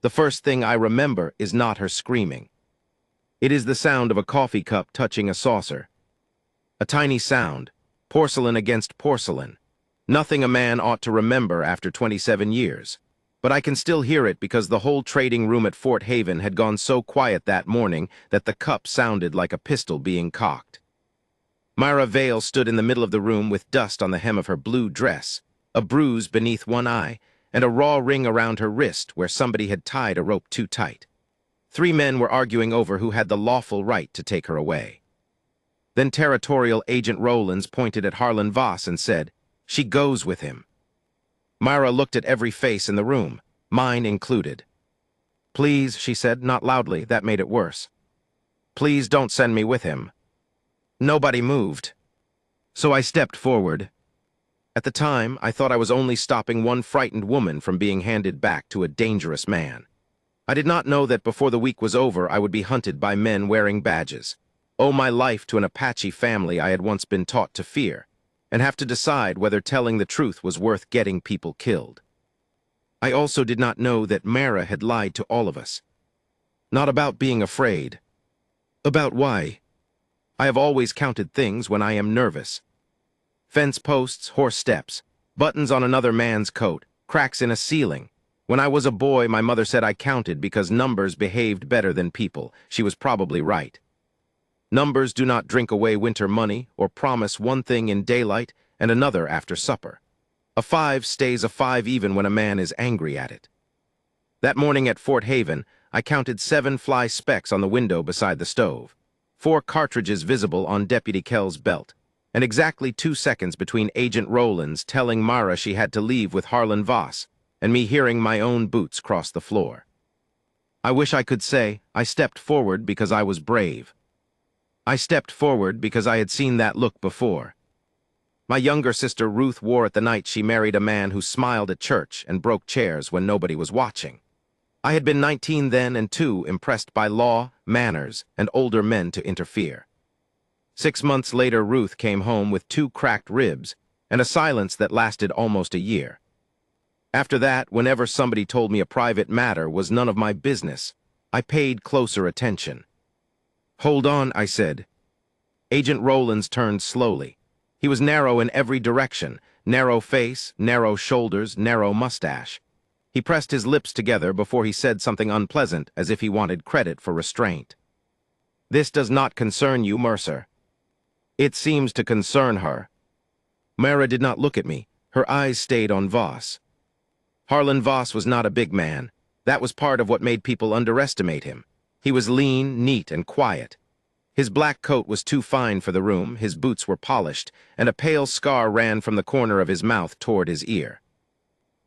The first thing I remember is not her screaming. It is the sound of a coffee cup touching a saucer. A tiny sound, porcelain against porcelain. Nothing a man ought to remember after 27 years. But I can still hear it because the whole trading room at Fort Haven had gone so quiet that morning that the cup sounded like a pistol being cocked. Myra Vale stood in the middle of the room with dust on the hem of her blue dress, a bruise beneath one eye, and a raw ring around her wrist where somebody had tied a rope too tight. 3 men were arguing over who had the lawful right to take her away. Then Territorial Agent Rowlands pointed at Harlan Voss and said, "She goes with him." Myra looked at every face in the room, mine included. "Please," she said, not loudly, that made it worse. "Please don't send me with him." Nobody moved. So I stepped forward. At the time, I thought I was only stopping one frightened woman from being handed back to a dangerous man. I did not know that before the week was over I would be hunted by men wearing badges, owe my life to an Apache family I had once been taught to fear, and have to decide whether telling the truth was worth getting people killed. I also did not know that Mara had lied to all of us. Not about being afraid. About why. I have always counted things when I am nervous. Fence posts, horse steps, buttons on another man's coat, cracks in a ceiling. When I was a boy, my mother said I counted because numbers behaved better than people. She was probably right. Numbers do not drink away winter money or promise one thing in daylight and another after supper. A 5 stays a 5 even when a man is angry at it. That morning at Fort Haven, I counted 7 fly specks on the window beside the stove, 4 cartridges visible on Deputy Kell's belt, and exactly 2 seconds between Agent Rowlands telling Mara she had to leave with Harlan Voss and me hearing my own boots cross the floor. I wish I could say I stepped forward because I was brave. I stepped forward because I had seen that look before. My younger sister Ruth wore it the night she married a man who smiled at church and broke chairs when nobody was watching. I had been 19 then and too impressed by law, manners, and older men to interfere. 6 months later, Ruth came home with 2 cracked ribs and a silence that lasted almost a year. After that, whenever somebody told me a private matter was none of my business, I paid closer attention. "Hold on," I said. Agent Rowlands turned slowly. He was narrow in every direction, narrow face, narrow shoulders, narrow mustache. He pressed his lips together before he said something unpleasant, as if he wanted credit for restraint. "This does not concern you, Mercer." "It seems to concern her." Mara did not look at me. Her eyes stayed on Voss. Harlan Voss was not a big man. That was part of what made people underestimate him. He was lean, neat, and quiet. His black coat was too fine for the room, his boots were polished, and a pale scar ran from the corner of his mouth toward his ear.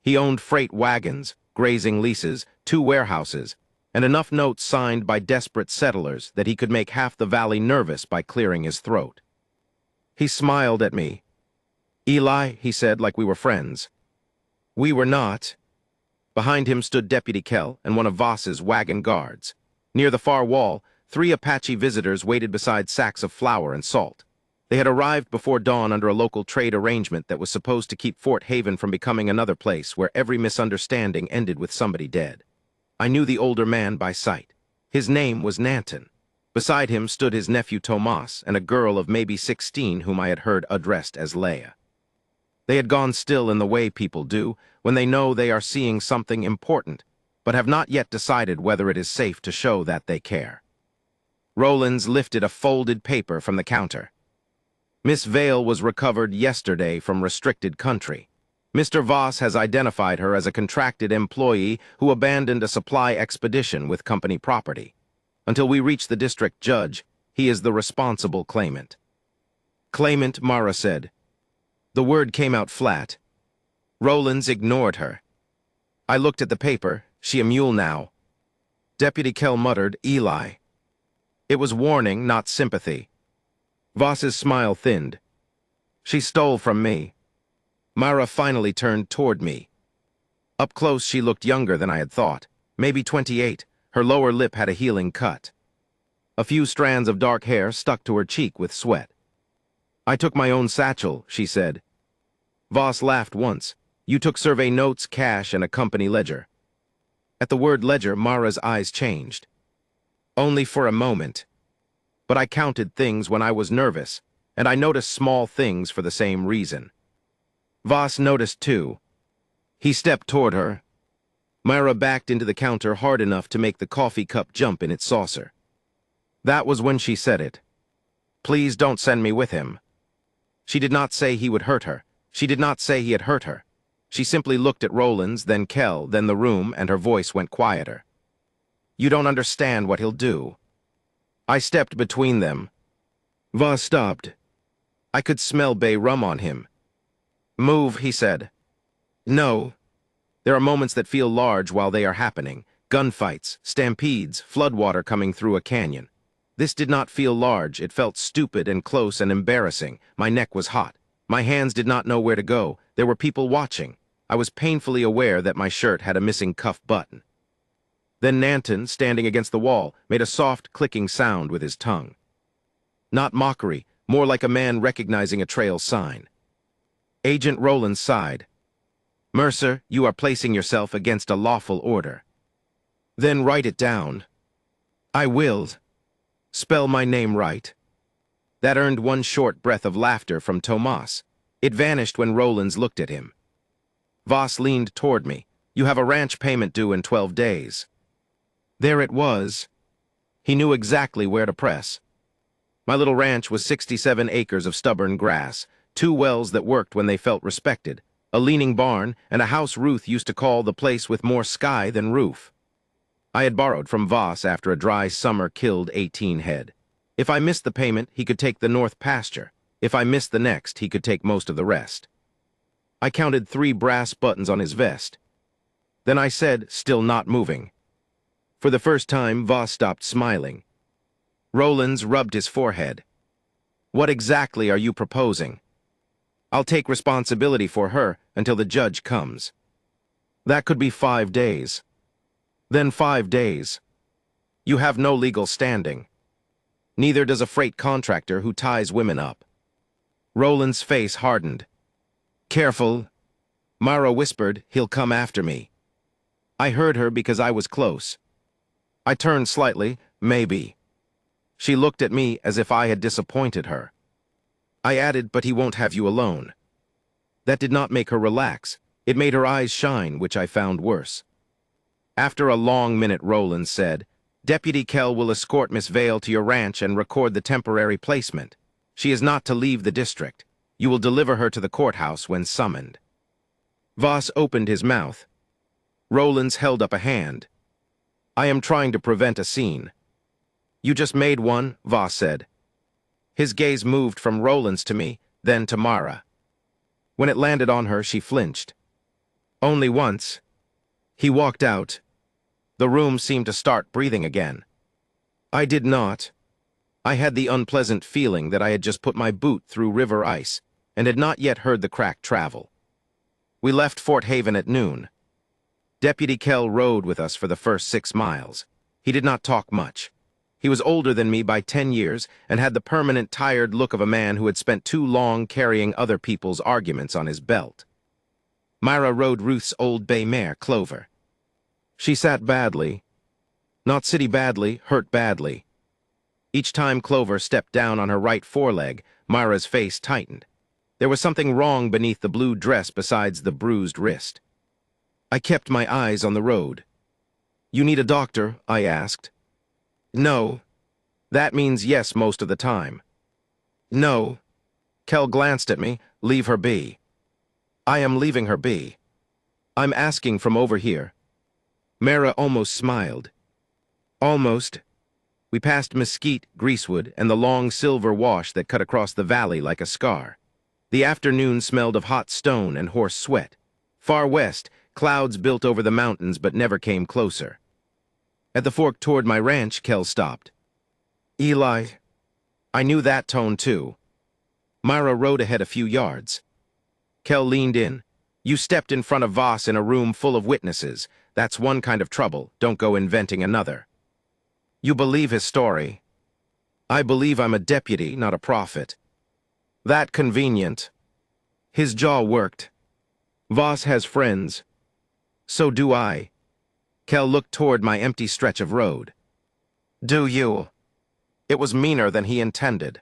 He owned freight wagons, grazing leases, 2 warehouses, and enough notes signed by desperate settlers that he could make half the valley nervous by clearing his throat. He smiled at me. "Eli," he said, like we were friends. We were not. Behind him stood Deputy Kell and one of Voss's wagon guards. Near the far wall, 3 Apache visitors waited beside sacks of flour and salt. They had arrived before dawn under a local trade arrangement that was supposed to keep Fort Haven from becoming another place where every misunderstanding ended with somebody dead. I knew the older man by sight. His name was Nanton. Beside him stood his nephew Tomas and a girl of maybe 16 whom I had heard addressed as Leia. They had gone still in the way people do when they know they are seeing something important, but have not yet decided whether it is safe to show that they care. Rowlands lifted a folded paper from the counter. "Miss Vale was recovered yesterday from restricted country. Mr. Voss has identified her as a contracted employee who abandoned a supply expedition with company property. Until we reach the district judge, he is the responsible claimant." "Claimant," Mara said. The word came out flat. Rowlands ignored her. I looked at the paper. "She a mule now." Deputy Kell muttered, "Eli." It was warning, not sympathy. Voss's smile thinned. "She stole from me." Mara finally turned toward me. Up close, she looked younger than I had thought. Maybe 28. Her lower lip had a healing cut. A few strands of dark hair stuck to her cheek with sweat. "I took my own satchel," she said. Voss laughed once. "You took survey notes, cash, and a company ledger." At the word ledger, Mara's eyes changed. Only for a moment. But I counted things when I was nervous, and I noticed small things for the same reason. Voss noticed too. He stepped toward her. Mara backed into the counter hard enough to make the coffee cup jump in its saucer. That was when she said it. Please don't send me with him. She did not say he would hurt her. She did not say he had hurt her. She simply looked at Rollins, then Kell, then the room, and her voice went quieter. You don't understand what he'll do. I stepped between them. Voss stopped. I could smell bay rum on him. Move, he said. No. There are moments that feel large while they are happening. Gunfights, stampedes, floodwater coming through a canyon. This did not feel large. It felt stupid and close and embarrassing. My neck was hot. My hands did not know where to go. There were people watching. I was painfully aware that my shirt had a missing cuff button. Then Nanton, standing against the wall, made a soft, clicking sound with his tongue. Not mockery, more like a man recognizing a trail sign. Agent Rollins sighed. Mercer, you are placing yourself against a lawful order. Then write it down. I will. Spell my name right. That earned one short breath of laughter from Tomas. It vanished when Rollins looked at him. Voss leaned toward me. You have a ranch payment due in 12 days. There it was. He knew exactly where to press. My little ranch was 67 acres of stubborn grass, 2 wells that worked when they felt respected, a leaning barn, and a house Ruth used to call the place with more sky than roof. I had borrowed from Voss after a dry summer killed 18 head. If I missed the payment, he could take the north pasture. If I missed the next, he could take most of the rest. I counted 3 brass buttons on his vest. Then I said, still not moving. For the first time, Voss stopped smiling. Rollins rubbed his forehead. What exactly are you proposing? I'll take responsibility for her until the judge comes. That could be 5 days. Then 5 days. You have no legal standing. Neither does a freight contractor who ties women up. Roland's face hardened. Careful. Mara whispered, he'll come after me. I heard her because I was close. I turned slightly, maybe. She looked at me as if I had disappointed her. I added, but he won't have you alone. That did not make her relax. It made her eyes shine, which I found worse. After a long minute, Roland said, Deputy Kell will escort Miss Vale to your ranch and record the temporary placement. She is not to leave the district. You will deliver her to the courthouse when summoned. Voss opened his mouth. Rollins held up a hand. I am trying to prevent a scene. You just made one, Voss said. His gaze moved from Rollins to me, then to Mara. When it landed on her, she flinched. Only once. He walked out. The room seemed to start breathing again. I did not. I had the unpleasant feeling that I had just put my boot through river ice and had not yet heard the crack travel. We left Fort Haven at noon. Deputy Kell rode with us for the first 6 miles. He did not talk much. He was older than me by 10 years and had the permanent tired look of a man who had spent too long carrying other people's arguments on his belt. Myra rode Ruth's old bay mare, Clover. She sat badly. Not city badly, hurt badly. Each time Clover stepped down on her right foreleg, Myra's face tightened. There was something wrong beneath the blue dress besides the bruised wrist. I kept my eyes on the road. You need a doctor? I asked. No. That means yes most of the time. No. Kell glanced at me. Leave her be. I am leaving her be. I'm asking from over here. Mara almost smiled. Almost. We passed mesquite, greasewood, and the long silver wash that cut across the valley like a scar. The afternoon smelled of hot stone and horse sweat. Far west, clouds built over the mountains but never came closer. At the fork toward my ranch, Kell stopped. Eli. I knew that tone too. Myra rode ahead a few yards. Kell leaned in. You stepped in front of Voss in a room full of witnesses. That's one kind of trouble. Don't go inventing another. You believe his story. I believe I'm a deputy, not a prophet. That convenient. His jaw worked. Voss has friends. So do I. Kel looked toward my empty stretch of road. Do you? It was meaner than he intended.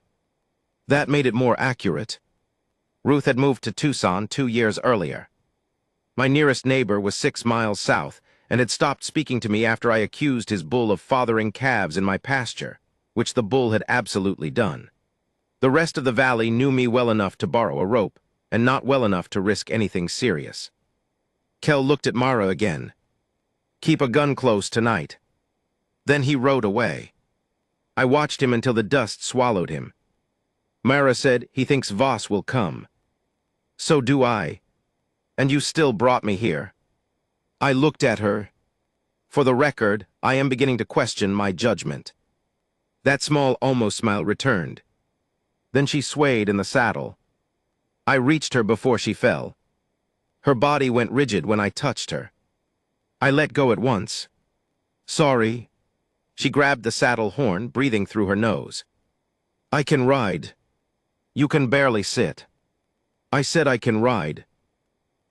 That made it more accurate. Ruth had moved to Tucson 2 years earlier. My nearest neighbor was 6 miles south and had stopped speaking to me after I accused his bull of fathering calves in my pasture, which the bull had absolutely done. The rest of the valley knew me well enough to borrow a rope, and not well enough to risk anything serious. Kel looked at Mara again. Keep a gun close tonight. Then he rode away. I watched him until the dust swallowed him. Mara said he thinks Voss will come. So do I. And you still brought me here. I looked at her. For the record, I am beginning to question my judgment. That small almost smile returned. Then she swayed in the saddle. I reached her before she fell. Her body went rigid when I touched her. I let go at once. Sorry. She grabbed the saddle horn, breathing through her nose. I can ride. You can barely sit. I said I can ride.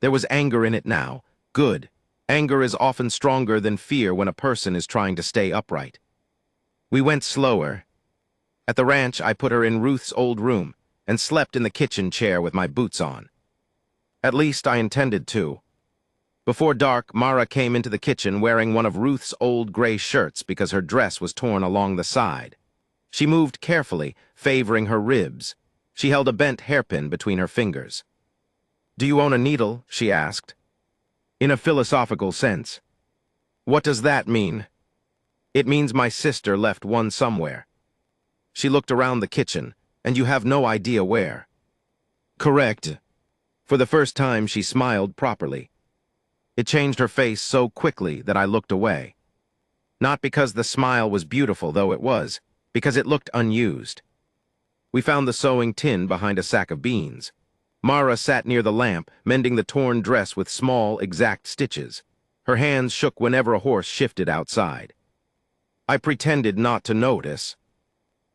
There was anger in it now. Good. Anger is often stronger than fear when a person is trying to stay upright. We went slower. At the ranch, I put her in Ruth's old room and slept in the kitchen chair with my boots on. At least I intended to. Before dark, Mara came into the kitchen wearing one of Ruth's old gray shirts because her dress was torn along the side. She moved carefully, favoring her ribs. She held a bent hairpin between her fingers. Do you own a needle? She asked. In a philosophical sense. What does that mean? It means my sister left one somewhere. She looked around the kitchen, and you have no idea where. Correct. For the first time, she smiled properly. It changed her face so quickly that I looked away. Not because the smile was beautiful, though it was, because it looked unused. We found the sewing tin behind a sack of beans. Mara sat near the lamp, mending the torn dress with small, exact stitches. Her hands shook whenever a horse shifted outside. I pretended not to notice.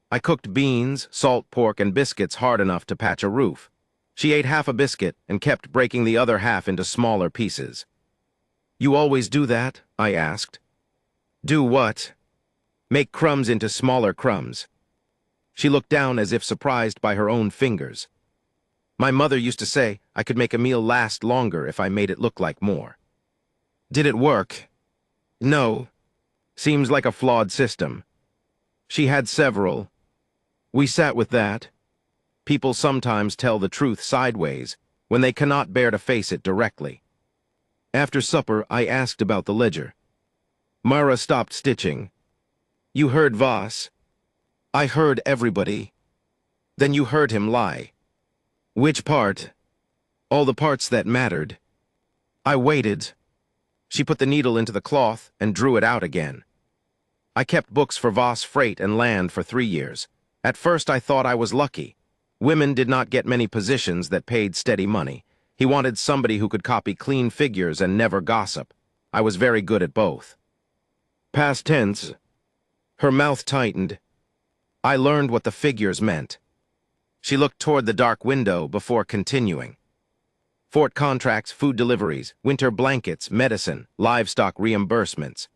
I cooked beans, salt pork, and biscuits hard enough to patch a roof. She ate half a biscuit and kept breaking the other half into smaller pieces. You always do that? I asked. Do what? Make crumbs into smaller crumbs. She looked down as if surprised by her own fingers. My mother used to say I could make a meal last longer if I made it look like more. Did it work? No. Seems like a flawed system. She had several. We sat with that. People sometimes tell the truth sideways when they cannot bear to face it directly. After supper, I asked about the ledger. Mara stopped stitching. You heard Voss. I heard everybody. Then you heard him lie. Which part? All the parts that mattered. I waited. She put the needle into the cloth and drew it out again. I kept books for Voss freight and land for 3 years. At first I thought I was lucky. Women did not get many positions that paid steady money. He wanted somebody who could copy clean figures and never gossip. I was very good at both. Past tense. Her mouth tightened. I learned what the figures meant. She looked toward the dark window before continuing. Fort contracts, food deliveries, winter blankets, medicine, livestock reimbursements.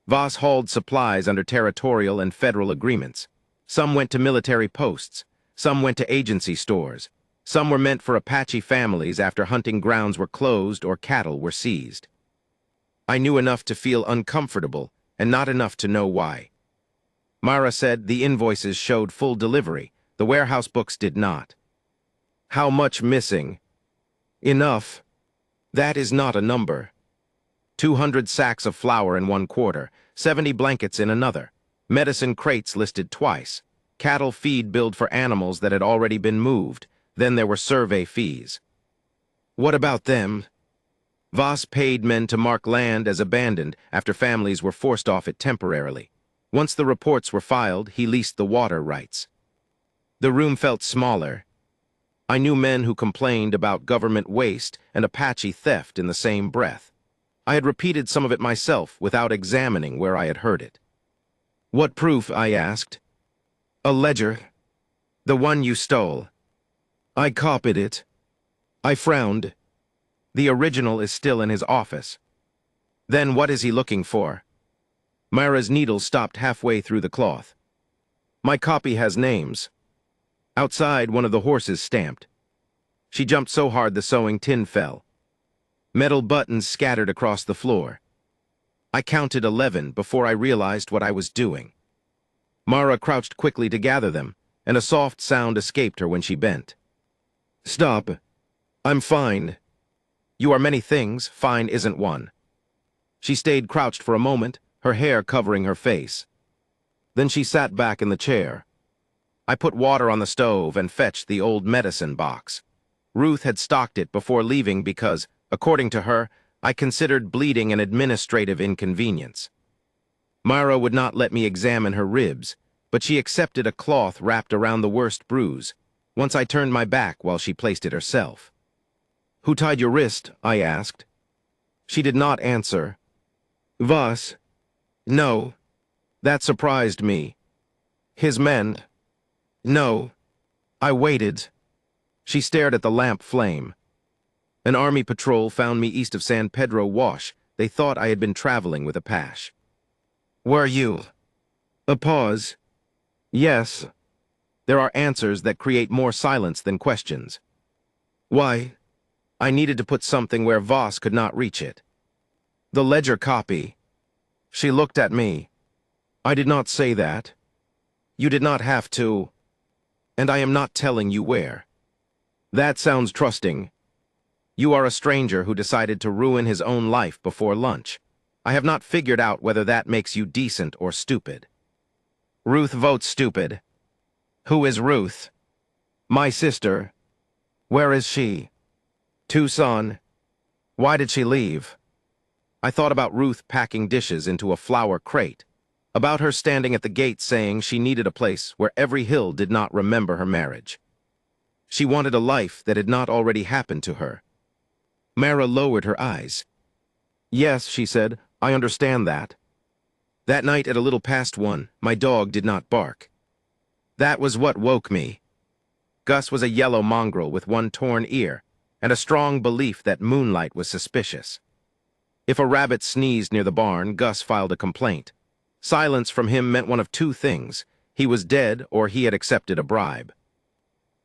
Voss hauled supplies under territorial and federal agreements. Some went to military posts. Some went to agency stores. Some were meant for Apache families after hunting grounds were closed or cattle were seized. I knew enough to feel uncomfortable and not enough to know why. Mara said the invoices showed full delivery. The warehouse books did not. How much missing? Enough. That is not a number. 200 sacks of flour in 1 quarter, 70 blankets in another. Medicine crates listed twice. Cattle feed billed for animals that had already been moved. Then there were survey fees. What about them? Voss paid men to mark land as abandoned after families were forced off it temporarily. Once the reports were filed, he leased the water rights. The room felt smaller. I knew men who complained about government waste and Apache theft in the same breath. I had repeated some of it myself without examining where I had heard it. What proof? I asked. A ledger. The one you stole. I copied it. I frowned. The original is still in his office. Then what is he looking for? Myra's needle stopped halfway through the cloth. My copy has names. Outside, one of the horses stamped. She jumped so hard the sewing tin fell. Metal buttons scattered across the floor. I counted 11 before I realized what I was doing. Mara crouched quickly to gather them, and a soft sound escaped her when she bent. Stop. I'm fine. You are many things, fine isn't one. She stayed crouched for a moment, her hair covering her face. Then she sat back in the chair. I put water on the stove and fetched the old medicine box. Ruth had stocked it before leaving because, according to her, I considered bleeding an administrative inconvenience. Myra would not let me examine her ribs, but she accepted a cloth wrapped around the worst bruise, once I turned my back while she placed it herself. Who tied your wrist? I asked. She did not answer. Voss? No. That surprised me. His men? No. I waited. She stared at the lamp flame. An army patrol found me east of San Pedro Wash. They thought I had been traveling with a pash. Were you? A pause. Yes. There are answers that create more silence than questions. Why? I needed to put something where Voss could not reach it. The ledger copy. She looked at me. I did not say that. You did not have to. And I am not telling you where. That sounds trusting. You are a stranger who decided to ruin his own life before lunch. I have not figured out whether that makes you decent or stupid. Ruth votes stupid. Who is Ruth? My sister. Where is she? Tucson. Why did she leave? I thought about Ruth packing dishes into a flour crate, about her standing at the gate saying she needed a place where every hill did not remember her marriage. She wanted a life that had not already happened to her. Mara lowered her eyes. Yes, she said, I understand that. That night at a little past 1, my dog did not bark. That was what woke me. Gus was a yellow mongrel with one torn ear, and a strong belief that moonlight was suspicious. If a rabbit sneezed near the barn, Gus filed a complaint. Silence from him meant one of two things. He was dead or he had accepted a bribe.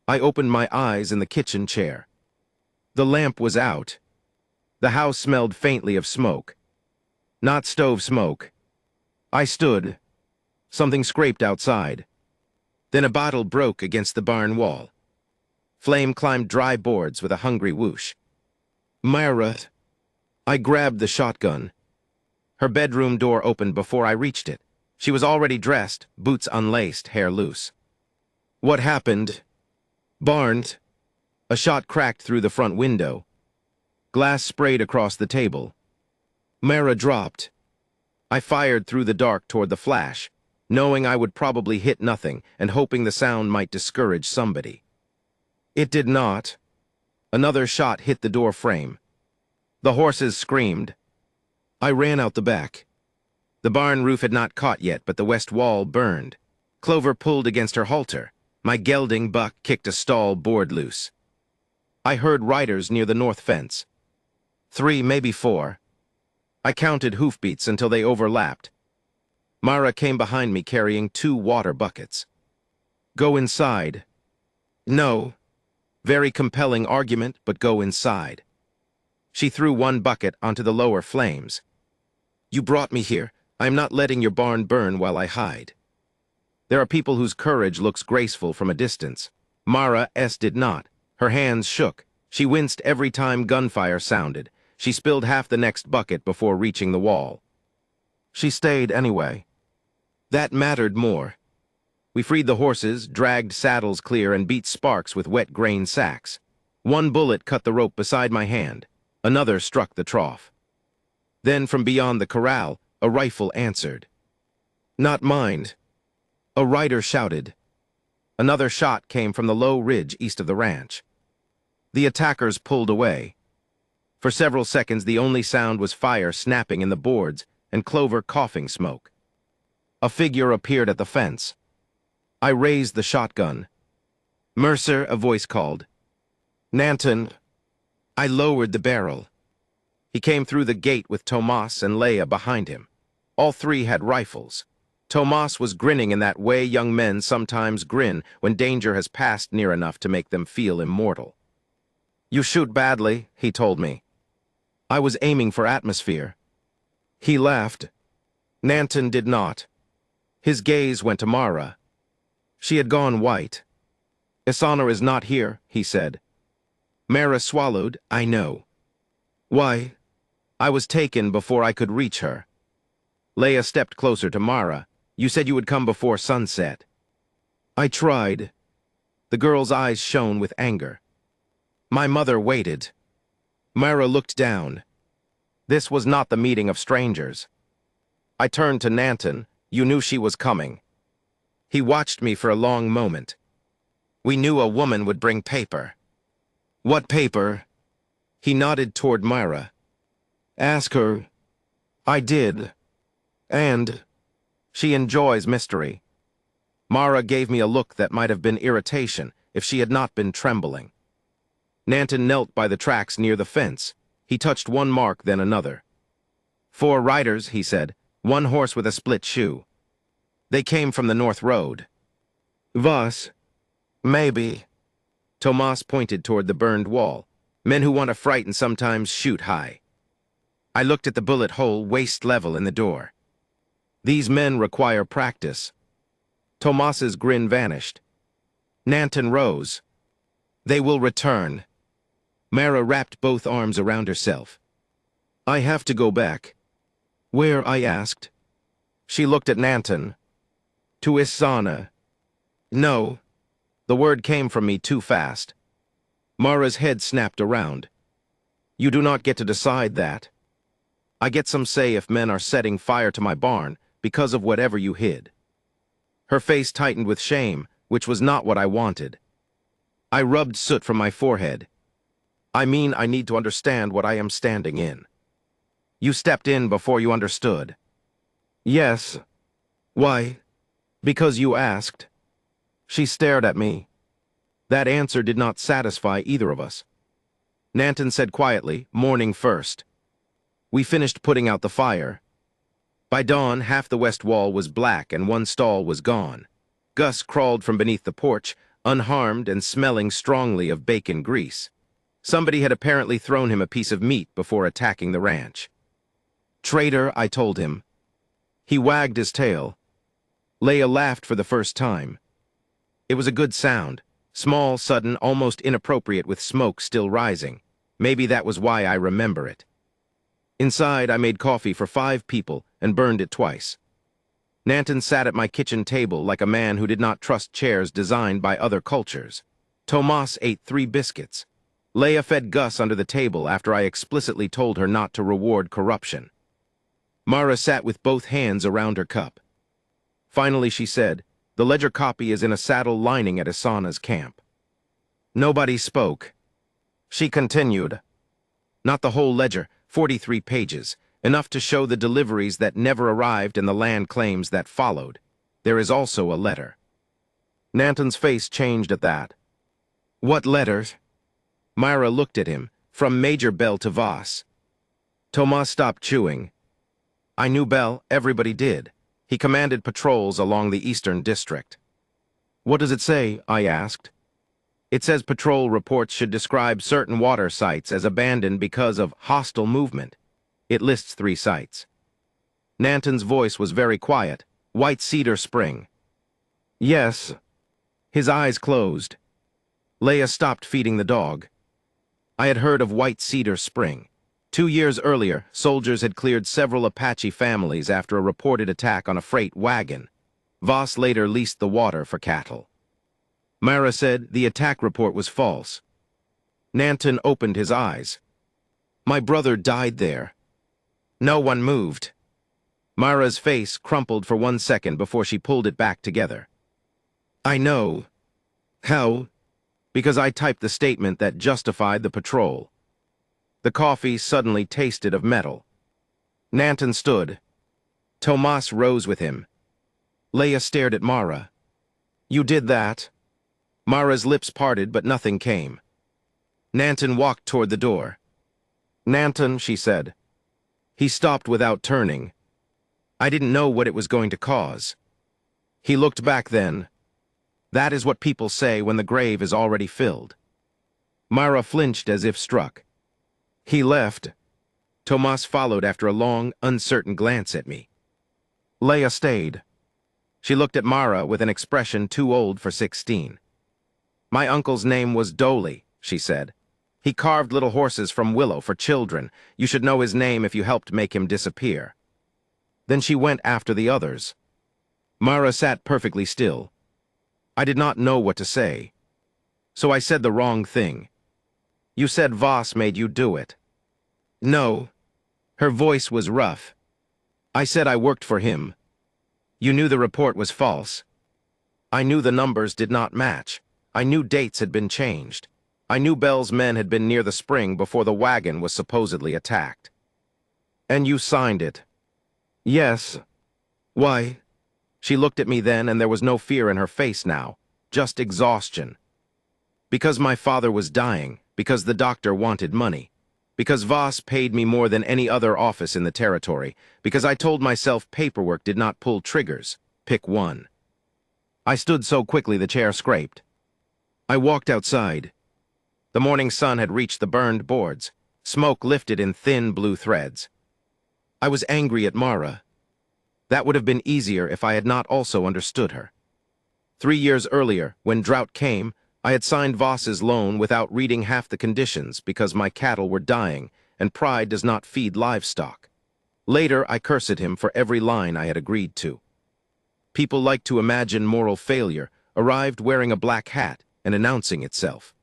I opened my eyes in the kitchen chair. The lamp was out. The house smelled faintly of smoke. Not stove smoke. I stood. Something scraped outside. Then a bottle broke against the barn wall. Flame climbed dry boards with a hungry whoosh. Myra. I grabbed the shotgun. Her bedroom door opened before I reached it. She was already dressed, boots unlaced, hair loose. What happened? Barnes. A shot cracked through the front window. Glass sprayed across the table. Myra dropped. I fired through the dark toward the flash, knowing I would probably hit nothing and hoping the sound might discourage somebody. It did not. Another shot hit the door frame. The horses screamed. I ran out the back. The barn roof had not caught yet, but the west wall burned. Clover pulled against her halter. My gelding buck kicked a stall board loose. I heard riders near the north fence. 3, maybe 4. I counted hoofbeats until they overlapped. Mara came behind me carrying 2 water buckets. Go inside. No. Very compelling argument, but go inside. She threw 1 bucket onto the lower flames. You brought me here. I am not letting your barn burn while I hide. There are people whose courage looks graceful from a distance. Mara S. did not. Her hands shook. She winced every time gunfire sounded. She spilled half the next bucket before reaching the wall. She stayed anyway. That mattered more. We freed the horses, dragged saddles clear, and beat sparks with wet grain sacks. 1 bullet cut the rope beside my hand. Another struck the trough. Then, from beyond the corral, a rifle answered. Not mine. A rider shouted. Another shot came from the low ridge east of the ranch. The attackers pulled away. For several seconds, the only sound was fire snapping in the boards and Clover coughing smoke. A figure appeared at the fence. I raised the shotgun. Mercer, a voice called. Nanton. I lowered the barrel. He came through the gate with Tomas and Leia behind him. All three had rifles. Tomas was grinning in that way young men sometimes grin when danger has passed near enough to make them feel immortal. "You shoot badly," he told me. "I was aiming for atmosphere." He laughed. Nanton did not. His gaze went to Mara. She had gone white. "Isana is not here," he said. Mara swallowed. "I know." "Why?" "I was taken before I could reach her." Leia stepped closer to Mara. "You said you would come before sunset." "I tried." The girl's eyes shone with anger. "My mother waited." Mara looked down. This was not the meeting of strangers. I turned to Nanton. "You knew she was coming." He watched me for a long moment. "We knew a woman would bring paper." "What paper?" He nodded toward Myra. "Ask her." I did. And she enjoys mystery. Mara gave me a look that might have been irritation if she had not been trembling. Nanton knelt by the tracks near the fence. He touched one mark, then another. "4 riders," he said. "1 horse with a split shoe. They came from the North Road." "Was? Maybe." Tomas pointed toward the burned wall. "Men who want to frighten sometimes shoot high." I looked at the bullet hole waist level in the door. "These men require practice." Tomas's grin vanished. Nanton rose. "They will return." Mara wrapped both arms around herself. "I have to go back." "Where?" I asked. She looked at Nanton. "To Isana." "No." The word came from me too fast. Mara's head snapped around. "You do not get to decide that. I get some say if men are setting fire to my barn because of whatever you hid." Her face tightened with shame, which was not what I wanted. I rubbed soot from my forehead. "I mean, I need to understand what I am standing in." "You stepped in before you understood." "Yes." "Why?" "Because you asked." She stared at me. That answer did not satisfy either of us. Nanton said quietly, "Morning first." We finished putting out the fire. By dawn, half the west wall was black and 1 stall was gone. Gus crawled from beneath the porch, unharmed and smelling strongly of bacon grease. Somebody had apparently thrown him a piece of meat before attacking the ranch. "Traitor," I told him. He wagged his tail. Leia laughed for the first time. It was a good sound, small, sudden, almost inappropriate with smoke still rising. Maybe that was why I remember it. Inside, I made coffee for 5 people and burned it twice. Nanton sat at my kitchen table like a man who did not trust chairs designed by other cultures. Tomas ate 3 biscuits. Leia fed Gus under the table after I explicitly told her not to reward corruption. Mara sat with both hands around her cup. Finally she said, "The ledger copy is in a saddle lining at Isana's camp." Nobody spoke. She continued. "Not the whole ledger, 43 pages, enough to show the deliveries that never arrived and the land claims that followed. There is also a letter." Nanton's face changed at that. "What letters?" Myra looked at him, from Major Bell to Voss. Tomas stopped chewing. I knew Bell, everybody did. He commanded patrols along the Eastern District. "What does it say?" I asked. "It says patrol reports should describe certain water sites as abandoned because of hostile movement. It lists 3 sites. Nanton's voice was very quiet. "White Cedar Spring." "Yes." His eyes closed. Leia stopped feeding the dog. I had heard of White Cedar Spring. 2 years earlier, soldiers had cleared several Apache families after a reported attack on a freight wagon. Voss later leased the water for cattle. Mara said the attack report was false. Nanton opened his eyes. "My brother died there." No one moved. Mara's face crumpled for 1 second before she pulled it back together. "I know." "How?" "Because I typed the statement that justified the patrol." The coffee suddenly tasted of metal. Nanton stood. Tomas rose with him. Leia stared at Mara. "You did that?" Mara's lips parted, but nothing came. Nanton walked toward the door. Nanton, she said. He stopped without turning. I didn't know what it was going to cause. He looked back then. That is what people say when the grave is already filled. Myra flinched as if struck. He left. Tomas followed after a long, uncertain glance at me. Leia stayed. She looked at Mara with an expression too old for 16. My uncle's name was Dolly, she said. He carved little horses from willow for children. You should know his name if you helped make him disappear. Then she went after the others. Mara sat perfectly still. I did not know what to say. So I said the wrong thing. You said Voss made you do it. No. Her voice was rough. I said I worked for him. You knew the report was false. I knew the numbers did not match. I knew dates had been changed. I knew Bell's men had been near the spring before the wagon was supposedly attacked. And you signed it. Yes. Why? She looked at me then, and there was no fear in her face now, just exhaustion. Because my father was dying, because the doctor wanted money, because Voss paid me more than any other office in the territory, because I told myself paperwork did not pull triggers, pick one. I stood so quickly the chair scraped. I walked outside. The morning sun had reached the burned boards, smoke lifted in thin blue threads. I was angry at Mara. That would have been easier if I had not also understood her. 3 years earlier, when drought came, I had signed Voss's loan without reading half the conditions because my cattle were dying, and pride does not feed livestock. Later, I cursed him for every line I had agreed to. People like to imagine moral failure arrived wearing a black hat and announcing itself.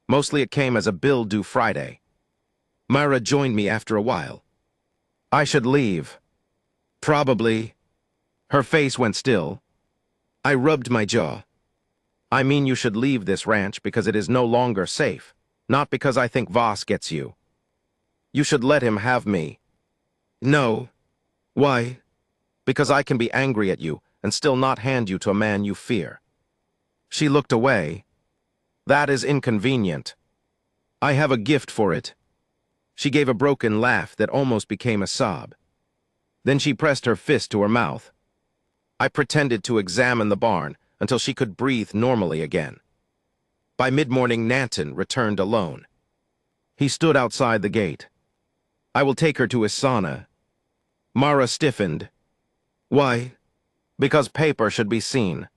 Mostly it came as a bill due Friday. Myra joined me after a while. I should leave. Probably. Her face went still. I rubbed my jaw. I mean you should leave this ranch because it is no longer safe, not because I think Voss gets you. You should let him have me. No. Why? Because I can be angry at you and still not hand you to a man you fear. She looked away. That is inconvenient. I have a gift for it. She gave a broken laugh that almost became a sob. Then she pressed her fist to her mouth. I pretended to examine the barn until she could breathe normally again. By mid-morning, Nanton returned alone. He stood outside the gate. I will take her to his sauna. Mara stiffened. Why? Because paper should be seen.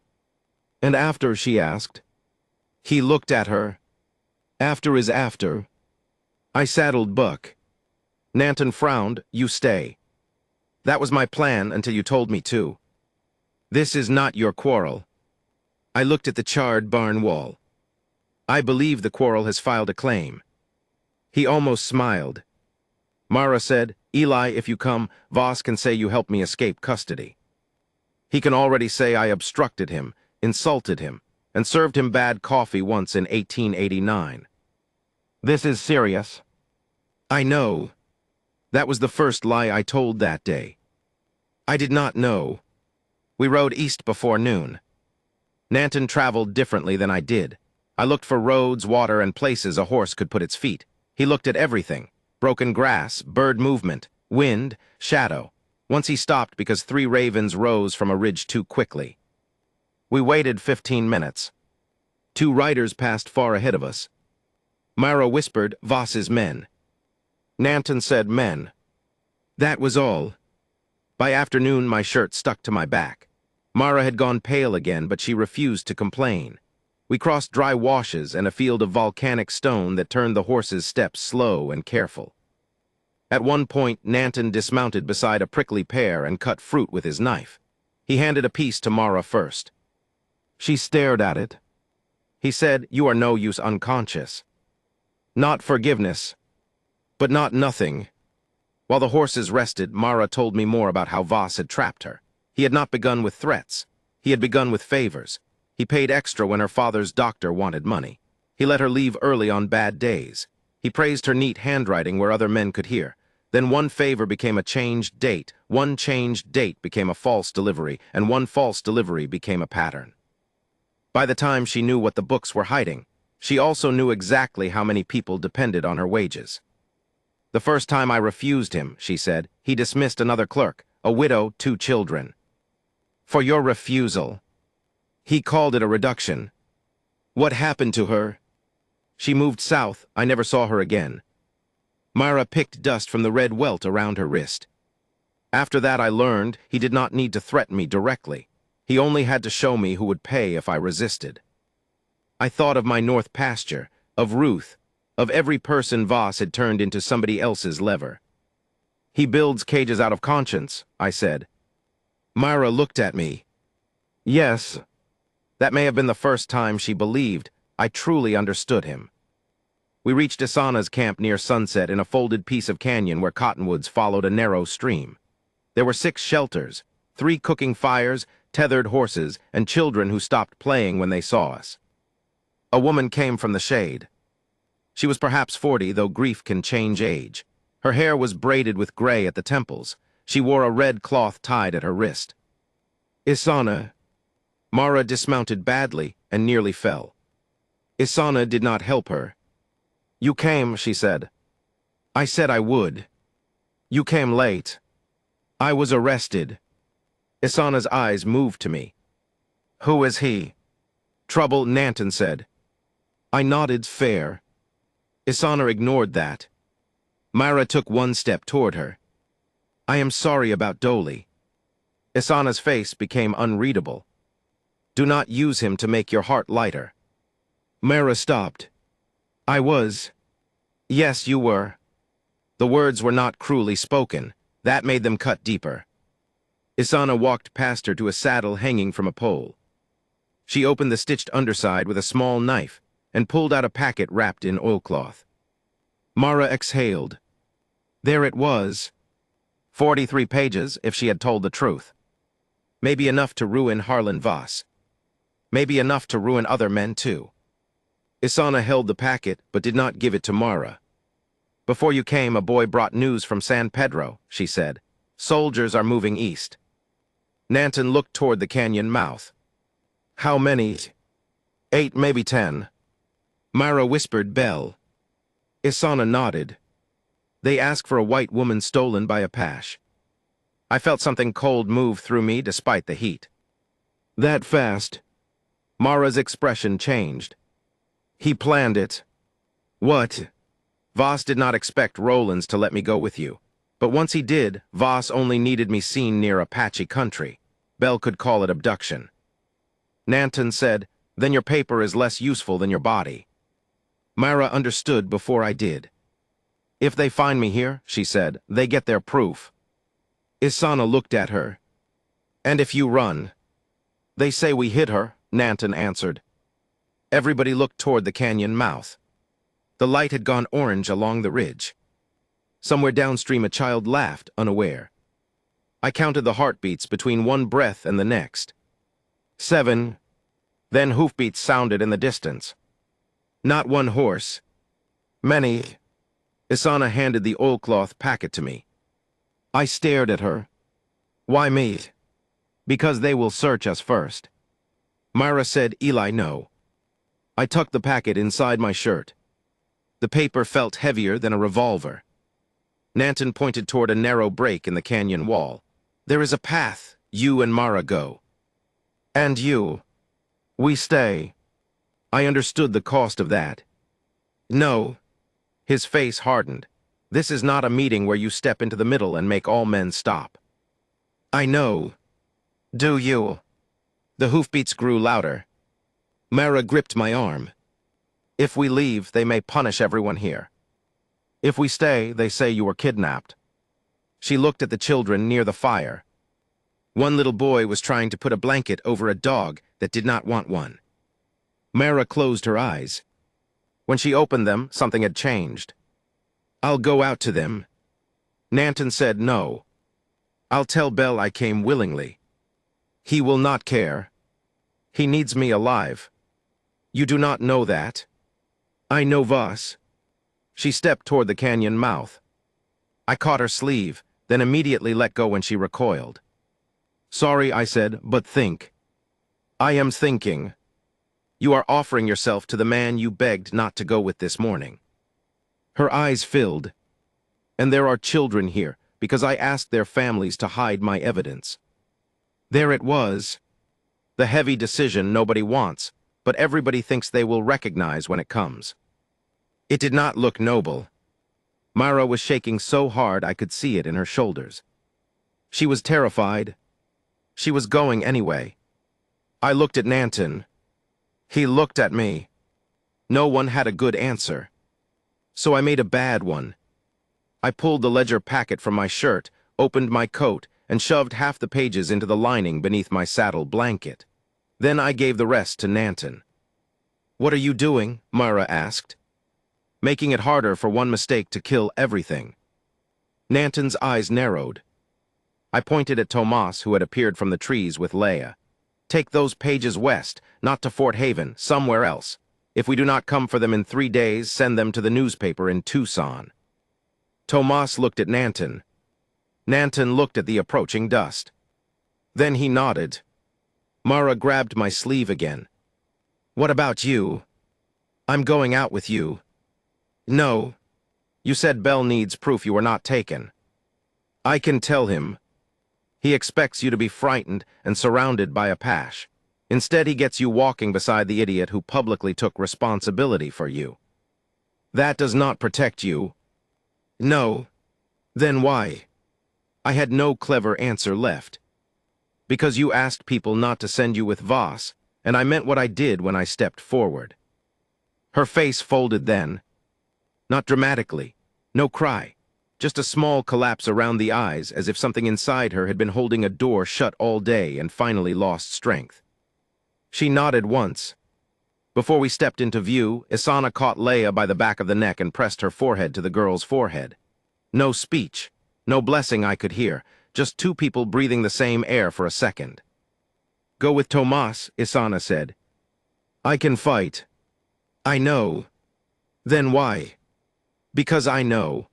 And after, she asked. He looked at her. After is after. I saddled Buck. Nanton frowned. You stay. That was my plan until you told me to. This is not your quarrel. I looked at the charred barn wall. I believe the quarrel has filed a claim. He almost smiled. Mara said, Eli, if you come, Voss can say you helped me escape custody. He can already say I obstructed him, insulted him, and served him bad coffee once in 1889. This is serious. I know. That was the first lie I told that day. I did not know. We rode east before noon. Nanton traveled differently than I did. I looked for roads, water, and places a horse could put its feet. He looked at everything. Broken grass, bird movement, wind, shadow. Once he stopped because 3 ravens rose from a ridge too quickly. We waited 15 minutes. 2 riders passed far ahead of us. Myra whispered, Voss's men. Nanton said men. That was all. By afternoon, my shirt stuck to my back. Mara had gone pale again, but she refused to complain. We crossed dry washes and a field of volcanic stone that turned the horse's steps slow and careful. At one point, Nanton dismounted beside a prickly pear and cut fruit with his knife. He handed a piece to Mara first. She stared at it. He said, You are no use unconscious. Not forgiveness, but not nothing. While the horses rested, Mara told me more about how Voss had trapped her. He had not begun with threats. He had begun with favors. He paid extra when her father's doctor wanted money. He let her leave early on bad days. He praised her neat handwriting where other men could hear. Then one favor became a changed date, one changed date became a false delivery, and one false delivery became a pattern. By the time she knew what the books were hiding, she also knew exactly how many people depended on her wages. The first time I refused him, she said, he dismissed another clerk, a widow, 2 children. For your refusal. He called it a reduction. What happened to her? She moved south. I never saw her again. Myra picked dust from the red welt around her wrist. After that I learned he did not need to threaten me directly. He only had to show me who would pay if I resisted. I thought of my north pasture, of Ruth, of every person Voss had turned into somebody else's lever. He builds cages out of conscience, I said. Myra looked at me. Yes. That may have been the first time she believed I truly understood him. We reached Isana's camp near sunset in a folded piece of canyon where cottonwoods followed a narrow stream. There were 6 shelters, 3 cooking fires, tethered horses, and children who stopped playing when they saw us. A woman came from the shade. She was perhaps 40, though grief can change age. Her hair was braided with gray at the temples. She wore a red cloth tied at her wrist. Isana. Mara dismounted badly and nearly fell. Isana did not help her. You came, she said. I said I would. You came late. I was arrested. Isana's eyes moved to me. Who is he? Trouble, Nanton said. I nodded fair. Isana ignored that. Myra took 1 step toward her. I am sorry about Dolly. Isana's face became unreadable. Do not use him to make your heart lighter. Myra stopped. I was. Yes, you were. The words were not cruelly spoken. That made them cut deeper. Isana walked past her to a saddle hanging from a pole. She opened the stitched underside with a small knife and pulled out a packet wrapped in oilcloth. Mara exhaled. There it was. 43 pages, if she had told the truth. Maybe enough to ruin Harlan Voss. Maybe enough to ruin other men, too. Isana held the packet, but did not give it to Mara. Before you came, a boy brought news from San Pedro, she said. Soldiers are moving east. Nanton looked toward the canyon mouth. How many? 8, maybe 10. Myra whispered Bell. Isana nodded. They ask for a white woman stolen by Apache. I felt something cold move through me despite the heat. That fast? Mara's expression changed. He planned it. What? Voss did not expect Rollins to let me go with you. But once he did, Voss only needed me seen near Apache country. Bell could call it abduction. Nanton said, then your paper is less useful than your body. Myra understood before I did. If they find me here, she said, they get their proof. Isana looked at her. And if you run? They say we hid her, Nanton answered. Everybody looked toward the canyon mouth. The light had gone orange along the ridge. Somewhere downstream a child laughed, unaware. I counted the heartbeats between one breath and the next. 7. Then hoofbeats sounded in the distance. Not one horse. Many. Isana handed the oilcloth packet to me. I stared at her. Why me? Because they will search us first. Myra said, Eli, no. I tucked the packet inside my shirt. The paper felt heavier than a revolver. Nanton pointed toward a narrow break in the canyon wall. There is a path. You and Mara go. And you. We stay. I understood the cost of that. No. His face hardened. This is not a meeting where you step into the middle and make all men stop. I know. Do you? The hoofbeats grew louder. Mara gripped my arm. If we leave, they may punish everyone here. If we stay, they say you were kidnapped. She looked at the children near the fire. One little boy was trying to put a blanket over a dog that did not want one. Mara closed her eyes. When she opened them, something had changed. I'll go out to them. Nanton said no. I'll tell Bell I came willingly. He will not care. He needs me alive. You do not know that. I know Voss. She stepped toward the canyon mouth. I caught her sleeve, then immediately let go when she recoiled. Sorry, I said, but think. I am thinking. You are offering yourself to the man you begged not to go with this morning. Her eyes filled. And there are children here, because I asked their families to hide my evidence. There it was. The heavy decision nobody wants, but everybody thinks they will recognize when it comes. It did not look noble. Myra was shaking so hard I could see it in her shoulders. She was terrified. She was going anyway. I looked at Nanton. He looked at me. No one had a good answer. So I made a bad one. I pulled the ledger packet from my shirt, opened my coat, and shoved half the pages into the lining beneath my saddle blanket. Then I gave the rest to Nanton. "What are you doing?" Myra asked. "Making it harder for one mistake to kill everything." Nanton's eyes narrowed. I pointed at Tomas, who had appeared from the trees with Leia. "Take those pages west, not to Fort Haven, somewhere else. If we do not come for them in 3 days, send them to the newspaper in Tucson." Tomas looked at Nanton. Nanton looked at the approaching dust. Then he nodded. Mara grabbed my sleeve again. "What about you?" "I'm going out with you." "No. You said Bell needs proof you were not taken." "I can tell him. He expects you to be frightened and surrounded by a pash. Instead, he gets you walking beside the idiot who publicly took responsibility for you. That does not protect you." "No. Then why?" I had no clever answer left. "Because you asked people not to send you with Voss, and I meant what I did when I stepped forward." Her face folded then. Not dramatically. No cry. Just a small collapse around the eyes, as if something inside her had been holding a door shut all day and finally lost strength. She nodded once. Before we stepped into view, Isana caught Leia by the back of the neck and pressed her forehead to the girl's forehead. No speech, no blessing I could hear, just two people breathing the same air for a second. "Go with Tomas," Isana said. "I can fight." "I know." "Then why?" "Because I know."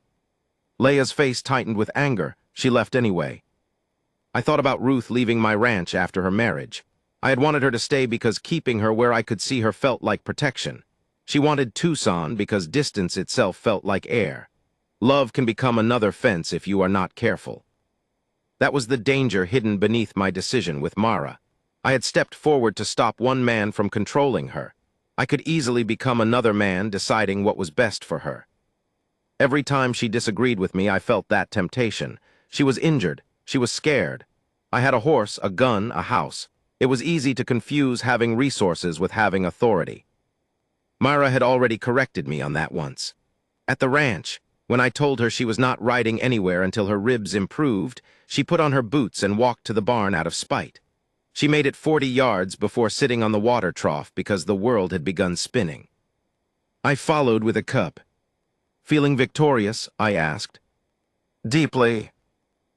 Leia's face tightened with anger. She left anyway. I thought about Ruth leaving my ranch after her marriage. I had wanted her to stay because keeping her where I could see her felt like protection. She wanted Tucson because distance itself felt like air. Love can become another fence if you are not careful. That was the danger hidden beneath my decision with Mara. I had stepped forward to stop one man from controlling her. I could easily become another man deciding what was best for her. Every time she disagreed with me, I felt that temptation. She was injured. She was scared. I had a horse, a gun, a house. It was easy to confuse having resources with having authority. Myra had already corrected me on that once. At the ranch, when I told her she was not riding anywhere until her ribs improved, she put on her boots and walked to the barn out of spite. She made it 40 yards before sitting on the water trough because the world had begun spinning. I followed with a cup. "Feeling victorious?" I asked. "Deeply.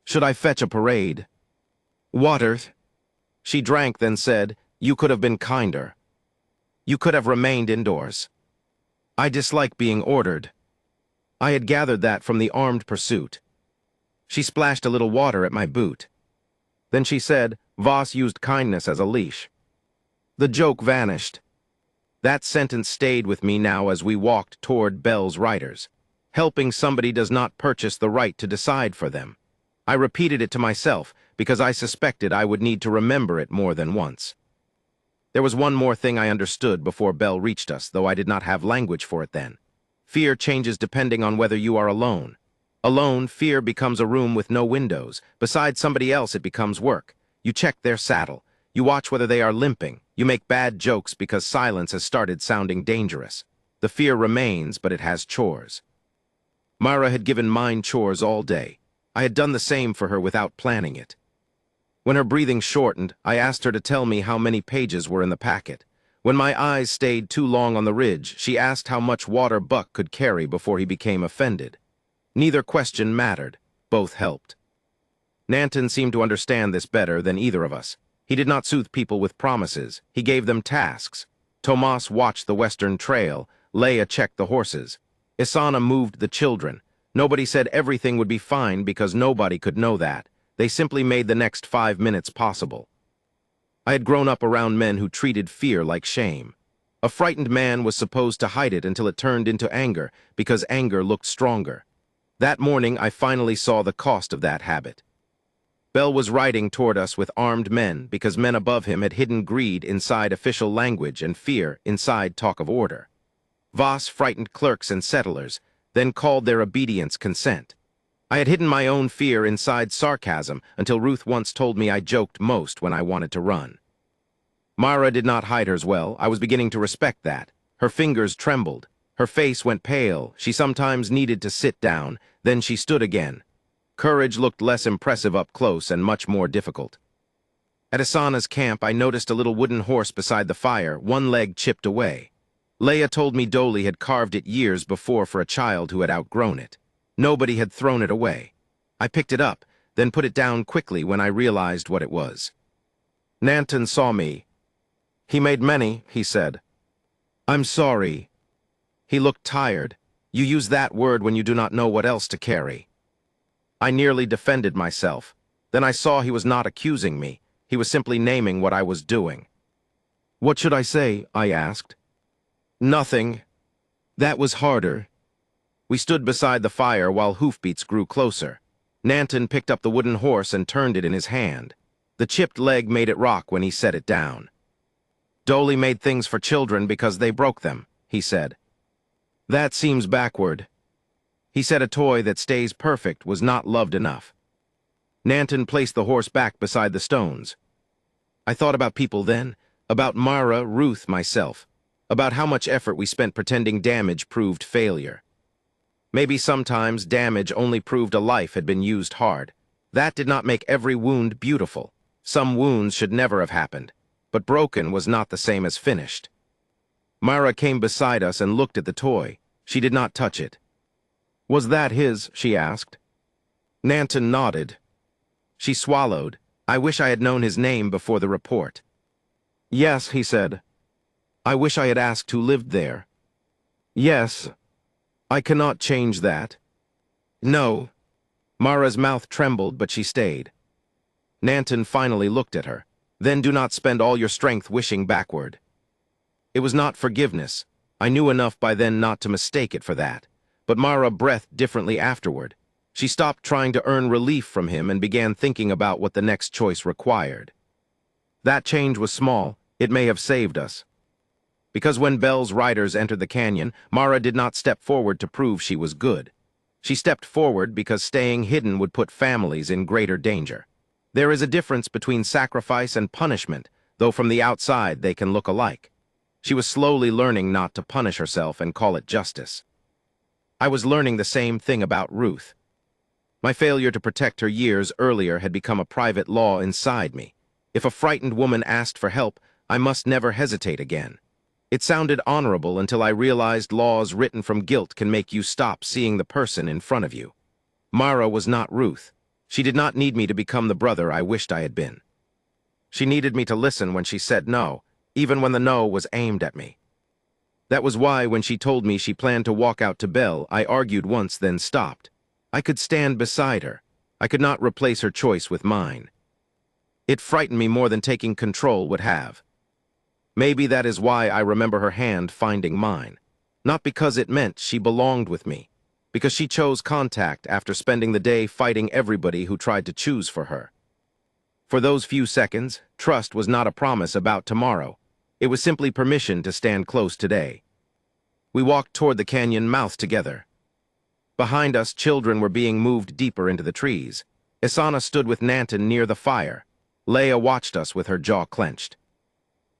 Should I fetch a parade?" "Water." She drank, then said, "You could have been kinder. You could have remained indoors." I dislike being ordered. I had gathered that from the armed pursuit. She splashed a little water at my boot. Then she said, "Voss used kindness as a leash." The joke vanished. That sentence stayed with me now as we walked toward Bell's riders. Helping somebody does not purchase the right to decide for them. I repeated it to myself because I suspected I would need to remember it more than once. There was one more thing I understood before Bell reached us, though I did not have language for it then. Fear changes depending on whether you are alone. Alone, fear becomes a room with no windows. Beside somebody else, it becomes work. You check their saddle. You watch whether they are limping. You make bad jokes because silence has started sounding dangerous. The fear remains, but it has chores. Myra had given mind chores all day. I had done the same for her without planning it. When her breathing shortened, I asked her to tell me how many pages were in the packet. When my eyes stayed too long on the ridge, she asked how much water Buck could carry before he became offended. Neither question mattered. Both helped. Nanton seemed to understand this better than either of us. He did not soothe people with promises. He gave them tasks. Tomas watched the western trail. Leia checked the horses. Isana moved the children. Nobody said everything would be fine because nobody could know that. They simply made the next 5 minutes possible. I had grown up around men who treated fear like shame. A frightened man was supposed to hide it until it turned into anger, because anger looked stronger. That morning, I finally saw the cost of that habit. Bell was riding toward us with armed men because men above him had hidden greed inside official language and fear inside talk of order. Voss frightened clerks and settlers, then called their obedience consent. I had hidden my own fear inside sarcasm until Ruth once told me I joked most when I wanted to run. Mara did not hide hers well. I was beginning to respect that. Her fingers trembled. Her face went pale. She sometimes needed to sit down. Then she stood again. Courage looked less impressive up close and much more difficult. At Asana's camp, I noticed a little wooden horse beside the fire, one leg chipped away. Leia told me Dolly had carved it years before for a child who had outgrown it. Nobody had thrown it away. I picked it up, then put it down quickly when I realized what it was. Nanton saw me. "He made many," he said. "I'm sorry." He looked tired. "You use that word when you do not know what else to carry." I nearly defended myself. Then I saw he was not accusing me. He was simply naming what I was doing. "What should I say?" I asked. "Nothing." That was harder. We stood beside the fire while hoofbeats grew closer. Nanton picked up the wooden horse and turned it in his hand. The chipped leg made it rock when he set it down. "Dolly made things for children because they broke them," he said. "That seems backward." He said a toy that stays perfect was not loved enough. Nanton placed the horse back beside the stones. I thought about people then, about Mara, Ruth, myself, about how much effort we spent pretending damage proved failure. Maybe sometimes damage only proved a life had been used hard. That did not make every wound beautiful. Some wounds should never have happened, but broken was not the same as finished. Mara came beside us and looked at the toy. She did not touch it. "Was that his?" she asked. Nanton nodded. She swallowed. I wish I had known his name before the report. "Yes," he said. "I wish I had asked who lived there." "Yes. I cannot change that." "No." Mara's mouth trembled, but she stayed. Nanton finally looked at her. "Then do not spend all your strength wishing backward." It was not forgiveness. I knew enough by then not to mistake it for that. But Mara breathed differently afterward. She stopped trying to earn relief from him and began thinking about what the next choice required. That change was small. It may have saved us. Because when Bell's riders entered the canyon, Mara did not step forward to prove she was good. She stepped forward because staying hidden would put families in greater danger. There is a difference between sacrifice and punishment, though from the outside they can look alike. She was slowly learning not to punish herself and call it justice. I was learning the same thing about Ruth. My failure to protect her years earlier had become a private law inside me. If a frightened woman asked for help, I must never hesitate again. It sounded honorable until I realized laws written from guilt can make you stop seeing the person in front of you. Mara was not Ruth. She did not need me to become the brother I wished I had been. She needed me to listen when she said no, even when the no was aimed at me. That was why when she told me she planned to walk out to Belle, I argued once, then stopped. I could stand beside her. I could not replace her choice with mine. It frightened me more than taking control would have. Maybe that is why I remember her hand finding mine. Not because it meant she belonged with me, because she chose contact after spending the day fighting everybody who tried to choose for her. For those few seconds, trust was not a promise about tomorrow. It was simply permission to stand close today. We walked toward the canyon mouth together. Behind us, children were being moved deeper into the trees. Asana stood with Nanton near the fire. Leia watched us with her jaw clenched.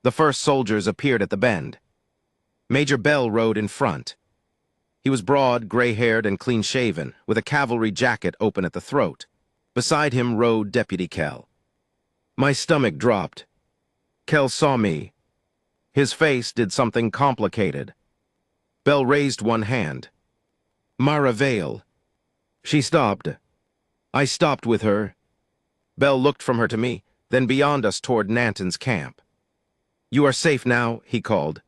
The first soldiers appeared at the bend. Major Bell rode in front. He was broad, gray-haired, and clean-shaven, with a cavalry jacket open at the throat. Beside him rode Deputy Kell. My stomach dropped. Kell saw me. His face did something complicated. Bell raised one hand. "Mara Vale." She stopped. I stopped with her. Bell looked from her to me, then beyond us toward Nanton's camp. "You are safe now," he called.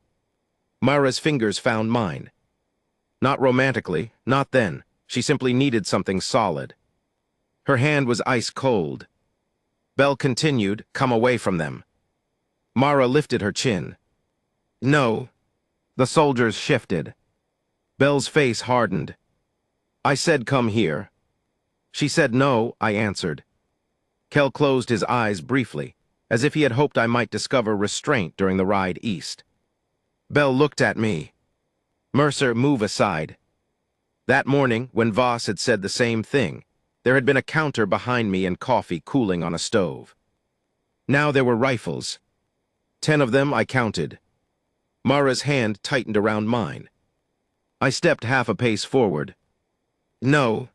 Mara's fingers found mine. Not romantically, not then. She simply needed something solid. Her hand was ice cold. Bell continued, "Come away from them." Mara lifted her chin. "No." The soldiers shifted. Bell's face hardened. I said come here. She said no, I answered. Kel closed his eyes briefly, as if he had hoped I might discover restraint during the ride east. Belle looked at me. Mercer, move aside. That morning, when Voss had said the same thing, there had been a counter behind me and coffee cooling on a stove. Now there were rifles. 10 of them I counted. Mara's hand tightened around mine. I stepped half a pace forward. No.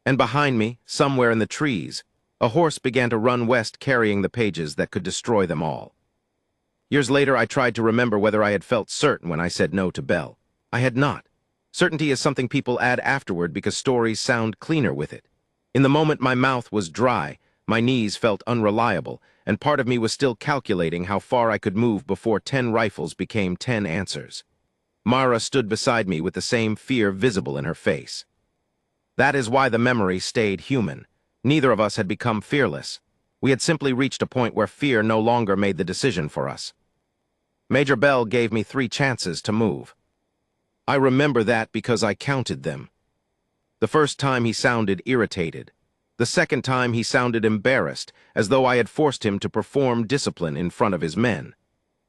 And behind me, somewhere in the trees, a horse began to run west carrying the pages that could destroy them all. Years later, I tried to remember whether I had felt certain when I said no to Belle. I had not. Certainty is something people add afterward because stories sound cleaner with it. In the moment, my mouth was dry, my knees felt unreliable, and part of me was still calculating how far I could move before 10 rifles became 10 answers. Mara stood beside me with the same fear visible in her face. That is why the memory stayed human. Neither of us had become fearless. We had simply reached a point where fear no longer made the decision for us. Major Bell gave me 3 chances to move. I remember that because I counted them. The first time he sounded irritated. The second time he sounded embarrassed, as though I had forced him to perform discipline in front of his men.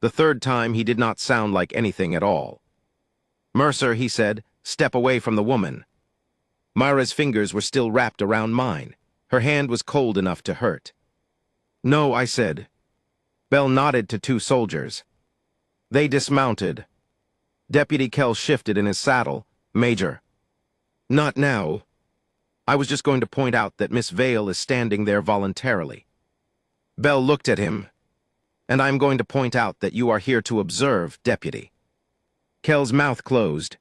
The third time he did not sound like anything at all. Mercer, he said, step away from the woman. Mara's fingers were still wrapped around mine. Her hand was cold enough to hurt. No, I said. Bell nodded to 2 soldiers. They dismounted. Deputy Kell shifted in his saddle. Major. Not now. I was just going to point out that Miss Vale is standing there voluntarily. Bell looked at him. And I'm going to point out that you are here to observe, Deputy. Kell's mouth closed.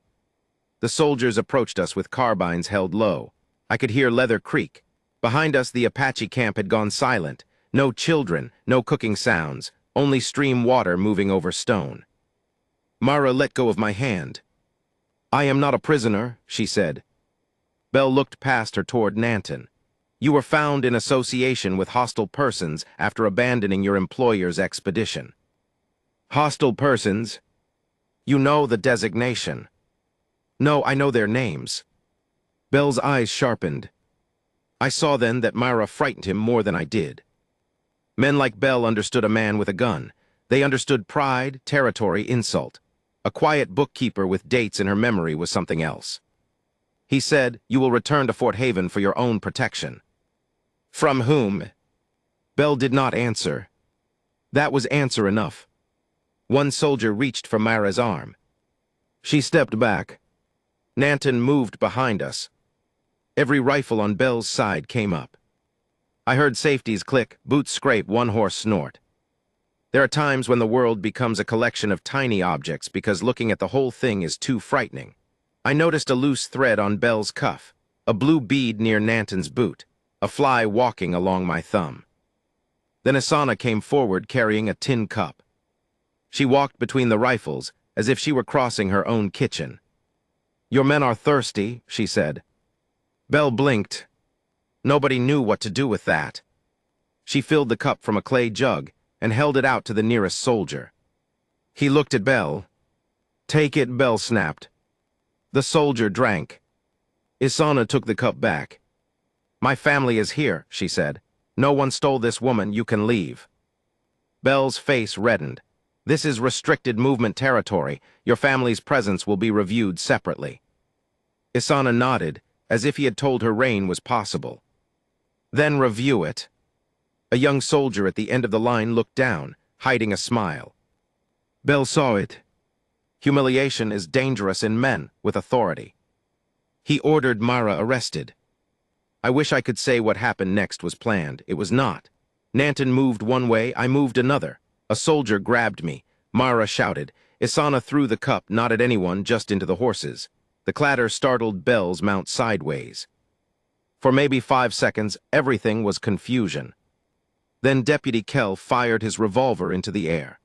The soldiers approached us with carbines held low. I could hear leather creak. Behind us, the Apache camp had gone silent. No children, no cooking sounds, only stream water moving over stone. Mara let go of my hand. I am not a prisoner, she said. Bell looked past her toward Nanton. You were found in association with hostile persons after abandoning your employer's expedition. Hostile persons? You know the designation. No, I know their names. Bell's eyes sharpened. I saw then that Myra frightened him more than I did. Men like Bell understood a man with a gun. They understood pride, territory, insult. A quiet bookkeeper with dates in her memory was something else. He said, you will return to Fort Haven for your own protection. From whom? Bell did not answer. That was answer enough. One soldier reached for Myra's arm. She stepped back. Nanton moved behind us. Every rifle on Bell's side came up. I heard safeties click, boots scrape, one horse snort. There are times when the world becomes a collection of tiny objects because looking at the whole thing is too frightening. I noticed a loose thread on Bell's cuff, a blue bead near Nanton's boot, a fly walking along my thumb. Then Asana came forward carrying a tin cup. She walked between the rifles as if she were crossing her own kitchen. Your men are thirsty, she said. Bell blinked. Nobody knew what to do with that. She filled the cup from a clay jug and held it out to the nearest soldier. He looked at Bell. Take it, Bell snapped. The soldier drank. Isana took the cup back. My family is here, she said. No one stole this woman, you can leave. Bell's face reddened. This is restricted movement territory. Your family's presence will be reviewed separately. Isana nodded, as if he had told her reign was possible. Then review it. A young soldier at the end of the line looked down, hiding a smile. Bell saw it. Humiliation is dangerous in men with authority. He ordered Mara arrested. I wish I could say what happened next was planned. It was not. Nanton moved one way, I moved another. A soldier grabbed me. Mara shouted. Isana threw the cup, not at anyone, just into the horses. The clatter startled Bell's mount sideways. For maybe 5 seconds, everything was confusion. Then Deputy Kell fired his revolver into the air.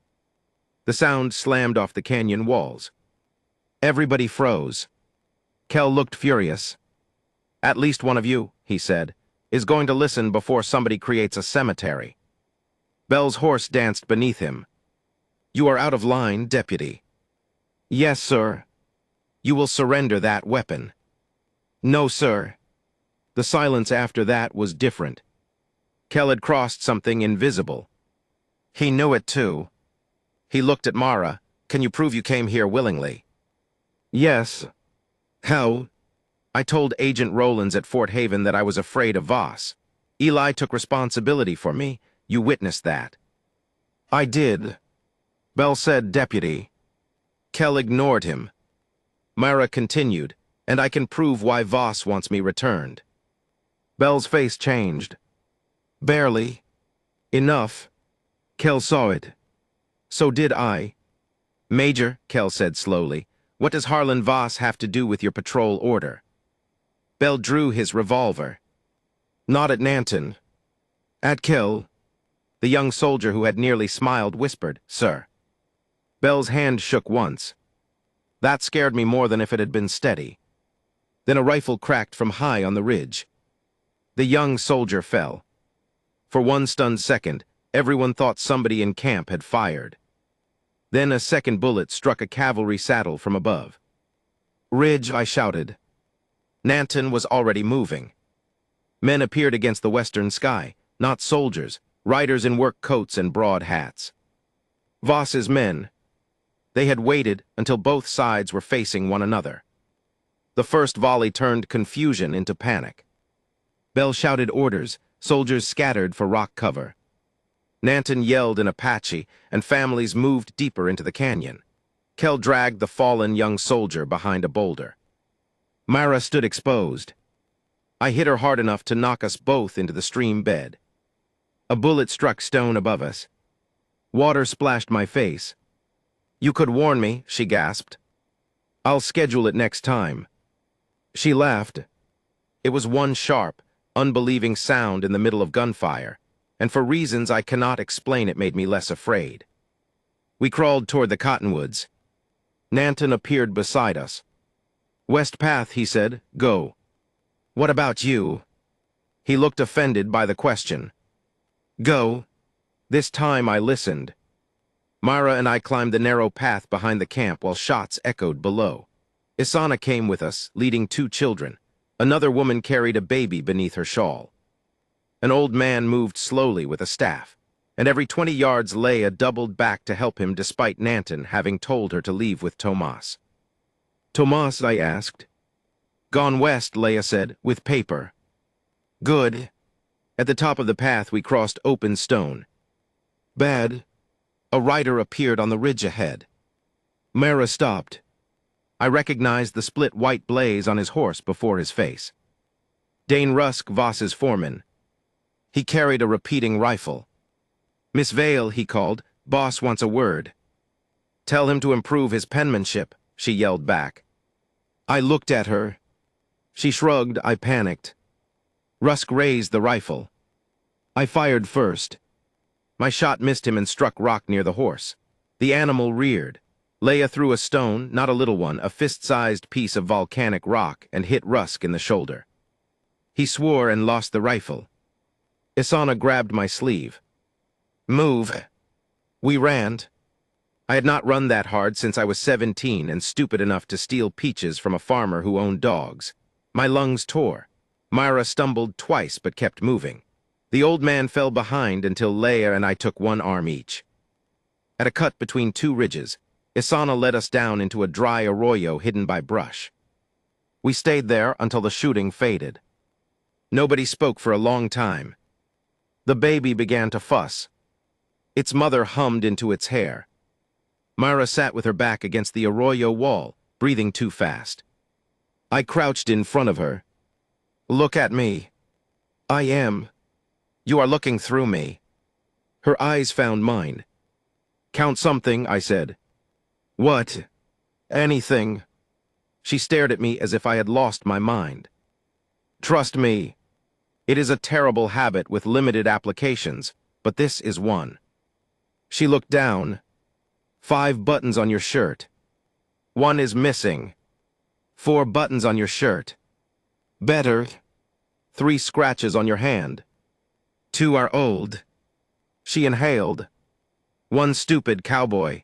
The sound slammed off the canyon walls. Everybody froze. Kell looked furious. At least one of you, he said, is going to listen before somebody creates a cemetery. Bell's horse danced beneath him. You are out of line, Deputy. Yes, sir. You will surrender that weapon. No, sir. The silence after that was different. Kel had crossed something invisible. He knew it too. He looked at Mara. Can you prove you came here willingly? Yes. How? I told Agent Rowlands at Fort Haven that I was afraid of Voss. Eli took responsibility for me. You witnessed that. I did. Bell said, Deputy. Kel ignored him. Mara continued, and I can prove why Voss wants me returned. Bell's face changed. Barely. Enough. Kel saw it. So did I. Major, Kel said slowly, what does Harlan Voss have to do with your patrol order? Bell drew his revolver. Not at Nanton. At Kel. The young soldier who had nearly smiled whispered, Sir. Bell's hand shook once. That scared me more than if it had been steady. Then a rifle cracked from high on the ridge. The young soldier fell. For one stunned second, everyone thought somebody in camp had fired. Then a second bullet struck a cavalry saddle from above. Ridge, I shouted. Nanton was already moving. Men appeared against the western sky, not soldiers, riders in work coats and broad hats. Voss's men. They had waited until both sides were facing one another. The first volley turned confusion into panic. Bell shouted orders, soldiers scattered for rock cover. Nanton yelled in Apache, and families moved deeper into the canyon. Kel dragged the fallen young soldier behind a boulder. Mara stood exposed. I hit her hard enough to knock us both into the stream bed. A bullet struck stone above us. Water splashed my face. You could warn me, she gasped. I'll schedule it next time. She laughed. It was one sharp, unbelieving sound in the middle of gunfire, and for reasons I cannot explain it made me less afraid. We crawled toward the cottonwoods. Nanton appeared beside us. West Path, he said, go. What about you? He looked offended by the question. Go. This time I listened. Mara and I climbed the narrow path behind the camp while shots echoed below. Isana came with us, leading 2 children. Another woman carried a baby beneath her shawl. An old man moved slowly with a staff, and every 20 yards Leia doubled back to help him despite Nanton having told her to leave with Tomas. Tomas, I asked. Gone west, Leia said, with paper. Good. At the top of the path we crossed open stone. Bad. A rider appeared on the ridge ahead. Mara stopped. I recognized the split white blaze on his horse before his face. Dane Rusk, Voss's foreman. He carried a repeating rifle. Miss Vale, he called, boss wants a word. Tell him to improve his penmanship, she yelled back. I looked at her. She shrugged, I panicked. Rusk raised the rifle. I fired first. My shot missed him and struck rock near the horse. The animal reared. Leia threw a stone, not a little one, a fist-sized piece of volcanic rock, and hit Rusk in the shoulder. He swore and lost the rifle. Isana grabbed my sleeve. Move. We ran. I had not run that hard since I was 17 and stupid enough to steal peaches from a farmer who owned dogs. My lungs tore. Myra stumbled twice but kept moving. The old man fell behind until Leia and I took one arm each. At a cut between 2 ridges, Isana led us down into a dry arroyo hidden by brush. We stayed there until the shooting faded. Nobody spoke for a long time. The baby began to fuss. Its mother hummed into its hair. Myra sat with her back against the arroyo wall, breathing too fast. I crouched in front of her. Look at me. I am. You are looking through me. Her eyes found mine. Count something, I said. What? Anything. She stared at me as if I had lost my mind. Trust me. It is a terrible habit with limited applications, but this is one. She looked down. 5 buttons on your shirt. 1 is missing. 4 buttons on your shirt. Better. 3 scratches on your hand. 2 are old. She inhaled. 1 stupid cowboy.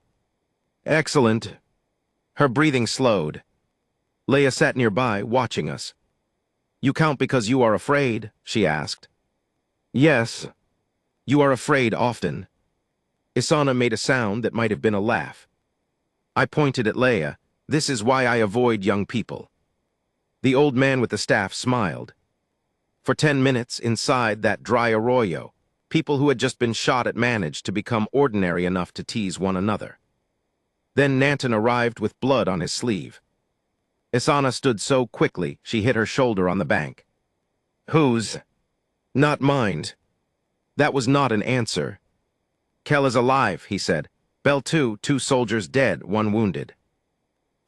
Excellent. Her breathing slowed. Leia sat nearby, watching us. You count because you are afraid, she asked. Yes, you are afraid often. Isana made a sound that might have been a laugh. I pointed at Leia. This is why I avoid young people. The old man with the staff smiled. For 10 minutes inside that dry arroyo, people who had just been shot at managed to become ordinary enough to tease one another. Then Nanton arrived with blood on his sleeve. Isana stood so quickly she hit her shoulder on the bank. Whose? Not mine. That was not an answer. Kell is alive, he said. Bell too, 2 soldiers dead, 1 wounded.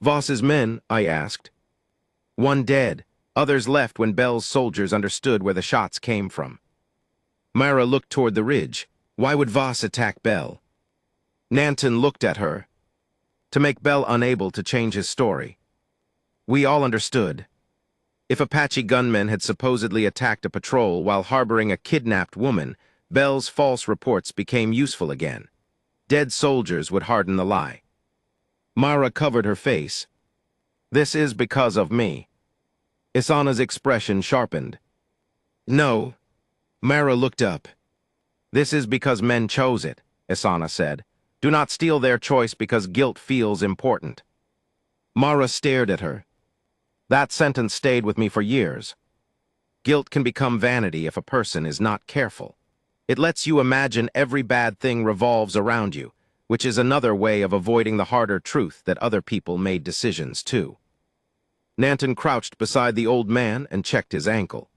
Voss's men, I asked. 1 dead, others left when Bell's soldiers understood where the shots came from. Myra looked toward the ridge. Why would Voss attack Bell? Nanton looked at her. To make Bell unable to change his story. We all understood. If Apache gunmen had supposedly attacked a patrol while harboring a kidnapped woman, Bell's false reports became useful again. Dead soldiers would harden the lie. Mara covered her face. This is because of me. Isana's expression sharpened. No. Mara looked up. This is because men chose it, Isana said. Do not steal their choice because guilt feels important. Mara stared at her. That sentence stayed with me for years. Guilt can become vanity if a person is not careful. It lets you imagine every bad thing revolves around you, which is another way of avoiding the harder truth that other people made decisions too. Nanton crouched beside the old man and checked his ankle.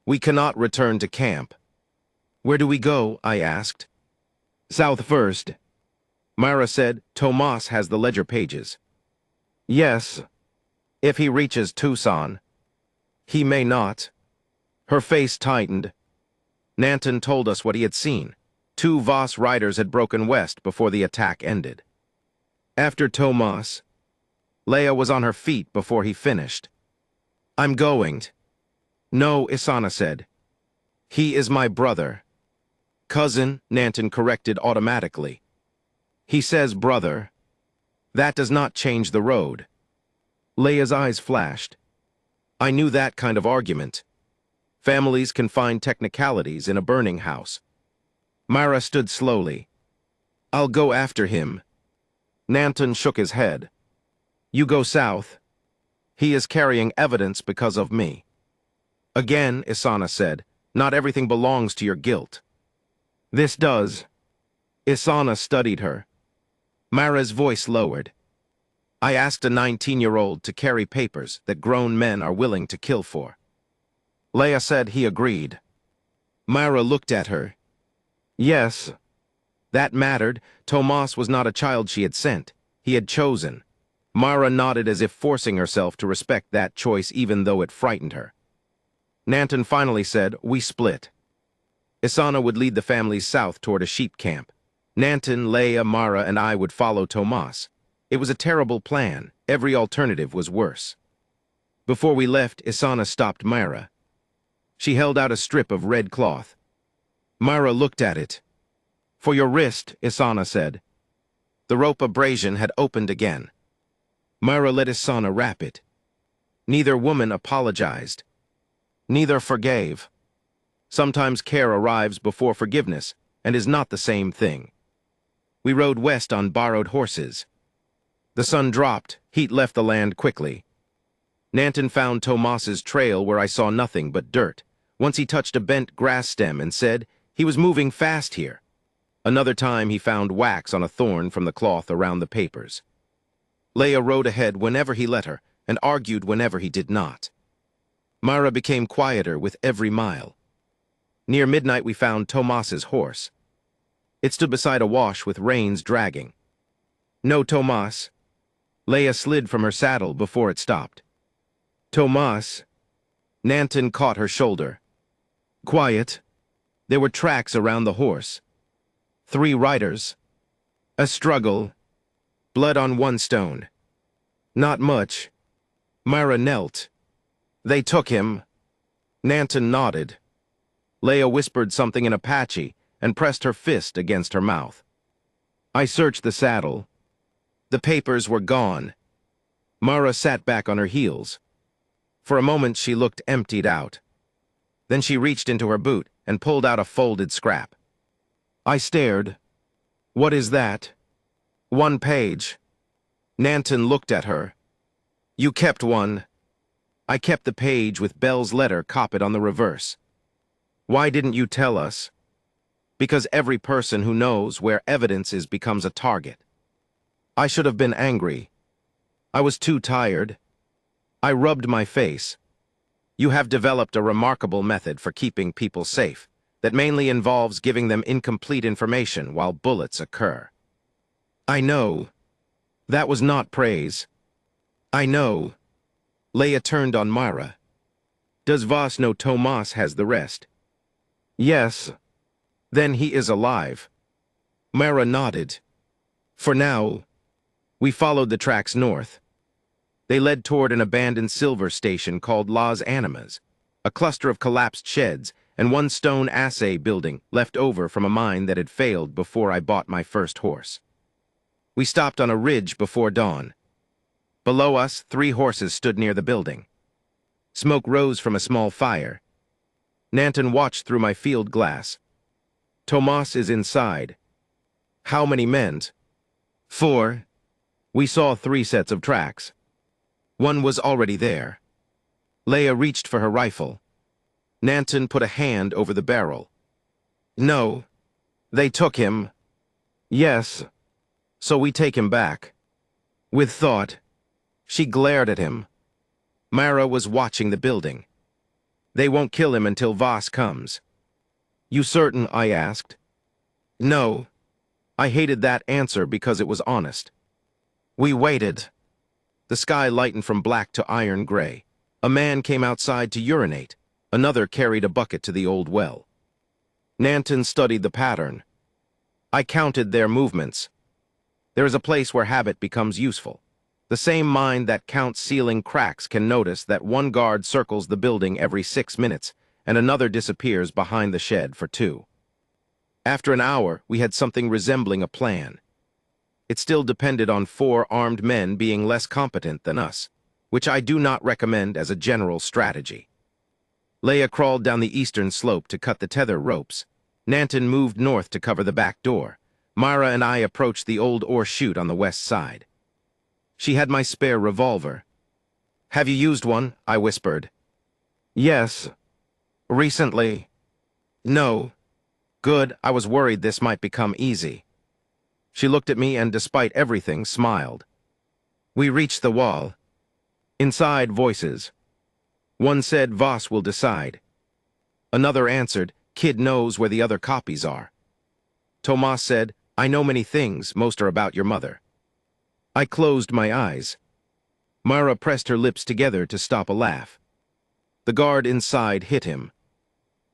We cannot return to camp. Where do we go? I asked. South first. Myra said, Tomas has the ledger pages. Yes. If he reaches Tucson. He may not. Her face tightened. Nanton told us what he had seen. 2 Voss riders had broken west before the attack ended. After Tomas, Leia was on her feet before he finished. I'm going. No, Isana said. He is my brother. Cousin, Nanton corrected automatically. He says brother. That does not change the road. Leia's eyes flashed. I knew that kind of argument. Families can find technicalities in a burning house. Myra stood slowly. I'll go after him. Nanton shook his head. You go south. He is carrying evidence because of me. Again, Isana said, not everything belongs to your guilt. This does. Isana studied her. Myra's voice lowered. I asked a 19-year-old to carry papers that grown men are willing to kill for. Leia said he agreed. Myra looked at her. Yes. That mattered. Tomas was not a child she had sent. He had chosen. Myra nodded as if forcing herself to respect that choice even though it frightened her. Nanton finally said, we split. Isana would lead the families south toward a sheep camp. Nanton, Leia, Mara, and I would follow Tomas. It was a terrible plan. Every alternative was worse. Before we left, Isana stopped Myra. She held out a strip of red cloth. Myra looked at it. For your wrist, Isana said. The rope abrasion had opened again. Myra let Isana wrap it. Neither woman apologized. Neither forgave. Sometimes care arrives before forgiveness and is not the same thing. We rode west on borrowed horses. The sun dropped, heat left the land quickly. Nanton found Tomas's trail where I saw nothing but dirt. Once he touched a bent grass stem and said, he was moving fast here. Another time he found wax on a thorn from the cloth around the papers. Leia rode ahead whenever he let her and argued whenever he did not. Myra became quieter with every mile. Near midnight we found Tomas's horse. It stood beside a wash with reins dragging. No Tomas. Leia slid from her saddle before it stopped. Tomas. Nanton caught her shoulder. Quiet. There were tracks around the horse. 3 riders. A struggle. Blood on one stone. Not much. Myra knelt. They took him. Nanton nodded. Leia whispered something in Apache and pressed her fist against her mouth. I searched the saddle. The papers were gone. Myra sat back on her heels. For a moment she looked emptied out. Then she reached into her boot and pulled out a folded scrap. I stared. What is that? 1 page. Nanton looked at her. You kept one. I kept the page with Bell's letter copied on the reverse. Why didn't you tell us? Because every person who knows where evidence is becomes a target. I should have been angry. I was too tired. I rubbed my face. You have developed a remarkable method for keeping people safe that mainly involves giving them incomplete information while bullets occur. I know. That was not praise. I know. Leia turned on Myra. Does Voss know Tomas has the rest? Yes. Then he is alive. Myra nodded. For now, we followed the tracks north. They led toward an abandoned silver station called Las Animas, a cluster of collapsed sheds and one stone assay building left over from a mine that had failed before I bought my first horse. We stopped on a ridge before dawn. Below us, 3 horses stood near the building. Smoke rose from a small fire. Nanton watched through my field glass. Tomas is inside. How many men? 4. We saw 3 sets of tracks. One was already there. Leia reached for her rifle. Nanton put a hand over the barrel. No. They took him. Yes. So we take him back. With thought. She glared at him. Mara was watching the building. They won't kill him until Voss comes. You certain? I asked. No. I hated that answer because it was honest. We waited. The sky lightened from black to iron gray. A man came outside to urinate. Another carried a bucket to the old well. Nanton studied the pattern. I counted their movements. There is a place where habit becomes useful. The same mind that counts ceiling cracks can notice that one guard circles the building every 6 minutes, and another disappears behind the shed for 2. After an hour, we had something resembling a plan. It still depended on 4 armed men being less competent than us, which I do not recommend as a general strategy. Leia crawled down the eastern slope to cut the tether ropes. Nanton moved north to cover the back door. Myra and I approached the old ore chute on the west side. She had my spare revolver. Have you used one? I whispered. Yes. Recently. No. Good, I was worried this might become easy. She looked at me and, despite everything, smiled. We reached the wall. Inside, voices. One said, Voss will decide. Another answered, Kid knows where the other copies are. Tomas said, I know many things, most are about your mother. I closed my eyes. Myra pressed her lips together to stop a laugh. The guard inside hit him.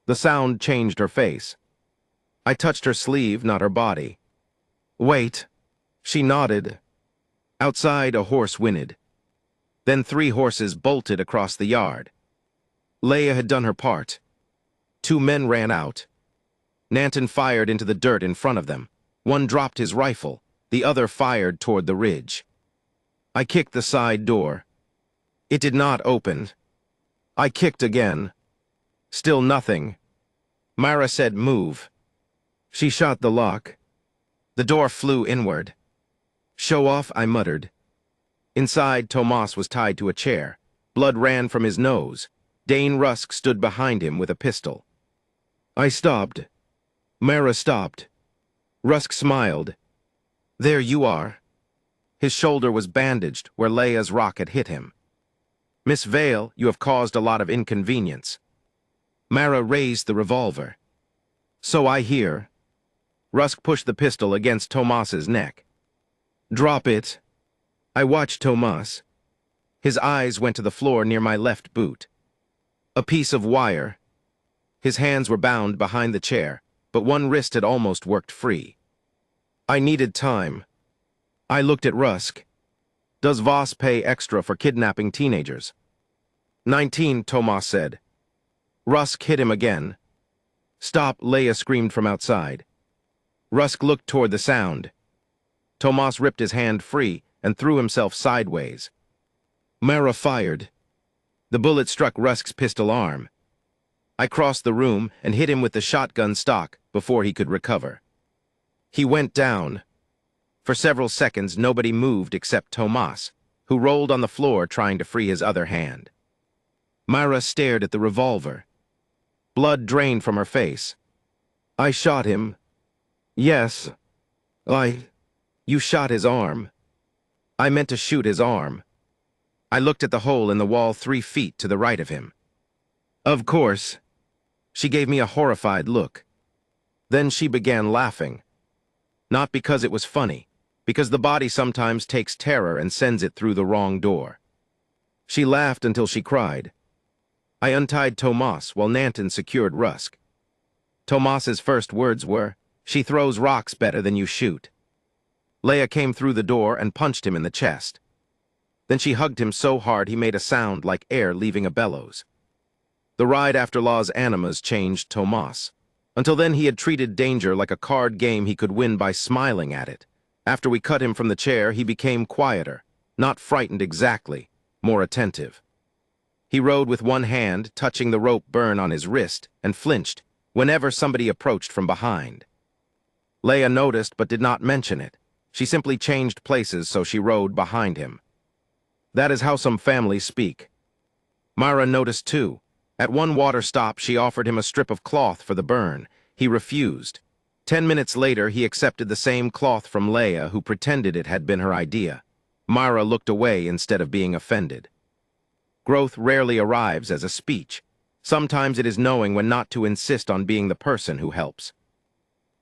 The sound changed her face. I touched her sleeve, not her body. Wait. She nodded. Outside, a horse whinnied. Then 3 horses bolted across the yard. Leia had done her part. 2 men ran out. Nanton fired into the dirt in front of them. One dropped his rifle. The other fired toward the ridge. I kicked the side door. It did not open. I kicked again. Still nothing. Myra said, move. She shot the lock. The door flew inward. Show off, I muttered. Inside, Tomas was tied to a chair. Blood ran from his nose. Dane Rusk stood behind him with a pistol. I stopped. Myra stopped. Rusk smiled. There you are. His shoulder was bandaged where Leia's rocket hit him. Miss Vale, you have caused a lot of inconvenience. Myra raised the revolver. So I hear. Rusk pushed the pistol against Tomas's neck. Drop it. I watched Tomas. His eyes went to the floor near my left boot. A piece of wire. His hands were bound behind the chair, but one wrist had almost worked free. I needed time. I looked at Rusk. Does Voss pay extra for kidnapping teenagers? 19, Tomas said. Rusk hit him again. Stop, Leia screamed from outside. Rusk looked toward the sound. Tomas ripped his hand free and threw himself sideways. Myra fired. The bullet struck Rusk's pistol arm. I crossed the room and hit him with the shotgun stock before he could recover. He went down. For several seconds, nobody moved except Tomas, who rolled on the floor trying to free his other hand. Myra stared at the revolver. Blood drained from her face. I shot him. Yes. You shot his arm. I meant to shoot his arm. I looked at the hole in the wall 3 feet to the right of him. Of course. She gave me a horrified look. Then she began laughing. Not because it was funny, because the body sometimes takes terror and sends it through the wrong door. She laughed until she cried. I untied Tomas while Nanton secured Rusk. Tomas's first words were, "She throws rocks better than you shoot." Leia came through the door and punched him in the chest. Then she hugged him so hard he made a sound like air leaving a bellows. The ride after Law's animas changed Tomas. Until then he had treated danger like a card game he could win by smiling at it. After we cut him from the chair, he became quieter, not frightened exactly, more attentive. He rode with one hand, touching the rope burn on his wrist, and flinched whenever somebody approached from behind. Leia noticed but did not mention it. She simply changed places so she rode behind him. That is how some families speak. Myra noticed too. At one water stop, she offered him a strip of cloth for the burn. He refused. 10 minutes later, he accepted the same cloth from Leia, who pretended it had been her idea. Myra looked away instead of being offended. Growth rarely arrives as a speech. Sometimes it is knowing when not to insist on being the person who helps.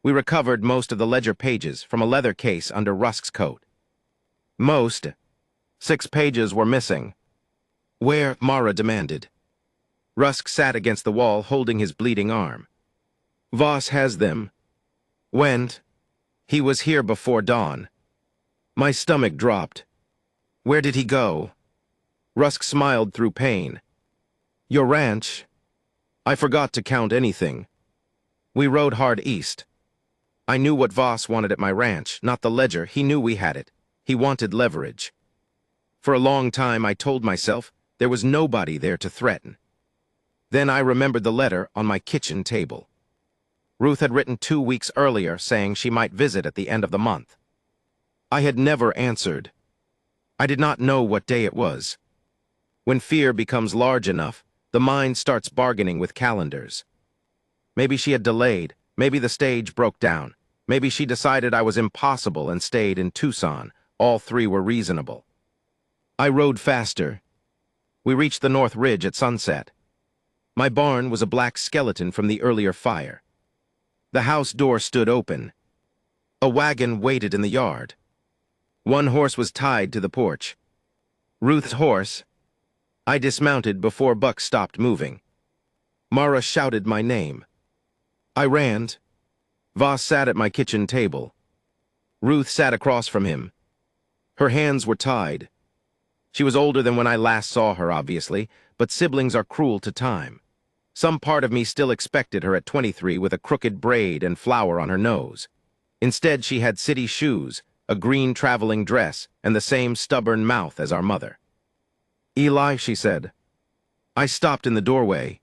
We recovered most of the ledger pages from a leather case under Rusk's coat. 6 pages were missing. Where? Mara demanded. Rusk sat against the wall holding his bleeding arm. Voss has them. When? He was here before dawn. My stomach dropped. Where did he go? Rusk smiled through pain. Your ranch? I forgot to count anything. We rode hard east. I knew what Voss wanted at my ranch, not the ledger. He knew we had it. He wanted leverage. For a long time I told myself there was nobody there to threaten. Then I remembered the letter on my kitchen table. Ruth had written 2 weeks earlier saying she might visit at the end of the month. I had never answered. I did not know what day it was. When fear becomes large enough, the mind starts bargaining with calendars. Maybe she had delayed, maybe the stage broke down, maybe she decided I was impossible and stayed in Tucson. All 3 were reasonable. I rode faster. We reached the North Ridge at sunset. My barn was a black skeleton from the earlier fire. The house door stood open. A wagon waited in the yard. One horse was tied to the porch. Ruth's horse. I dismounted before Buck stopped moving. Mara shouted my name. I ran. Voss sat at my kitchen table. Ruth sat across from him. Her hands were tied. She was older than when I last saw her, obviously, but siblings are cruel to time. Some part of me still expected her at 23 with a crooked braid and flower on her nose. Instead, she had city shoes, a green traveling dress, and the same stubborn mouth as our mother. Eli, she said. I stopped in the doorway.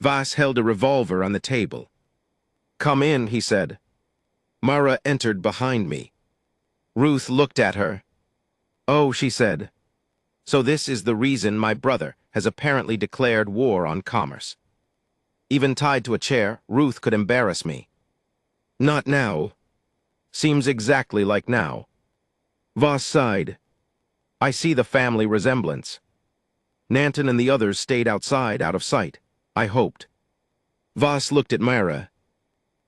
Voss held a revolver on the table. Come in, he said. Mara entered behind me. Ruth looked at her. Oh, she said. So this is the reason my brother has apparently declared war on commerce. Even tied to a chair, Ruth could embarrass me. Not now. Seems exactly like now. Voss sighed. I see the family resemblance. Nanton and the others stayed outside, out of sight. I hoped. Voss looked at Myra.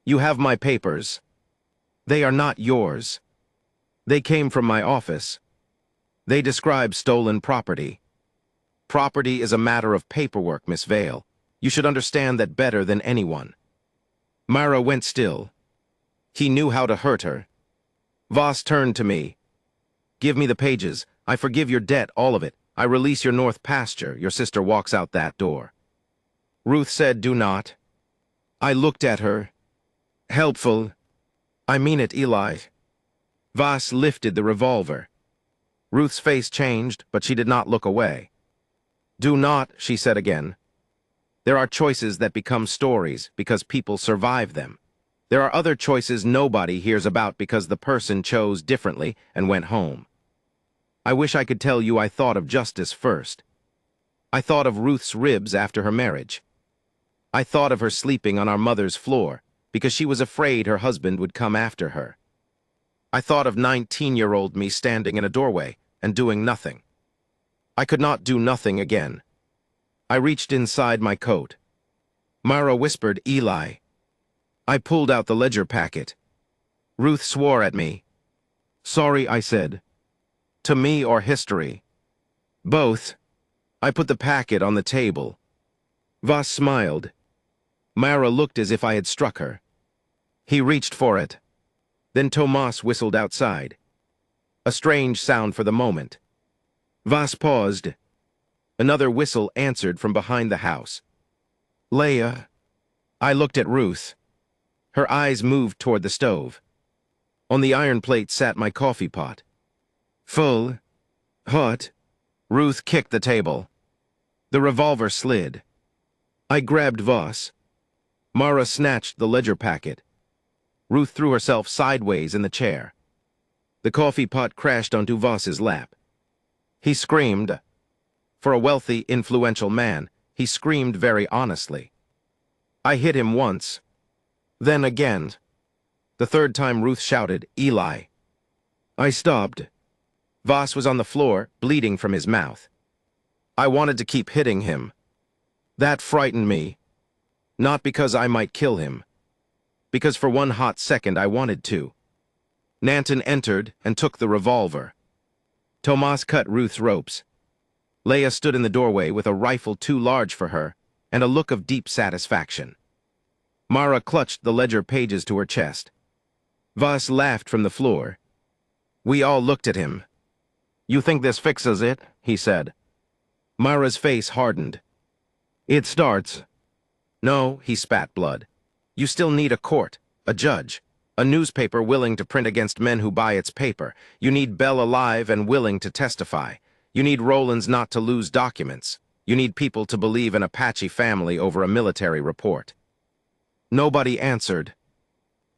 You have my papers. They are not yours. They came from my office. They describe stolen property. Property is a matter of paperwork, Miss Vale. You should understand that better than anyone. Myra went still. He knew how to hurt her. Voss turned to me. Give me the pages. I forgive your debt, all of it. I release your north pasture. Your sister walks out that door. Ruth said, do not. I looked at her. Helpful. I mean it, Eli. Voss lifted the revolver. Ruth's face changed, but she did not look away. Do not, she said again. There are choices that become stories because people survive them. There are other choices nobody hears about because the person chose differently and went home. I wish I could tell you I thought of justice first. I thought of Ruth's ribs after her marriage. I thought of her sleeping on our mother's floor because she was afraid her husband would come after her. I thought of 19-year-old me standing in a doorway and doing nothing. I could not do nothing again. I reached inside my coat. Mara whispered, "Eli." I pulled out the ledger packet. Ruth swore at me. "Sorry," I said. "To me or history?" "Both." I put the packet on the table. Voss smiled. Mara looked as if I had struck her. He reached for it. Then Tomas whistled outside. A strange sound for the moment. Voss paused. Another whistle answered from behind the house. "Leah." I looked at Ruth. Her eyes moved toward the stove. On the iron plate sat my coffee pot. Full. Hot. Ruth kicked the table. The revolver slid. I grabbed Voss. Mara snatched the ledger packet. Ruth threw herself sideways in the chair. The coffee pot crashed onto Voss's lap. He screamed. For a wealthy, influential man, he screamed very honestly. I hit him once. Then again. The third time Ruth shouted, "Eli." I stopped. Voss was on the floor, bleeding from his mouth. I wanted to keep hitting him. That frightened me. Not because I might kill him. Because for one hot second I wanted to. Nanton entered and took the revolver. Tomas cut Ruth's ropes. Leah stood in the doorway with a rifle too large for her and a look of deep satisfaction. Mara clutched the ledger pages to her chest. Voss laughed from the floor. We all looked at him. "You think this fixes it?" he said. Mara's face hardened. "It starts." "No," he spat blood. "You still need a court, a judge, a newspaper willing to print against men who buy its paper. You need Bell alive and willing to testify. You need Rollins not to lose documents. You need people to believe an Apache family over a military report." Nobody answered.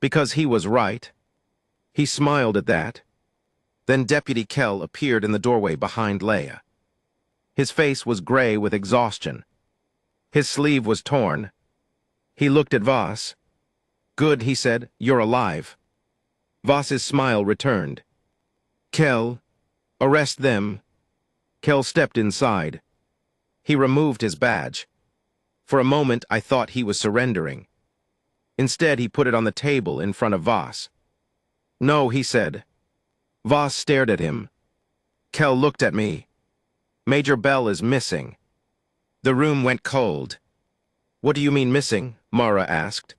Because he was right. He smiled at that. Then Deputy Kell appeared in the doorway behind Leah. His face was gray with exhaustion. His sleeve was torn. He looked at Voss. "Good," he said, "you're alive." Voss's smile returned. "Kell, arrest them." Kell stepped inside. He removed his badge. For a moment I thought he was surrendering. Instead he put it on the table in front of Voss. "No," he said. Voss stared at him. Kell looked at me. "Major Bell is missing." The room went cold. "What do you mean missing?" Mara asked.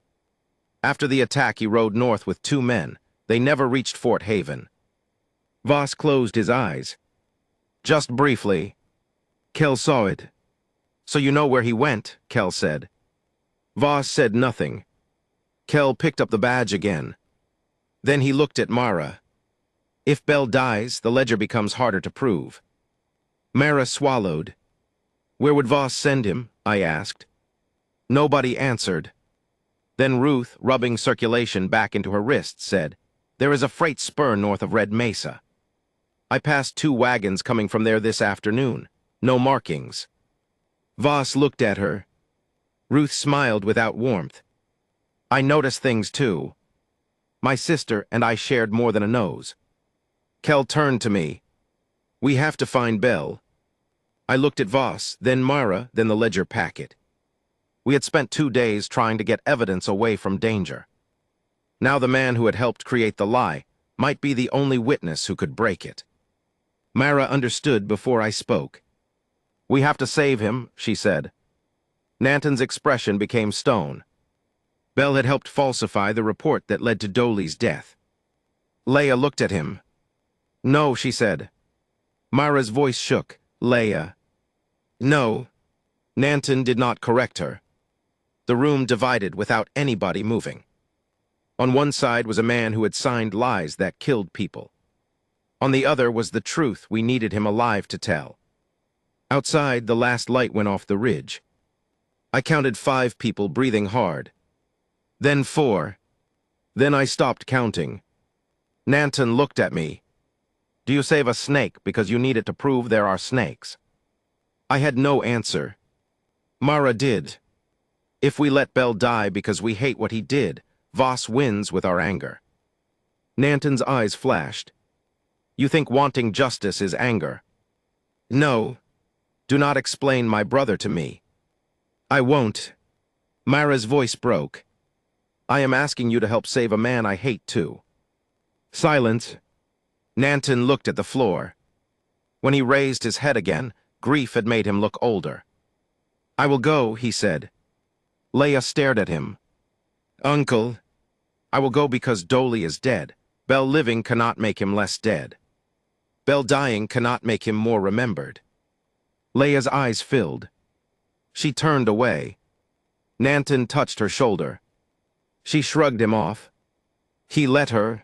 After the attack he rode north with 2 men. They never reached Fort Haven. Voss closed his eyes. "Just briefly." Kell saw it. "So you know where he went," Kell said. Voss said nothing. Kell picked up the badge again. Then he looked at Mara. If Bell dies, the ledger becomes harder to prove. Mara swallowed. "Where would Voss send him?" I asked. Nobody answered. Then Ruth, rubbing circulation back into her wrists, said, "There is a freight spur north of Red Mesa. I passed 2 wagons coming from there this afternoon. No markings." Voss looked at her. Ruth smiled without warmth. "I noticed things too. My sister and I shared more than a nose." Kell turned to me. "We have to find Bell." I looked at Voss, then Mara, then the ledger packet. We had spent 2 days trying to get evidence away from danger. Now the man who had helped create the lie might be the only witness who could break it. Mara understood before I spoke. "We have to save him," she said. Nanton's expression became stone. Bell had helped falsify the report that led to Doley's death. Leah looked at him. "No," she said. Mara's voice shook. "Leah." "No." Nanton did not correct her. The room divided without anybody moving. On one side was a man who had signed lies that killed people. On the other was the truth we needed him alive to tell. Outside, the last light went off the ridge. I counted 5 people breathing hard. Then 4. Then I stopped counting. Nanton looked at me. Do you save a snake because you need it to prove there are snakes? I had no answer. Mara did. If we let Bell die because we hate what he did, Voss wins with our anger. Nanton's eyes flashed. You think wanting justice is anger? No. Do not explain my brother to me. I won't. Mara's voice broke. I am asking you to help save a man I hate too. Silence. Nanton looked at the floor. When he raised his head again, grief had made him look older. I will go, he said. Leia stared at him. Uncle, I will go because Dolly is dead. Bell living cannot make him less dead. Bell dying cannot make him more remembered. Leia's eyes filled. She turned away. Nanton touched her shoulder. She shrugged him off. He let her.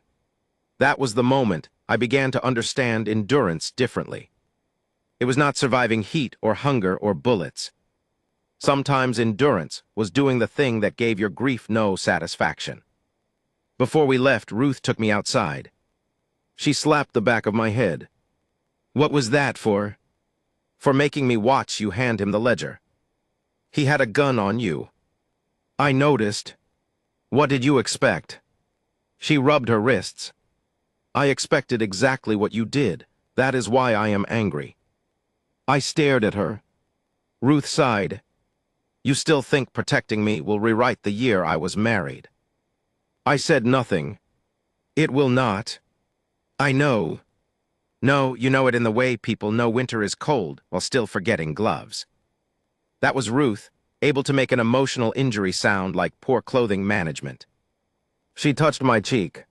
That was the moment I began to understand endurance differently. It was not surviving heat or hunger or bullets. Sometimes endurance was doing the thing that gave your grief no satisfaction. Before we left, Ruth took me outside. She slapped the back of my head. What was that for? For making me watch you hand him the ledger. He had a gun on you. I noticed. What did you expect? She rubbed her wrists. I expected exactly what you did. That is why I am angry. I stared at her. Ruth sighed. You still think protecting me will rewrite the year I was married. I said nothing. It will not. I know. No, you know it in the way people know winter is cold while still forgetting gloves. That was Ruth, able to make an emotional injury sound like poor clothing management. She touched my cheek.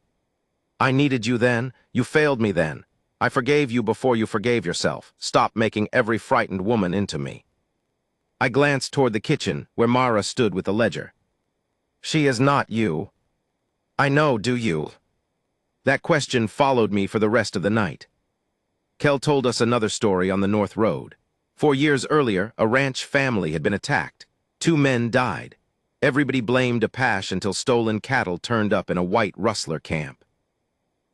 I needed you then. You failed me then. I forgave you before you forgave yourself. Stop making every frightened woman into me. I glanced toward the kitchen, where Mara stood with the ledger. She is not you. I know, do you? That question followed me for the rest of the night. Kel told us another story on the North Road. 4 years earlier, a ranch family had been attacked. 2 men died. Everybody blamed Apache until stolen cattle turned up in a white rustler camp.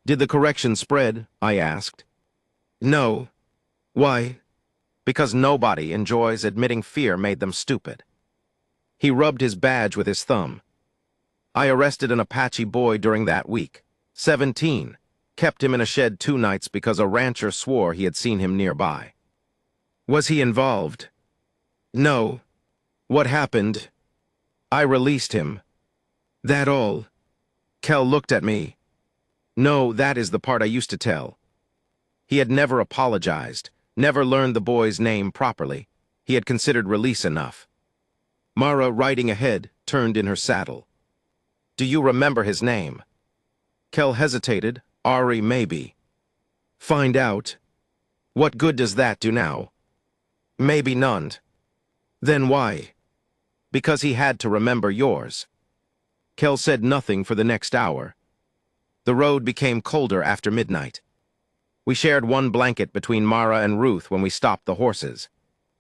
Did the correction spread? I asked. No. Why? Because nobody enjoys admitting fear made them stupid. He rubbed his badge with his thumb. I arrested an Apache boy during that week. 17. Kept him in a shed 2 nights because a rancher swore he had seen him nearby. Was he involved? No. What happened? I released him. That all? Kel looked at me. No, that is the part I used to tell. He had never apologized, never learned the boy's name properly. He had considered release enough. Mara, riding ahead, turned in her saddle. Do you remember his name? Kel hesitated. Ari, maybe. Find out. What good does that do now? Maybe none. Then why? Because he had to remember yours. Kel said nothing for the next hour. The road became colder after midnight. We shared 1 blanket between Mara and Ruth when we stopped the horses.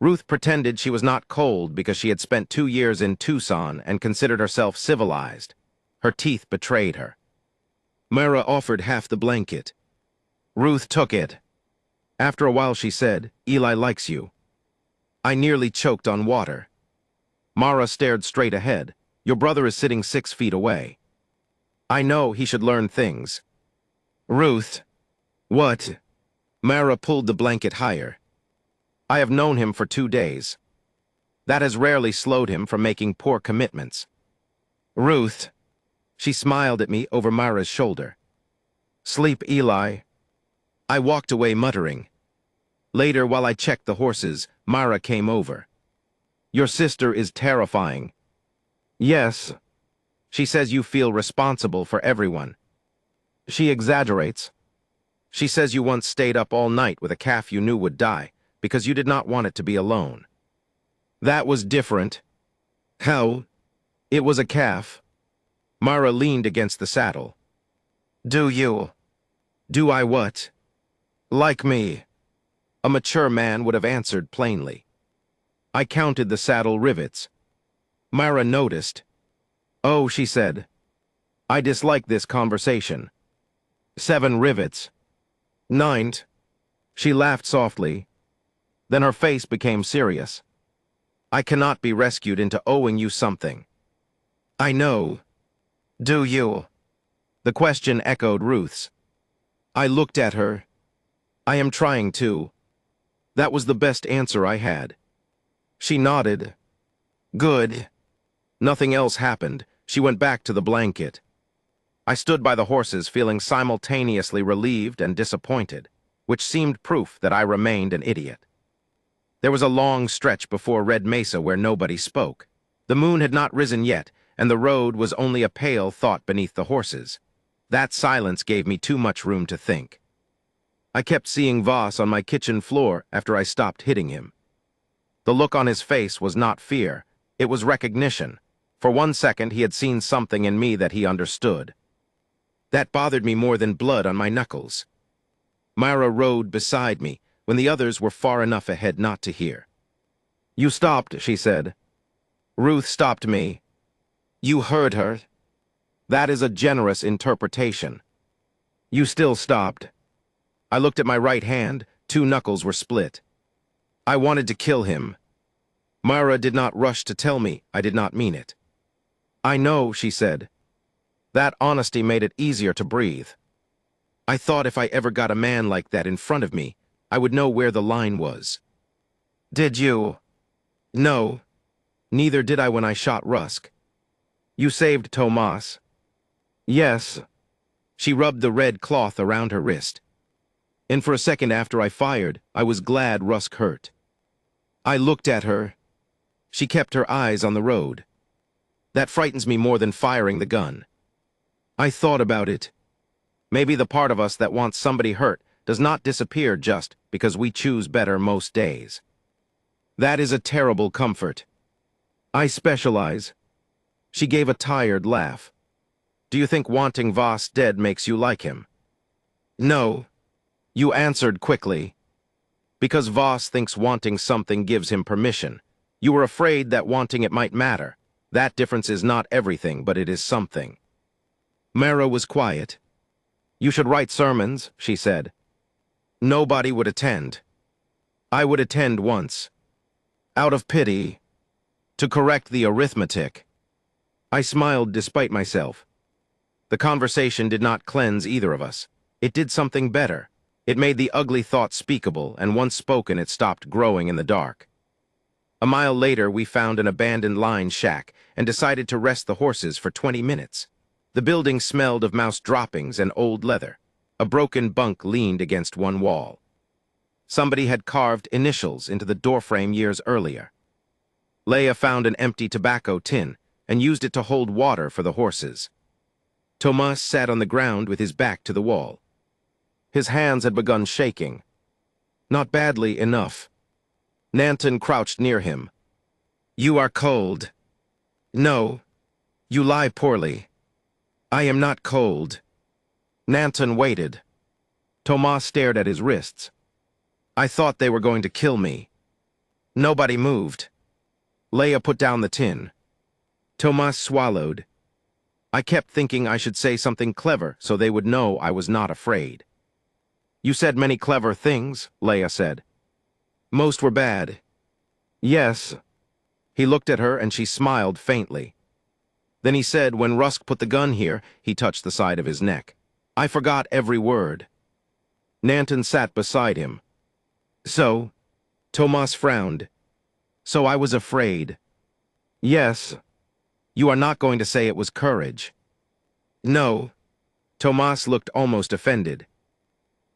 Ruth pretended she was not cold because she had spent 2 years in Tucson and considered herself civilized. Her teeth betrayed her. Mara offered half the blanket. Ruth took it. After a while she said, Eli likes you. I nearly choked on water. Mara stared straight ahead. Your brother is sitting 6 feet away. I know he should learn things. Ruth. What? Mara pulled the blanket higher. I have known him for 2 days. That has rarely slowed him from making poor commitments. Ruth. She smiled at me over Mara's shoulder. Sleep, Eli. I walked away muttering. Later, while I checked the horses, Mara came over. Your sister is terrifying. Yes. She says you feel responsible for everyone. She exaggerates. She says you once stayed up all night with a calf you knew would die because you did not want it to be alone. That was different. How? It was a calf. Mara leaned against the saddle. Do you? Do I what? Like me. A mature man would have answered plainly. I counted the saddle rivets. Myra noticed. "Oh," she said. "I dislike this conversation. 7 rivets. 9. She laughed softly. Then her face became serious. "I cannot be rescued into owing you something." "I know. Do you?" The question echoed Ruth's. I looked at her. "I am trying to." That was the best answer I had. She nodded. "Good." Nothing else happened. She went back to the blanket. I stood by the horses, feeling simultaneously relieved and disappointed, which seemed proof that I remained an idiot. There was a long stretch before Red Mesa where nobody spoke. The moon had not risen yet, and the road was only a pale thought beneath the horses. That silence gave me too much room to think. I kept seeing Voss on my kitchen floor after I stopped hitting him. The look on his face was not fear, it was recognition. For 1 second he had seen something in me that he understood. That bothered me more than blood on my knuckles. Myra rode beside me, when the others were far enough ahead not to hear. "You stopped," she said. "Ruth stopped me." "You heard her." "That is a generous interpretation." "You still stopped." I looked at my right hand, 2 knuckles were split. "I wanted to kill him." Myra did not rush to tell me I did not mean it. "I know," she said. That honesty made it easier to breathe. I thought if I ever got a man like that in front of me, I would know where the line was. "Did you?" "No. Neither did I when I shot Rusk." "You saved Tomas." "Yes." She rubbed the red cloth around her wrist. "And for a second after I fired, I was glad Rusk hurt." I looked at her. She kept her eyes on the road. "That frightens me more than firing the gun." I thought about it. Maybe the part of us that wants somebody hurt does not disappear just because we choose better most days. That is a terrible comfort. "I specialize." She gave a tired laugh. "Do you think wanting Voss dead makes you like him?" "No." You answered quickly. "Because Voss thinks wanting something gives him permission. You were afraid that wanting it might matter. That difference is not everything, but it is something." Myra was quiet. "You should write sermons," she said. "Nobody would attend." "I would attend once. Out of pity. To correct the arithmetic." I smiled despite myself. The conversation did not cleanse either of us. It did something better. It made the ugly thought speakable, and once spoken it stopped growing in the dark. A mile later we found an abandoned line shack and decided to rest the horses for 20 minutes. The building smelled of mouse droppings and old leather. A broken bunk leaned against one wall. Somebody had carved initials into the doorframe years earlier. Leia found an empty tobacco tin and used it to hold water for the horses. Tomas sat on the ground with his back to the wall. His hands had begun shaking. Not badly enough. Nanton crouched near him. "You are cold." "No. You lie poorly." "I am not cold." Nanton waited. Tomas stared at his wrists. "I thought they were going to kill me." Nobody moved. Leia put down the tin. Tomas swallowed. I kept thinking I should say something clever so they would know I was not afraid. "You said many clever things," Leia said. "Most were bad." "Yes." He looked at her and she smiled faintly. Then he said, "When Rusk put the gun here," he touched the side of his neck. "I forgot every word." Nanton sat beside him. "So?" Tomas frowned. "So I was afraid." "Yes." "You are not going to say it was courage." "No." Tomas looked almost offended.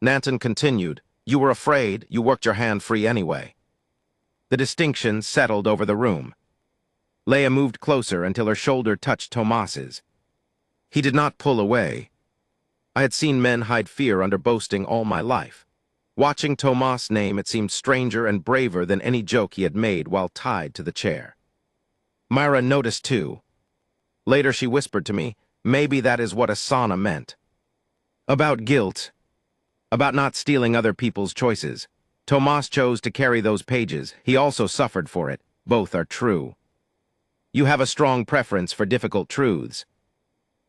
Nanton continued, "You were afraid, you worked your hand free anyway." The distinction settled over the room. Leia moved closer until her shoulder touched Tomas's. He did not pull away. I had seen men hide fear under boasting all my life. Watching Tomas' name, it seemed stranger and braver than any joke he had made while tied to the chair. Myra noticed too. Later she whispered to me, maybe that is what Asana meant. About guilt. About not stealing other people's choices. Tomas chose to carry those pages. He also suffered for it. Both are true. You have a strong preference for difficult truths.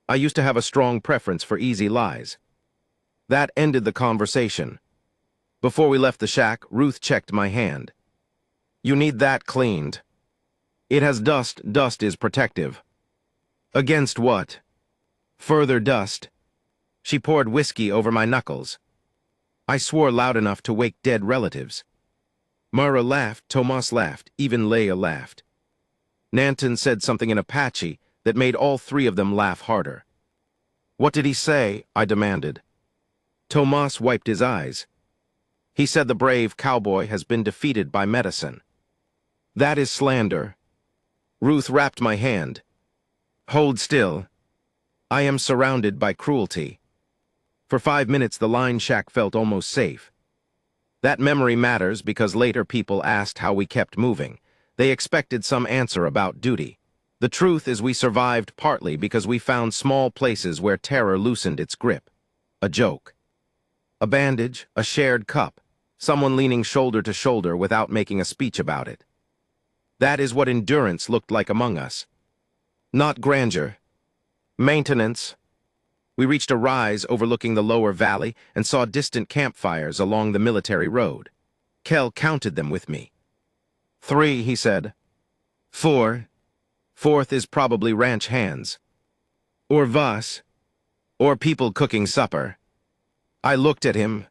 I used to have a strong preference for easy lies. That ended the conversation. Before we left the shack, Ruth checked my hand. You need that cleaned. It has dust. Dust is protective. Against what? Further dust. She poured whiskey over my knuckles. I swore loud enough to wake dead relatives. Mara laughed, Tomas laughed, even Leia laughed. Nanton said something in Apache that made all three of them laugh harder. What did he say? I demanded. Tomas wiped his eyes. He said the brave cowboy has been defeated by medicine. That is slander. Ruth wrapped my hand. Hold still. I am surrounded by cruelty. For 5 minutes the line shack felt almost safe. That memory matters because later people asked how we kept moving. They expected some answer about duty. The truth is we survived partly because we found small places where terror loosened its grip. A joke. A bandage, a shared cup, someone leaning shoulder to shoulder without making a speech about it. That is what endurance looked like among us. Not grandeur. Maintenance. We reached a rise overlooking the lower valley and saw distant campfires along the military road. Kel counted them with me. 3, he said. 4. Fourth is probably ranch hands. Or Voss. Or people cooking supper. I looked at him.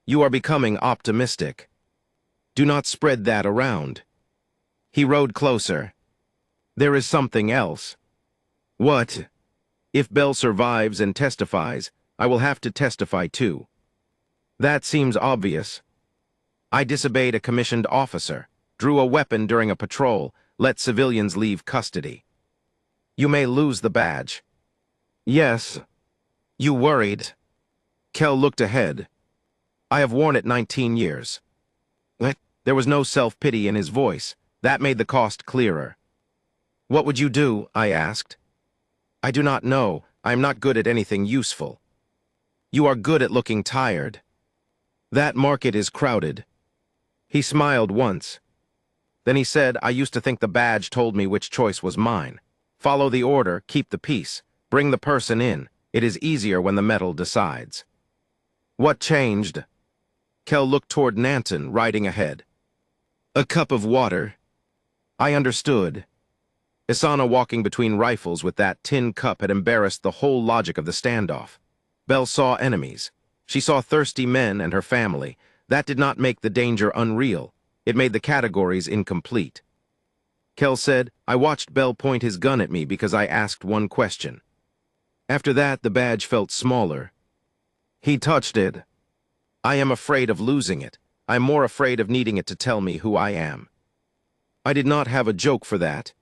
You are becoming optimistic. Do not spread that around. He rode closer. There is something else. What? If Bell survives and testifies, I will have to testify too. That seems obvious. I disobeyed a commissioned officer, drew a weapon during a patrol, let civilians leave custody. You may lose the badge. Yes. You worried? Kel looked ahead. I have worn it 19 years. There was no self-pity in his voice. That made the cost clearer. What would you do? I asked. I do not know. I am not good at anything useful. You are good at looking tired. That market is crowded. He smiled once. Then he said, I used to think the badge told me which choice was mine. Follow the order, keep the peace, bring the person in. It is easier when the metal decides. What changed? Kel looked toward Nanton, riding ahead. A cup of water. I understood. Isana walking between rifles with that tin cup had embarrassed the whole logic of the standoff. Bell saw enemies. She saw thirsty men and her family. That did not make the danger unreal. It made the categories incomplete. Kel said, I watched Bell point his gun at me because I asked one question. After that, the badge felt smaller. He touched it. I am afraid of losing it. I am more afraid of needing it to tell me who I am. I did not have a joke for that.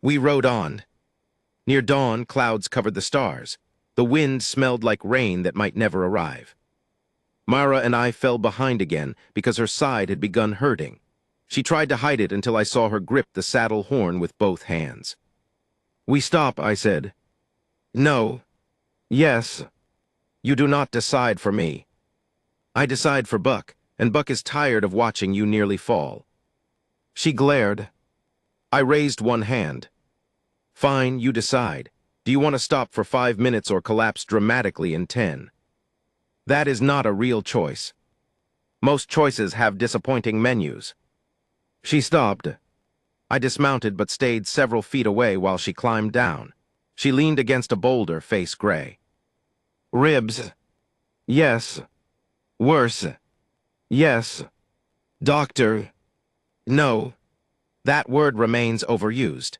We rode on. Near dawn, clouds covered the stars. The wind smelled like rain that might never arrive. Mara and I fell behind again because her side had begun hurting. She tried to hide it until I saw her grip the saddle horn with both hands. We stop, I said. No. Yes. You do not decide for me. I decide for Buck, and Buck is tired of watching you nearly fall. She glared. I raised one hand. Fine, you decide. Do you want to stop for 5 minutes or collapse dramatically in 10? That is not a real choice. Most choices have disappointing menus. She stopped. I dismounted but stayed several feet away while she climbed down. She leaned against a boulder, face gray. Ribs. Yes. Worse. Yes. Doctor. No. That word remains overused.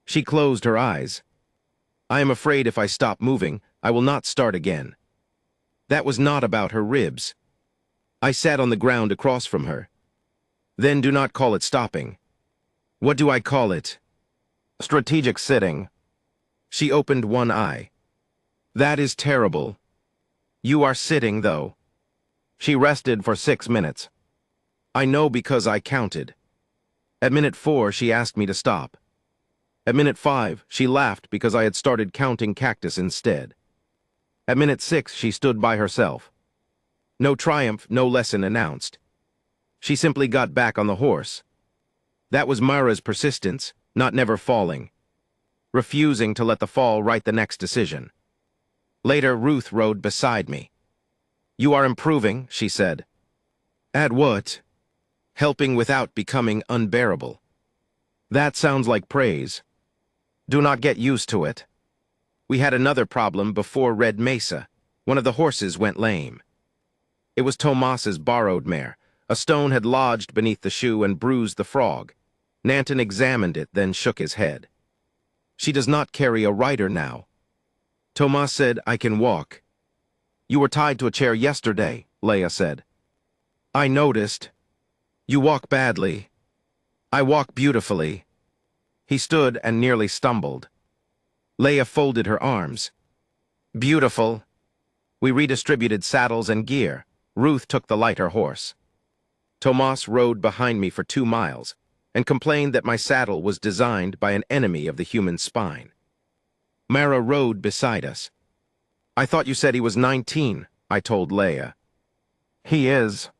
She closed her eyes. I am afraid if I stop moving, I will not start again. That was not about her ribs. I sat on the ground across from her. Then do not call it stopping. What do I call it? Strategic sitting. She opened one eye. That is terrible. You are sitting, though. She rested for 6 minutes. I know because I counted. At minute 4, she asked me to stop. At minute 5, she laughed because I had started counting cactus instead. At minute 6, she stood by herself. No triumph, no lesson announced. She simply got back on the horse. That was Mara's persistence, not never falling, refusing to let the fall write the next decision. Later, Ruth rode beside me. "You are improving," she said. "At what?" "Helping without becoming unbearable." "That sounds like praise." "Do not get used to it." We had another problem before Red Mesa. One of the horses went lame. It was Tomas's borrowed mare. A stone had lodged beneath the shoe and bruised the frog. Nanton examined it, then shook his head. "She does not carry a rider now." Tomas said, "I can walk." "You were tied to a chair yesterday," Leah said. "I noticed. You walk badly." "I walk beautifully." He stood and nearly stumbled. Leah folded her arms. "Beautiful." We redistributed saddles and gear. Ruth took the lighter horse. Tomas rode behind me for 2 miles and complained that my saddle was designed by an enemy of the human spine. Mara rode beside us. "I thought you said he was 19, I told Leah. "He is.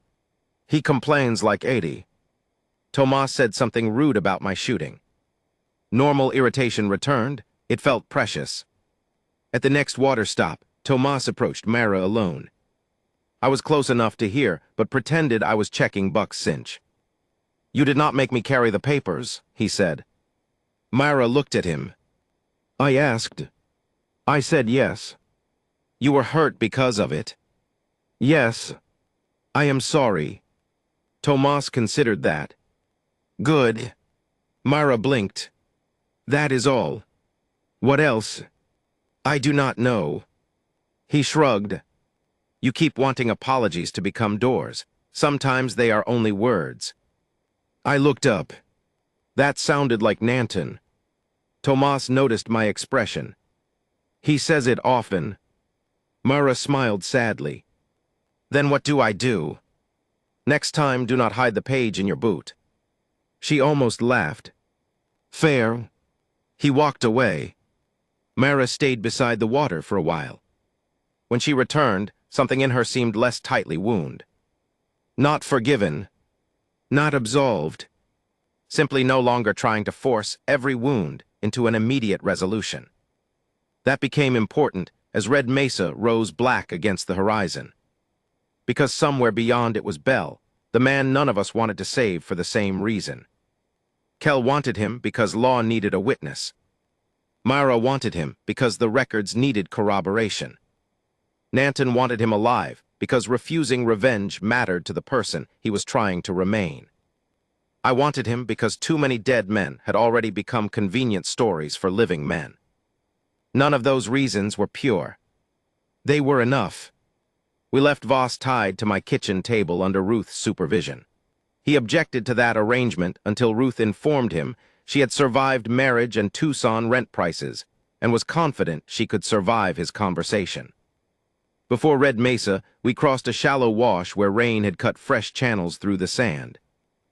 He complains like 80. Tomas said something rude about my shooting. Normal irritation returned. It felt precious. At the next water stop, Tomas approached Mara alone. I was close enough to hear, but pretended I was checking Buck's cinch. "You did not make me carry the papers," he said. Mara looked at him. "I asked." I said yes. "You were hurt because of it." "Yes. I am sorry." Tomas considered that. "Good." Mara blinked. "That is all." "What else?" "I do not know." He shrugged. "You keep wanting apologies to become doors. Sometimes they are only words." I looked up. That sounded like Nanton. Tomas noticed my expression. "He says it often." Mara smiled sadly. "Then what do I do?" "Next time, do not hide the page in your boot." She almost laughed. "Fair." He walked away. Mara stayed beside the water for a while. When she returned, something in her seemed less tightly wound. Not forgiven. Not absolved. Simply no longer trying to force every wound into an immediate resolution. That became important as Red Mesa rose black against the horizon. Because somewhere beyond it was Bell, the man none of us wanted to save for the same reason. Kell wanted him because law needed a witness. Myra wanted him because the records needed corroboration. Nanton wanted him alive because refusing revenge mattered to the person he was trying to remain. I wanted him because too many dead men had already become convenient stories for living men. None of those reasons were pure. They were enough. We left Voss tied to my kitchen table under Ruth's supervision. He objected to that arrangement until Ruth informed him she had survived marriage and Tucson rent prices and was confident she could survive his conversation. Before Red Mesa, we crossed a shallow wash where rain had cut fresh channels through the sand.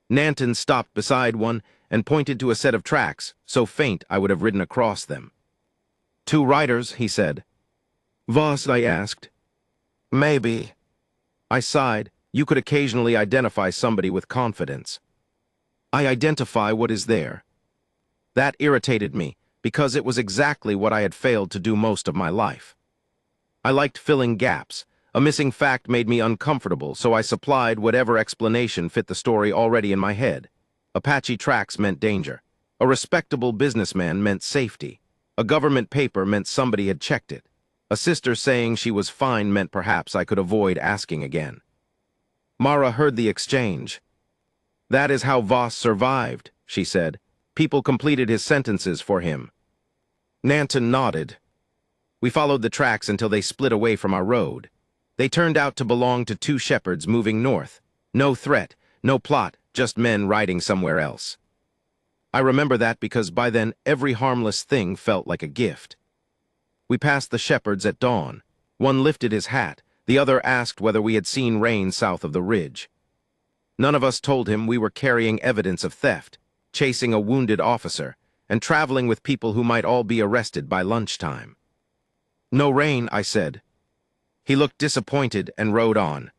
Nanton stopped beside one and pointed to a set of tracks, so faint I would have ridden across them. "2 riders," he said. "Voss?" I asked. "Maybe." I sighed. You could occasionally identify somebody with confidence. I identify what is there. That irritated me, because it was exactly what I had failed to do most of my life. I liked filling gaps. A missing fact made me uncomfortable, so I supplied whatever explanation fit the story already in my head. Apache tracks meant danger. A respectable businessman meant safety. A government paper meant somebody had checked it. A sister saying she was fine meant perhaps I could avoid asking again. Mara heard the exchange. "That is how Voss survived," she said. "People completed his sentences for him." Nanton nodded. We followed the tracks until they split away from our road. They turned out to belong to 2 shepherds moving north. No threat, no plot, just men riding somewhere else. I remember that because by then every harmless thing felt like a gift. We passed the shepherds at dawn. One lifted his hat, the other asked whether we had seen rain south of the ridge. None of us told him we were carrying evidence of theft, chasing a wounded officer, and traveling with people who might all be arrested by lunchtime. "No rain," I said. He looked disappointed and rode on.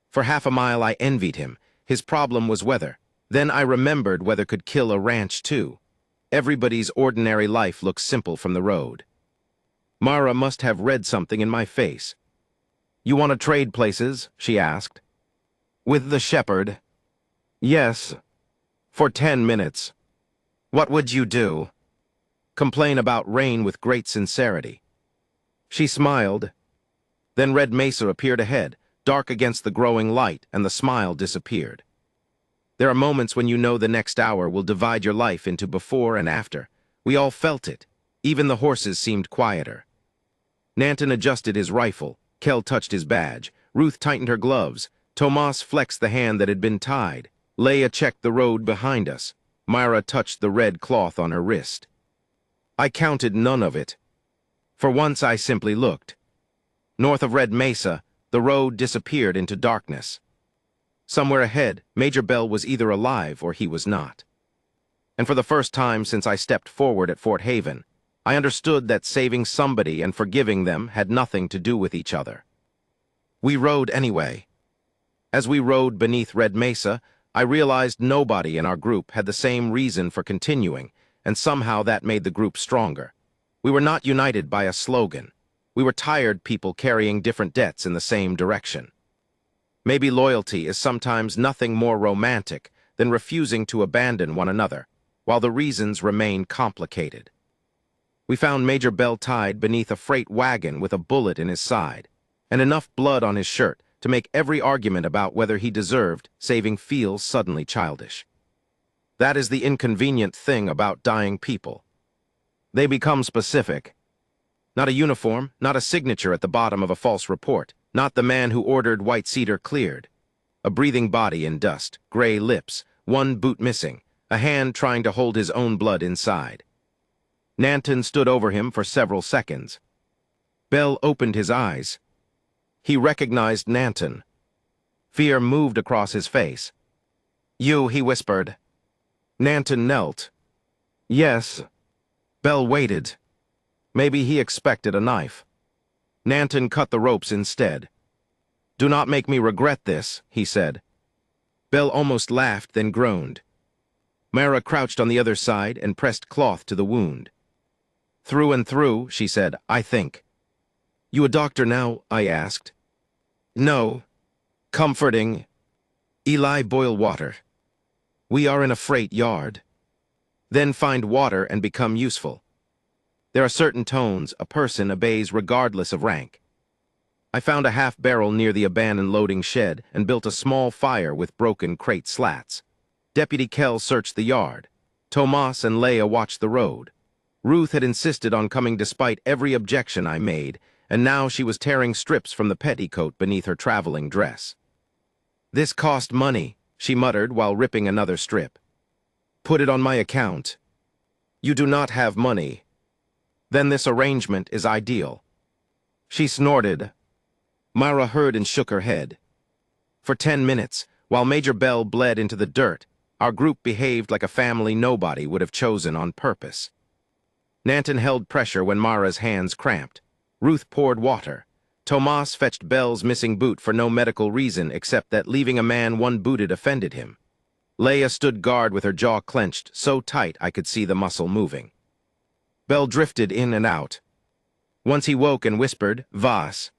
For half a mile I envied him. His problem was weather. Then I remembered weather could kill a ranch too. Everybody's ordinary life looks simple from the road. Mara must have read something in my face. "You want to trade places?" she asked. "With the shepherd?" "Yes. For 10 minutes. What would you do?" "Complain about rain with great sincerity." She smiled. Then Red Mesa appeared ahead, dark against the growing light, and the smile disappeared. There are moments when you know the next hour will divide your life into before and after. We all felt it. Even the horses seemed quieter. Nanton adjusted his rifle. Kel touched his badge. Ruth tightened her gloves. Tomas flexed the hand that had been tied. Leia checked the road behind us. Myra touched the red cloth on her wrist. I counted none of it. For once I simply looked. North of Red Mesa, the road disappeared into darkness. Somewhere ahead, Major Bell was either alive or he was not. And for the first time since I stepped forward at Fort Haven, I understood that saving somebody and forgiving them had nothing to do with each other. We rode anyway. As we rode beneath Red Mesa, I realized nobody in our group had the same reason for continuing, and somehow that made the group stronger. We were not united by a slogan. We were tired people carrying different debts in the same direction. Maybe loyalty is sometimes nothing more romantic than refusing to abandon one another, while the reasons remain complicated. We found Major Bell tied beneath a freight wagon with a bullet in his side, and enough blood on his shirt to make every argument about whether he deserved saving feel suddenly childish. That is the inconvenient thing about dying people. They become specific. Not a uniform, not a signature at the bottom of a false report, not the man who ordered White Cedar cleared. A breathing body in dust, gray lips, one boot missing, a hand trying to hold his own blood inside. Nanton stood over him for several seconds. Bell opened his eyes. He recognized Nanton. Fear moved across his face. "You," he whispered. Nanton knelt. "Yes." Bell waited. Maybe he expected a knife. Nanton cut the ropes instead. "Do not make me regret this," he said. Bell almost laughed, then groaned. Mara crouched on the other side and pressed cloth to the wound. "Through and through," she said, "I think." "You a doctor now?" I asked. "No. Comforting. Eli, boil water. We are in a freight yard. Then find water and become useful. There are certain tones a person obeys regardless of rank." I found a half-barrel near the abandoned loading shed and built a small fire with broken crate slats. Deputy Kell searched the yard. Tomas and Leia watched the road. Ruth had insisted on coming despite every objection I made, and now she was tearing strips from the petticoat beneath her traveling dress. "This cost money," she muttered while ripping another strip. "Put it on my account." "You do not have money." "Then this arrangement is ideal." She snorted. Myra heard and shook her head. For 10 minutes, while Major Bell bled into the dirt, our group behaved like a family nobody would have chosen on purpose. Nanton held pressure when Mara's hands cramped. Ruth poured water. Tomas fetched Bell's missing boot for no medical reason except that leaving a man one-booted offended him. Leia stood guard with her jaw clenched, so tight I could see the muscle moving. Bell drifted in and out. Once he woke and whispered, "Vas."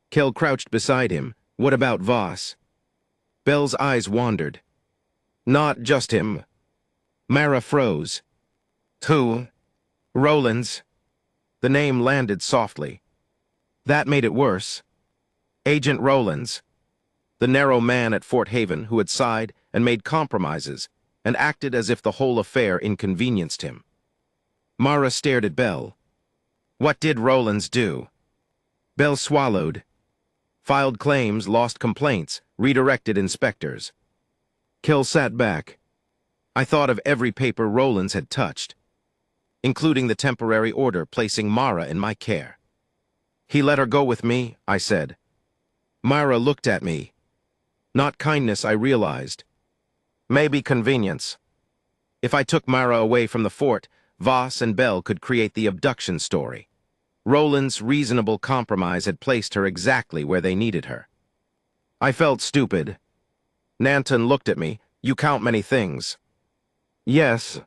Kell crouched beside him. "What about Vas?" Bell's eyes wandered. "Not just him." Mara froze. "Who?" "Rollins." The name landed softly. That made it worse. Agent Rollins. The narrow man at Fort Haven who had sighed and made compromises and acted as if the whole affair inconvenienced him. Mara stared at Bell. "What did Rollins do?" Bell swallowed. Filed claims, lost complaints, redirected inspectors. Kell sat back. I thought of every paper Rollins had touched, including the temporary order placing Mara in my care. "He let her go with me," I said. Mara looked at me. Not kindness, I realized. Maybe convenience. If I took Mara away from the fort, Voss and Bell could create the abduction story. Roland's reasonable compromise had placed her exactly where they needed her. I felt stupid. Nanton looked at me. You count many things. Yes.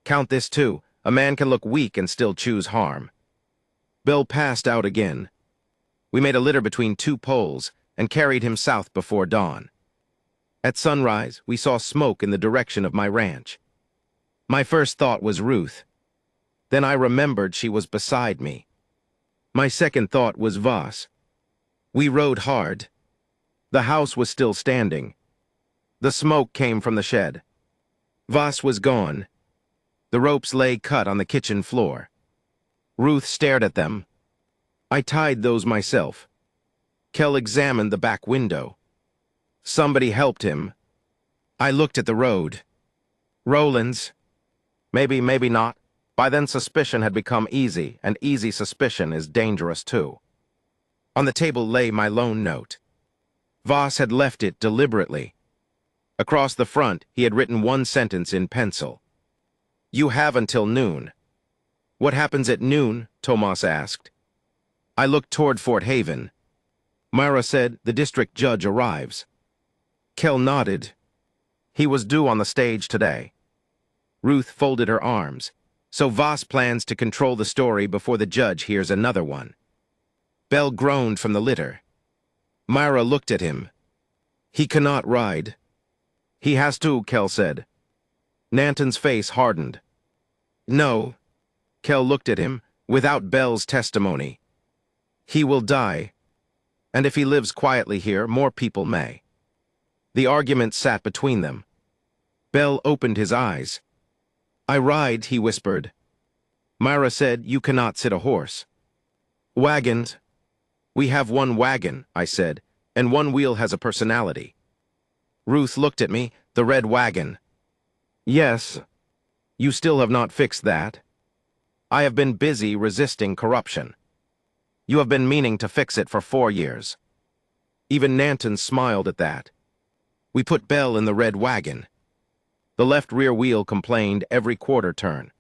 Count this too. A man can look weak and still choose harm. Bill passed out again. We made a litter between two poles and carried him south before dawn. At sunrise, we saw smoke in the direction of my ranch. My first thought was Ruth. Then I remembered she was beside me. My second thought was Voss. We rode hard. The house was still standing. The smoke came from the shed. Voss was gone. The ropes lay cut on the kitchen floor. Ruth stared at them. I tied those myself. Kell examined the back window. Somebody helped him. I looked at the road. Roland's. Maybe, maybe not. By then suspicion had become easy, and easy suspicion is dangerous too. On the table lay my loan note. Voss had left it deliberately. Across the front, he had written one sentence in pencil. You have until noon. What happens at noon? Tomas asked. I looked toward Fort Haven. Myra said, the district judge arrives. Kell nodded. He was due on the stage today. Ruth folded her arms. So Voss plans to control the story before the judge hears another one. Bell groaned from the litter. Myra looked at him. He cannot ride. He has to, Kell said. Nanton's face hardened. No. Kell looked at him, without Bell's testimony. He will die. And if he lives quietly here, more people may. The argument sat between them. Bell opened his eyes. I ride, he whispered. Myra said, you cannot sit a horse. Wagons. We have one wagon, I said, and one wheel has a personality. Ruth looked at me, the red wagon. Yes. You still have not fixed that. I have been busy resisting corruption. You have been meaning to fix it for 4 years. Even Nanton smiled at that. We put Bell in the red wagon. The left rear wheel complained every quarter turn.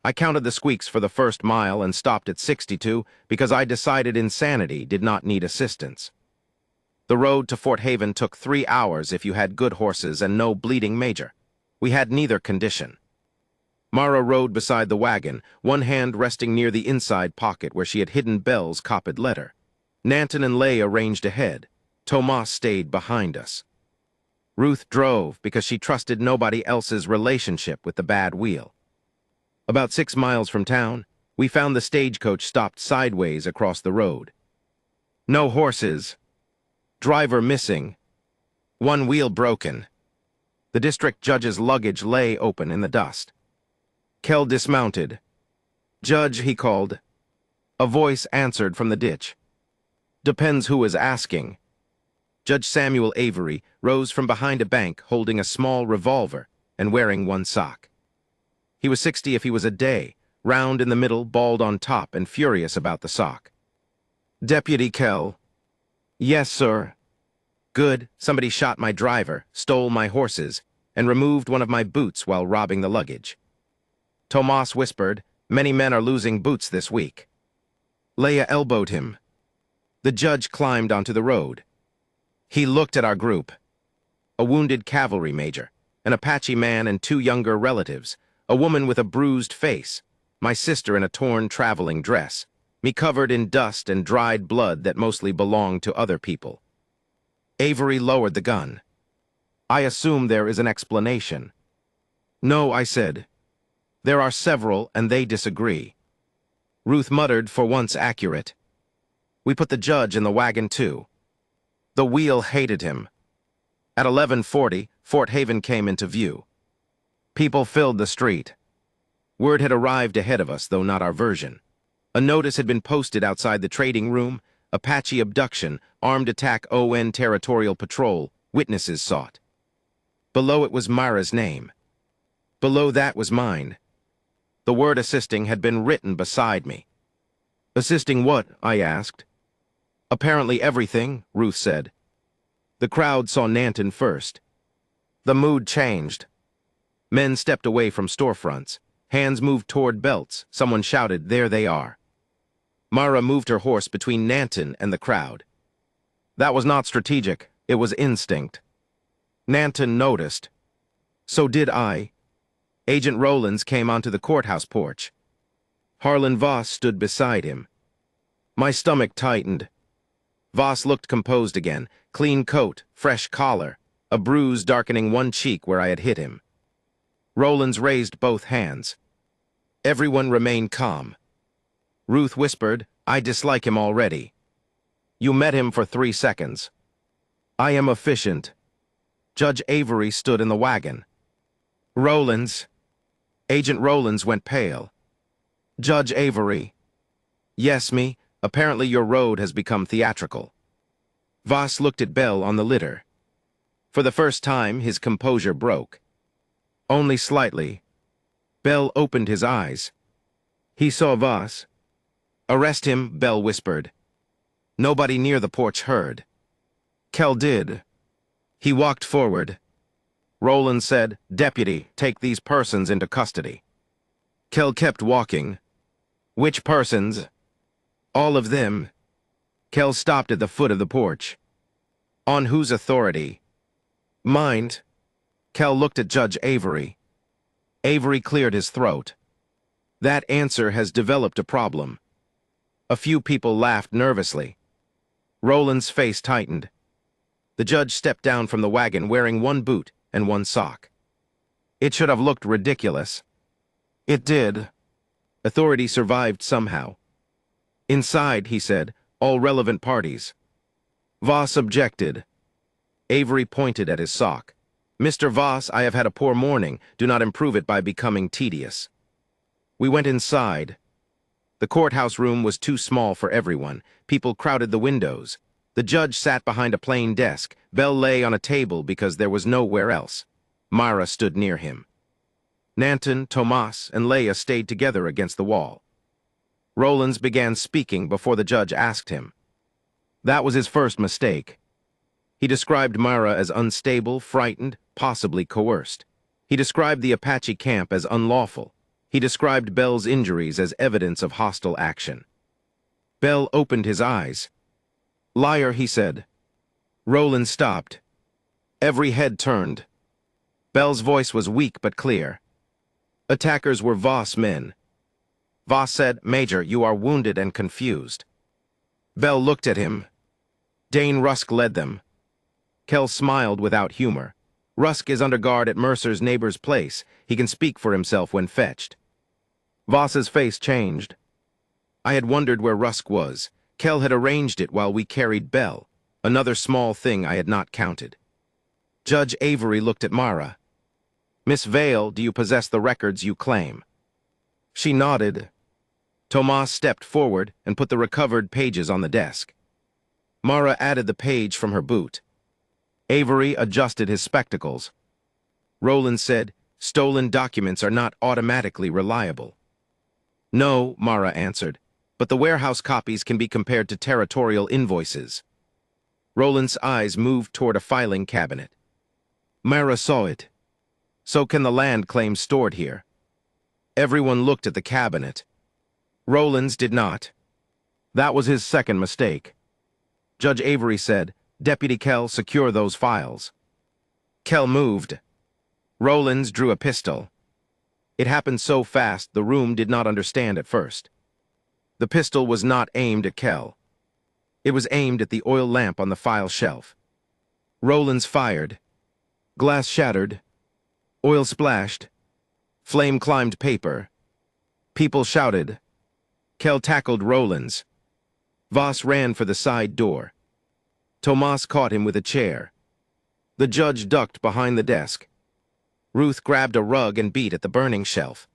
I counted the squeaks for the first mile and stopped at 62 because I decided insanity did not need assistance. The road to Fort Haven took 3 hours if you had good horses and no bleeding major. We had neither condition. Mara rode beside the wagon, one hand resting near the inside pocket where she had hidden Bell's copied letter. Nanton and Leia ranged ahead. Tomas stayed behind us. Ruth drove because she trusted nobody else's relationship with the bad wheel. About 6 miles from town, we found the stagecoach stopped sideways across the road. No horses. Driver missing. One wheel broken. The district judge's luggage lay open in the dust. Kell dismounted. Judge, he called. A voice answered from the ditch. Depends who is asking. Judge Samuel Avery rose from behind a bank holding a small revolver and wearing one sock. He was 60 if he was a day, round in the middle, bald on top, and furious about the sock. Deputy Kell. Yes, sir. Good. Somebody shot my driver, stole my horses, and removed one of my boots while robbing the luggage. Tomas whispered, many men are losing boots this week. Leia elbowed him. The judge climbed onto the road. He looked at our group. A wounded cavalry major, an Apache man and 2 younger relatives, a woman with a bruised face, my sister in a torn traveling dress, me covered in dust and dried blood that mostly belonged to other people. Avery lowered the gun. I assume there is an explanation. No, I said. There are several, and they disagree. Ruth muttered, for once accurate. We put the judge in the wagon, too. The wheel hated him. At 11:40, Fort Haven came into view. People filled the street. Word had arrived ahead of us, though not our version. A notice had been posted outside the trading room, Apache abduction, armed attack ON Territorial Patrol, witnesses sought. Below it was Myra's name. Below that was mine. The word assisting had been written beside me. Assisting what? I asked. Apparently everything, Ruth said. The crowd saw Nanton first. The mood changed. Men stepped away from storefronts. Hands moved toward belts. Someone shouted, there they are. Mara moved her horse between Nanton and the crowd. That was not strategic. It was instinct. Nanton noticed. So did I. Agent Rowlands came onto the courthouse porch. Harlan Voss stood beside him. My stomach tightened. Voss looked composed again. Clean coat, fresh collar, a bruise darkening one cheek where I had hit him. Rowlands raised both hands. Everyone remained calm. Ruth whispered, I dislike him already. You met him for 3 seconds. I am efficient. Judge Avery stood in the wagon. Rowlands. Agent Rowlands went pale. Judge Avery. Yes, me. Apparently your road has become theatrical. Voss looked at Bell on the litter. For the first time, his composure broke. Only slightly. Bell opened his eyes. He saw Voss. Arrest him, Bell whispered. Nobody near the porch heard. Kell did. He walked forward. Rowland said, Deputy, take these persons into custody. Kell kept walking. Which persons? All of them. Kell stopped at the foot of the porch. On whose authority? Mind. Kell looked at Judge Avery. Avery cleared his throat. That answer has developed a problem. A few people laughed nervously. Rowland's face tightened. The judge stepped down from the wagon wearing one boot and one sock. It should have looked ridiculous. It did. Authority survived somehow. Inside, he said, all relevant parties. Voss objected. Avery pointed at his sock. Mr. Voss, I have had a poor morning. Do not improve it by becoming tedious. We went inside. The courthouse room was too small for everyone. People crowded the windows. The judge sat behind a plain desk. Bell lay on a table because there was nowhere else. Myra stood near him. Nanton, Tomas, and Leia stayed together against the wall. Rowlands began speaking before the judge asked him. That was his first mistake. He described Myra as unstable, frightened, possibly coerced. He described the Apache camp as unlawful. He described Bell's injuries as evidence of hostile action. Bell opened his eyes. Liar, he said. Rowland stopped. Every head turned. Bell's voice was weak but clear. Attackers were Voss men. Voss said, Major, you are wounded and confused. Bell looked at him. Dane Rusk led them. Kell smiled without humor. Rusk is under guard at Mercer's neighbor's place. He can speak for himself when fetched. Voss's face changed. I had wondered where Rusk was. Kell had arranged it while we carried Bell. Another small thing I had not counted. Judge Avery looked at Mara. Miss Vale, do you possess the records you claim? She nodded. Tomas stepped forward and put the recovered pages on the desk. Mara added the page from her boot. Avery adjusted his spectacles. Rowland said, stolen documents are not automatically reliable. No, Mara answered, but the warehouse copies can be compared to territorial invoices. Rowland's eyes moved toward a filing cabinet. Mara saw it. So can the land claims stored here. Everyone looked at the cabinet. Rowland's did not. That was his second mistake. Judge Avery said, Deputy Kell, secure those files. Kell moved. Rowlands drew a pistol. It happened so fast the room did not understand at first. The pistol was not aimed at Kell. It was aimed at the oil lamp on the file shelf. Rowlands fired. Glass shattered. Oil splashed. Flame climbed paper. People shouted. Kell tackled Rowlands. Voss ran for the side door. Tomas caught him with a chair. The judge ducked behind the desk. Ruth grabbed a rug and beat at the burning shelf.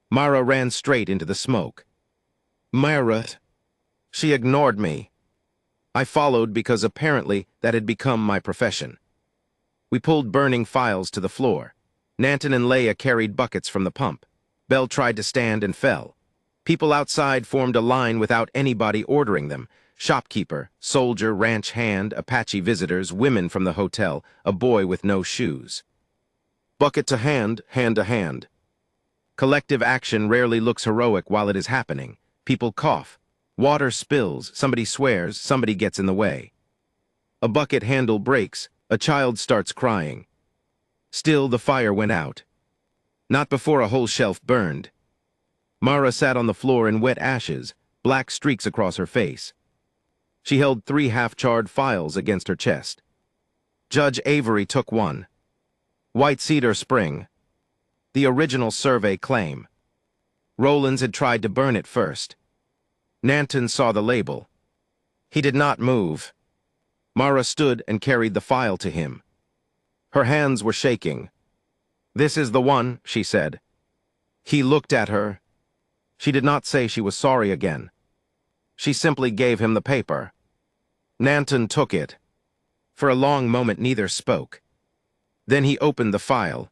Mara ran straight into the smoke. Myra. She ignored me. I followed because apparently that had become my profession. We pulled burning files to the floor. Nanton and Leia carried buckets from the pump. Bell tried to stand and fell. People outside formed a line without anybody ordering them. Shopkeeper, soldier, ranch hand, Apache visitors, women from the hotel, a boy with no shoes. Bucket to hand to hand. Collective action rarely looks heroic while it is happening. People cough. Water spills, somebody swears, somebody gets in the way. A bucket handle breaks, A child starts crying. Still, the fire went out. Not before a whole shelf burned. Mara sat on the floor in wet ashes, black streaks across her face. She held 3 half-charred files against her chest. Judge Avery took one. White Cedar Spring. The original survey claim. Rowlands had tried to burn it first. Nanton saw the label. He did not move. Mara stood and carried the file to him. Her hands were shaking. "This is the one," she said. He looked at her. She did not say she was sorry again. She simply gave him the paper. Nanton took it. For a long moment neither spoke. Then he opened the file.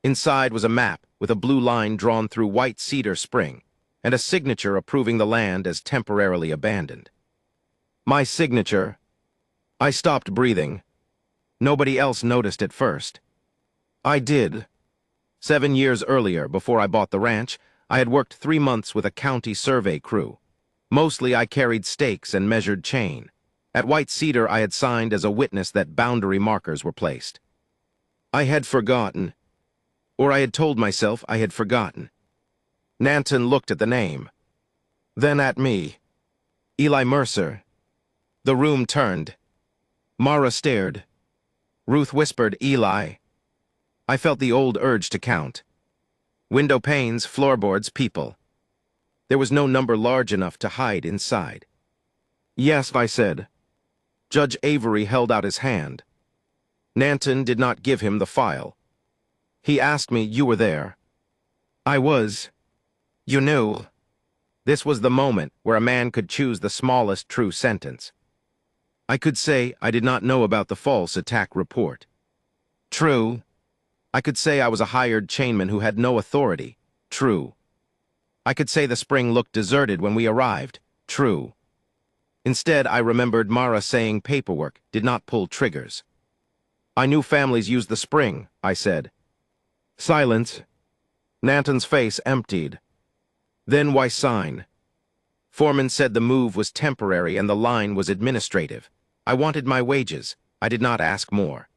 Inside was a map with a blue line drawn through White Cedar Spring and a signature approving the land as temporarily abandoned. My signature. I stopped breathing. Nobody else noticed at first. I did. 7 years earlier, before I bought the ranch, I had worked 3 months with a county survey crew. Mostly I carried stakes and measured chain. At White Cedar I had signed as a witness that boundary markers were placed. I had forgotten. Or I had told myself I had forgotten. Nanton looked at the name. Then at me. Eli Mercer. The room turned. Mara stared. Ruth whispered, "Eli." I felt the old urge to count. Window panes, floorboards, people. There was no number large enough to hide inside. "Yes," I said. Judge Avery held out his hand. Nanton did not give him the file. He asked me, "You were there?" I was. You knew. This was the moment where a man could choose the smallest true sentence. I could say I did not know about the false attack report. True. I could say I was a hired chainman who had no authority. True. I could say the spring looked deserted when we arrived. True. Instead, I remembered Mara saying paperwork did not pull triggers. I knew families used the spring, I said. Silence. Nanton's face emptied. Then why sign? Foreman said the move was temporary and the line was administrative. I wanted my wages. I did not ask more.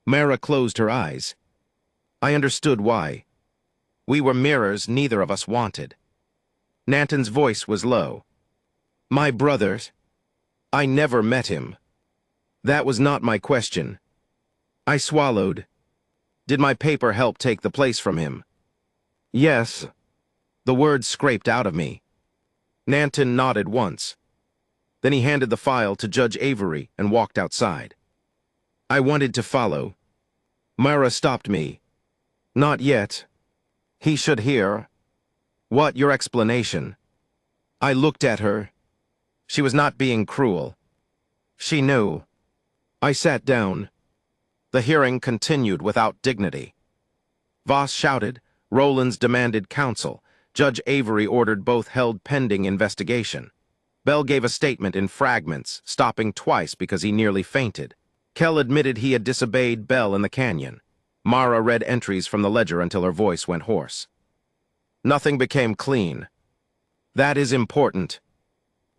Mara closed her eyes. I understood why. We were mirrors neither of us wanted. Nanton's voice was low. My brother. I never met him. That was not my question. I swallowed. Did my paper help take the place from him? Yes. The words scraped out of me. Nanton nodded once. Then he handed the file to Judge Avery and walked outside. I wanted to follow. Mara stopped me. Not yet. He should hear. What, your explanation? I looked at her. She was not being cruel. She knew. I sat down. The hearing continued without dignity. Voss shouted. Rowlands demanded counsel. Judge Avery ordered both held pending investigation. Bell gave a statement in fragments, stopping twice because he nearly fainted. Kell admitted he had disobeyed Bell in the canyon. Mara read entries from the ledger until her voice went hoarse. Nothing became clean. That is important.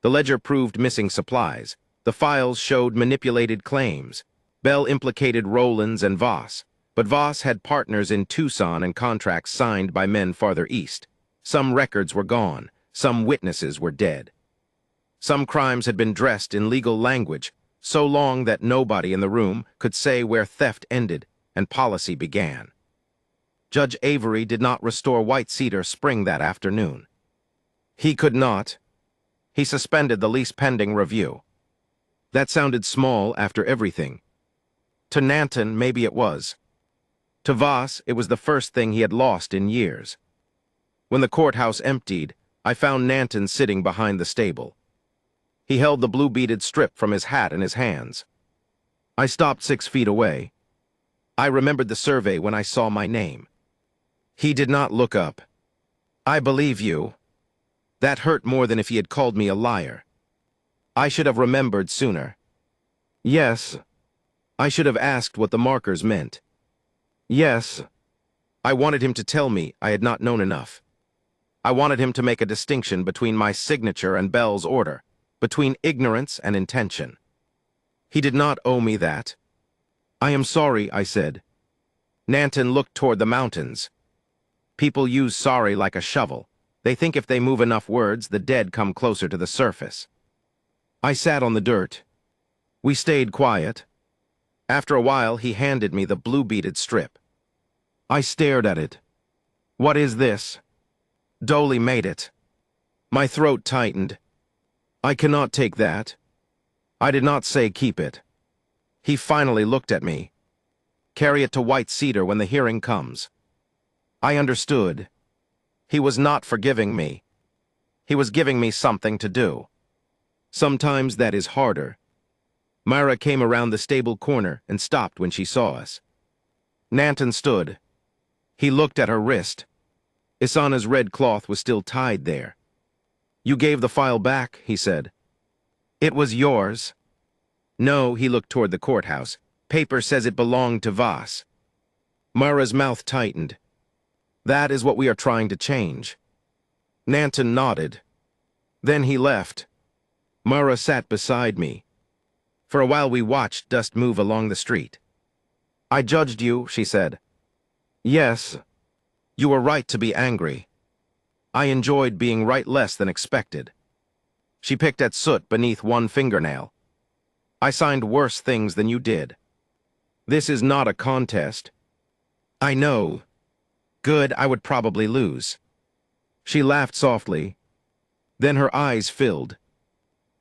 The ledger proved missing supplies. The files showed manipulated claims. Bell implicated Rowlands and Voss, but Voss had partners in Tucson and contracts signed by men farther east. Some records were gone. Some witnesses were dead. Some crimes had been dressed in legal language, so long that nobody in the room could say where theft ended and policy began. Judge Avery did not restore White Cedar Spring that afternoon. He could not. He suspended the lease pending review. That sounded small after everything. To Nanton, maybe it was. To Voss, it was the first thing he had lost in years. When the courthouse emptied, I found Nanton sitting behind the stable. He held the blue-beaded strip from his hat in his hands. I stopped 6 feet away. I remembered the survey when I saw my name. He did not look up. I believe you. That hurt more than if he had called me a liar. I should have remembered sooner. Yes. I should have asked what the markers meant. Yes. I wanted him to tell me I had not known enough. I wanted him to make a distinction between my signature and Bell's order, between ignorance and intention. He did not owe me that. I am sorry, I said. Nanton looked toward the mountains. People use sorry like a shovel. They think if they move enough words, the dead come closer to the surface. I sat on the dirt. We stayed quiet. After a while, he handed me the blue-beaded strip. I stared at it. What is this? Dolly made it. My throat tightened. I cannot take that. I did not say keep it. He finally looked at me. Carry it to White Cedar when the hearing comes. I understood. He was not forgiving me. He was giving me something to do. Sometimes that is harder. Myra came around the stable corner and stopped when she saw us. Nanton stood. He looked at her wrist. Isana's red cloth was still tied there. You gave the file back, he said. It was yours. No, he looked toward the courthouse. Paper says it belonged to Voss. Myra's mouth tightened. That is what we are trying to change. Nanton nodded. Then he left. Myra sat beside me. For a while we watched dust move along the street. I judged you, she said. Yes, you were right to be angry. I enjoyed being right less than expected. She picked at soot beneath one fingernail. I signed worse things than you did. This is not a contest. I know. Good, I would probably lose. She laughed softly. Then her eyes filled.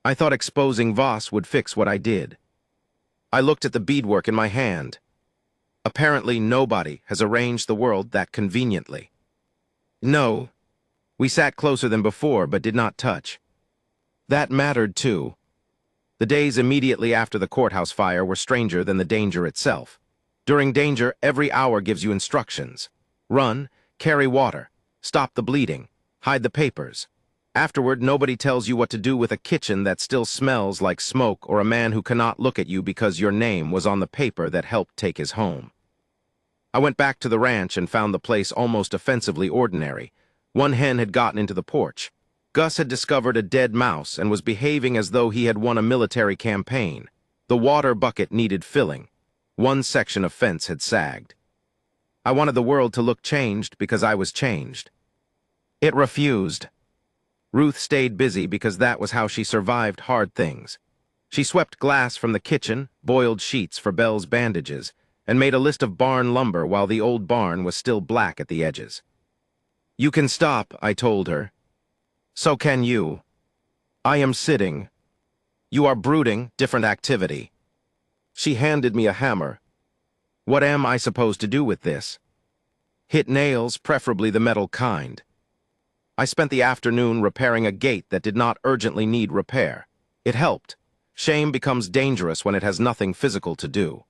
I thought exposing Voss would fix what I did. I looked at the beadwork in my hand. Apparently nobody has arranged the world that conveniently. No. We sat closer than before, but did not touch. That mattered, too. The days immediately after the courthouse fire were stranger than the danger itself. During danger, every hour gives you instructions. Run, carry water, stop the bleeding, hide the papers. Afterward, nobody tells you what to do with a kitchen that still smells like smoke or a man who cannot look at you because your name was on the paper that helped take his home. I went back to the ranch and found the place almost offensively ordinary. One hen had gotten into the porch. Gus had discovered a dead mouse and was behaving as though he had won a military campaign. The water bucket needed filling. One section of fence had sagged. I wanted the world to look changed because I was changed. It refused. Ruth stayed busy because that was how she survived hard things. She swept glass from the kitchen, boiled sheets for Belle's bandages, and made a list of barn lumber while the old barn was still black at the edges. You can stop, I told her. So can you. I am sitting. You are brooding, different activity. She handed me a hammer. What am I supposed to do with this? Hit nails, preferably the metal kind. I spent the afternoon repairing a gate that did not urgently need repair. It helped. Shame becomes dangerous when it has nothing physical to do.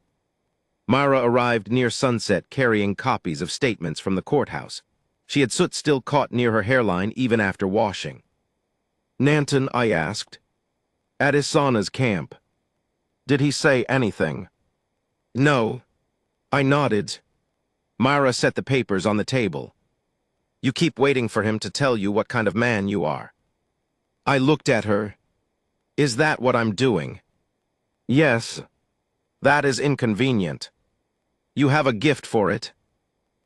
Myra arrived near sunset carrying copies of statements from the courthouse. She had soot still caught near her hairline even after washing. Nanton, I asked. At Isana's camp. Did he say anything? No. I nodded. Myra set the papers on the table. You keep waiting for him to tell you what kind of man you are. I looked at her. Is that what I'm doing? Yes. That is inconvenient. You have a gift for it.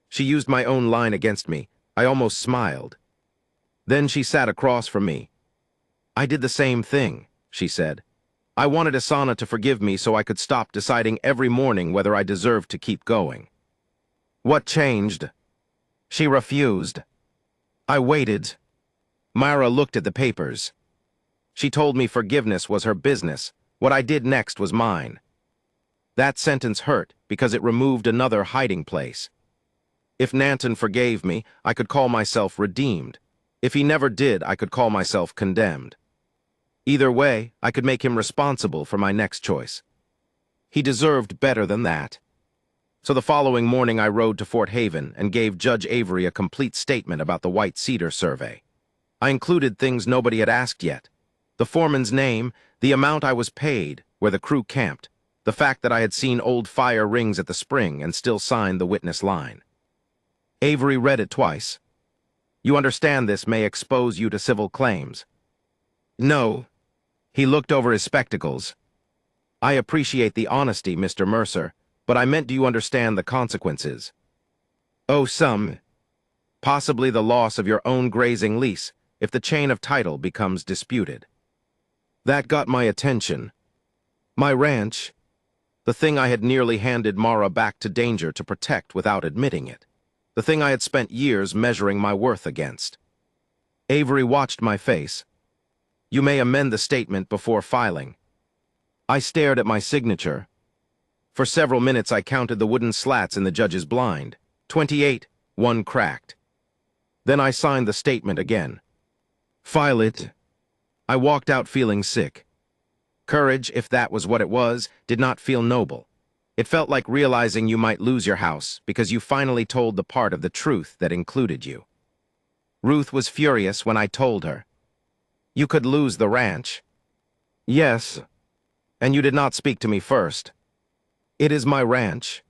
She used my own line against me. I almost smiled. Then she sat across from me. I did the same thing, she said. I wanted Isana to forgive me so I could stop deciding every morning whether I deserved to keep going. What changed? She refused. I waited. Myra looked at the papers. She told me forgiveness was her business. What I did next was mine. That sentence hurt because it removed another hiding place. If Nanton forgave me, I could call myself redeemed. If he never did, I could call myself condemned. Either way, I could make him responsible for my next choice. He deserved better than that. So the following morning I rode to Fort Haven and gave Judge Avery a complete statement about the White Cedar survey. I included things nobody had asked yet. The foreman's name, the amount I was paid, where the crew camped, the fact that I had seen old fire rings at the spring and still signed the witness line. Avery read it twice. You understand this may expose you to civil claims. No. He looked over his spectacles. I appreciate the honesty, Mr. Mercer. But I meant, do you understand the consequences? Oh, some. Possibly the loss of your own grazing lease if the chain of title becomes disputed. That got my attention. My ranch, the thing I had nearly handed Mara back to danger to protect without admitting it. The thing I had spent years measuring my worth against. Avery watched my face. You may amend the statement before filing. I stared at my signature. For several minutes I counted the wooden slats in the judge's blind. 28, one cracked. Then I signed the statement again. File it. I walked out feeling sick. Courage, if that was what it was, did not feel noble. It felt like realizing you might lose your house because you finally told the part of the truth that included you. Ruth was furious when I told her. You could lose the ranch. Yes, and you did not speak to me first. It is my ranch.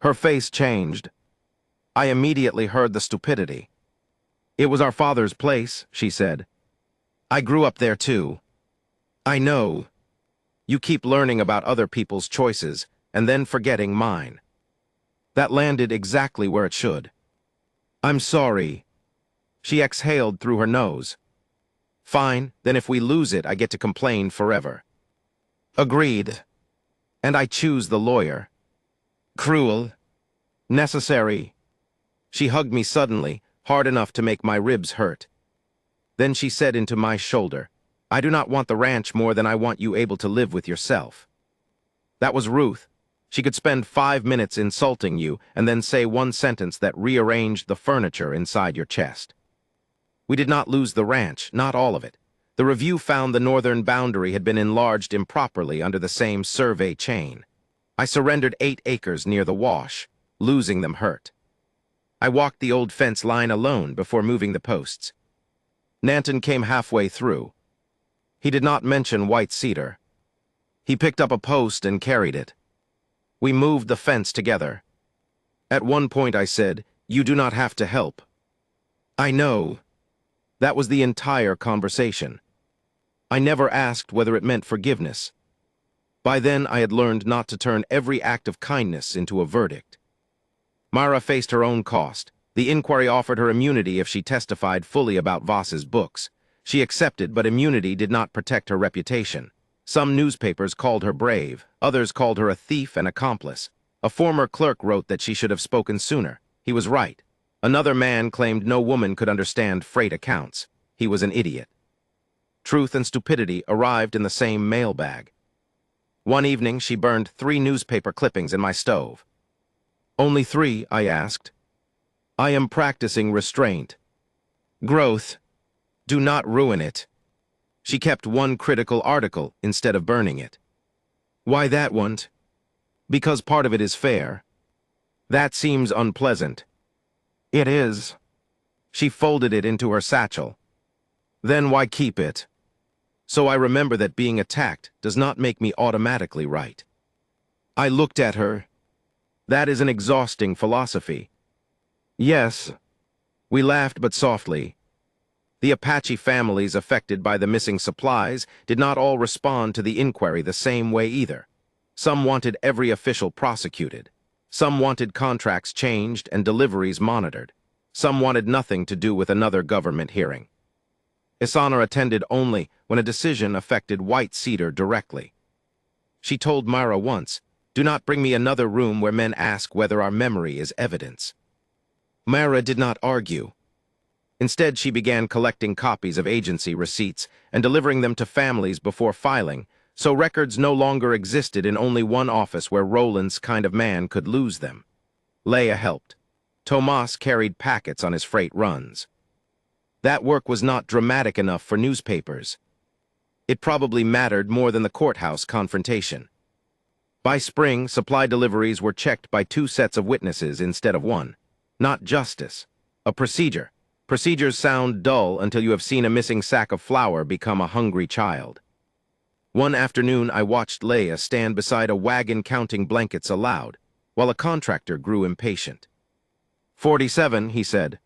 Her face changed. I immediately heard the stupidity. It was our father's place, she said. I grew up there too. I know. You keep learning about other people's choices and then forgetting mine. That landed exactly where it should. I'm sorry. She exhaled through her nose. Fine, then if we lose it, I get to complain forever. Agreed. And I choose the lawyer. Cruel. Necessary. She hugged me suddenly, hard enough to make my ribs hurt. Then she said into my shoulder, I do not want the ranch more than I want you able to live with yourself. That was Ruth. She could spend 5 minutes insulting you and then say one sentence that rearranged the furniture inside your chest. We did not lose the ranch, not all of it. The review found the northern boundary had been enlarged improperly under the same survey chain. I surrendered 8 acres near the wash. Losing them hurt. I walked the old fence line alone before moving the posts. Nanton came halfway through. He did not mention white cedar. He picked up a post and carried it. We moved the fence together. At one point I said, you do not have to help. I know. That was the entire conversation. I never asked whether it meant forgiveness. By then I had learned not to turn every act of kindness into a verdict. Mara faced her own cost. The inquiry offered her immunity if she testified fully about Voss's books. She accepted, but immunity did not protect her reputation. Some newspapers called her brave, others called her a thief and accomplice. A former clerk wrote that she should have spoken sooner. He was right. Another man claimed no woman could understand freight accounts. He was an idiot. Truth and stupidity arrived in the same mailbag. One evening, she burned 3 newspaper clippings in my stove. Only 3, I asked. I am practicing restraint. Growth. Do not ruin it. She kept 1 critical article instead of burning it. Why that one? Because part of it is fair. That seems unpleasant. It is. She folded it into her satchel. Then why keep it? So I remember that being attacked does not make me automatically right. I looked at her. That is an exhausting philosophy. Yes. We laughed but softly. The Apache families affected by the missing supplies did not all respond to the inquiry the same way either. Some wanted every official prosecuted. Some wanted contracts changed and deliveries monitored. Some wanted nothing to do with another government hearing. Isana attended only when a decision affected White Cedar directly. She told Myra once, do not bring me another room where men ask whether our memory is evidence. Myra did not argue. Instead, she began collecting copies of agency receipts and delivering them to families before filing, so records no longer existed in only one office where Roland's kind of man could lose them. Leia helped. Tomas carried packets on his freight runs. That work was not dramatic enough for newspapers. It probably mattered more than the courthouse confrontation. By spring, supply deliveries were checked by 2 sets of witnesses instead of 1. Not justice. A procedure. Procedures sound dull until you have seen a missing sack of flour become a hungry child. One afternoon, I watched Leia stand beside a wagon counting blankets aloud, while a contractor grew impatient. 47, he said.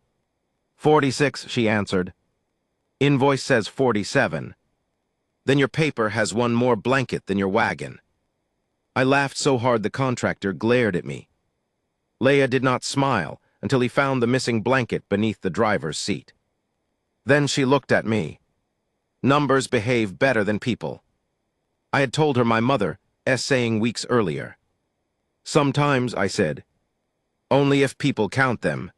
46, she answered. Invoice says 47. Then your paper has 1 more blanket than your wagon. I laughed so hard the contractor glared at me. Leia did not smile until he found the missing blanket beneath the driver's seat. Then she looked at me. Numbers behave better than people. I had told her my mother, essaying weeks earlier. Sometimes, I said, only if people count them.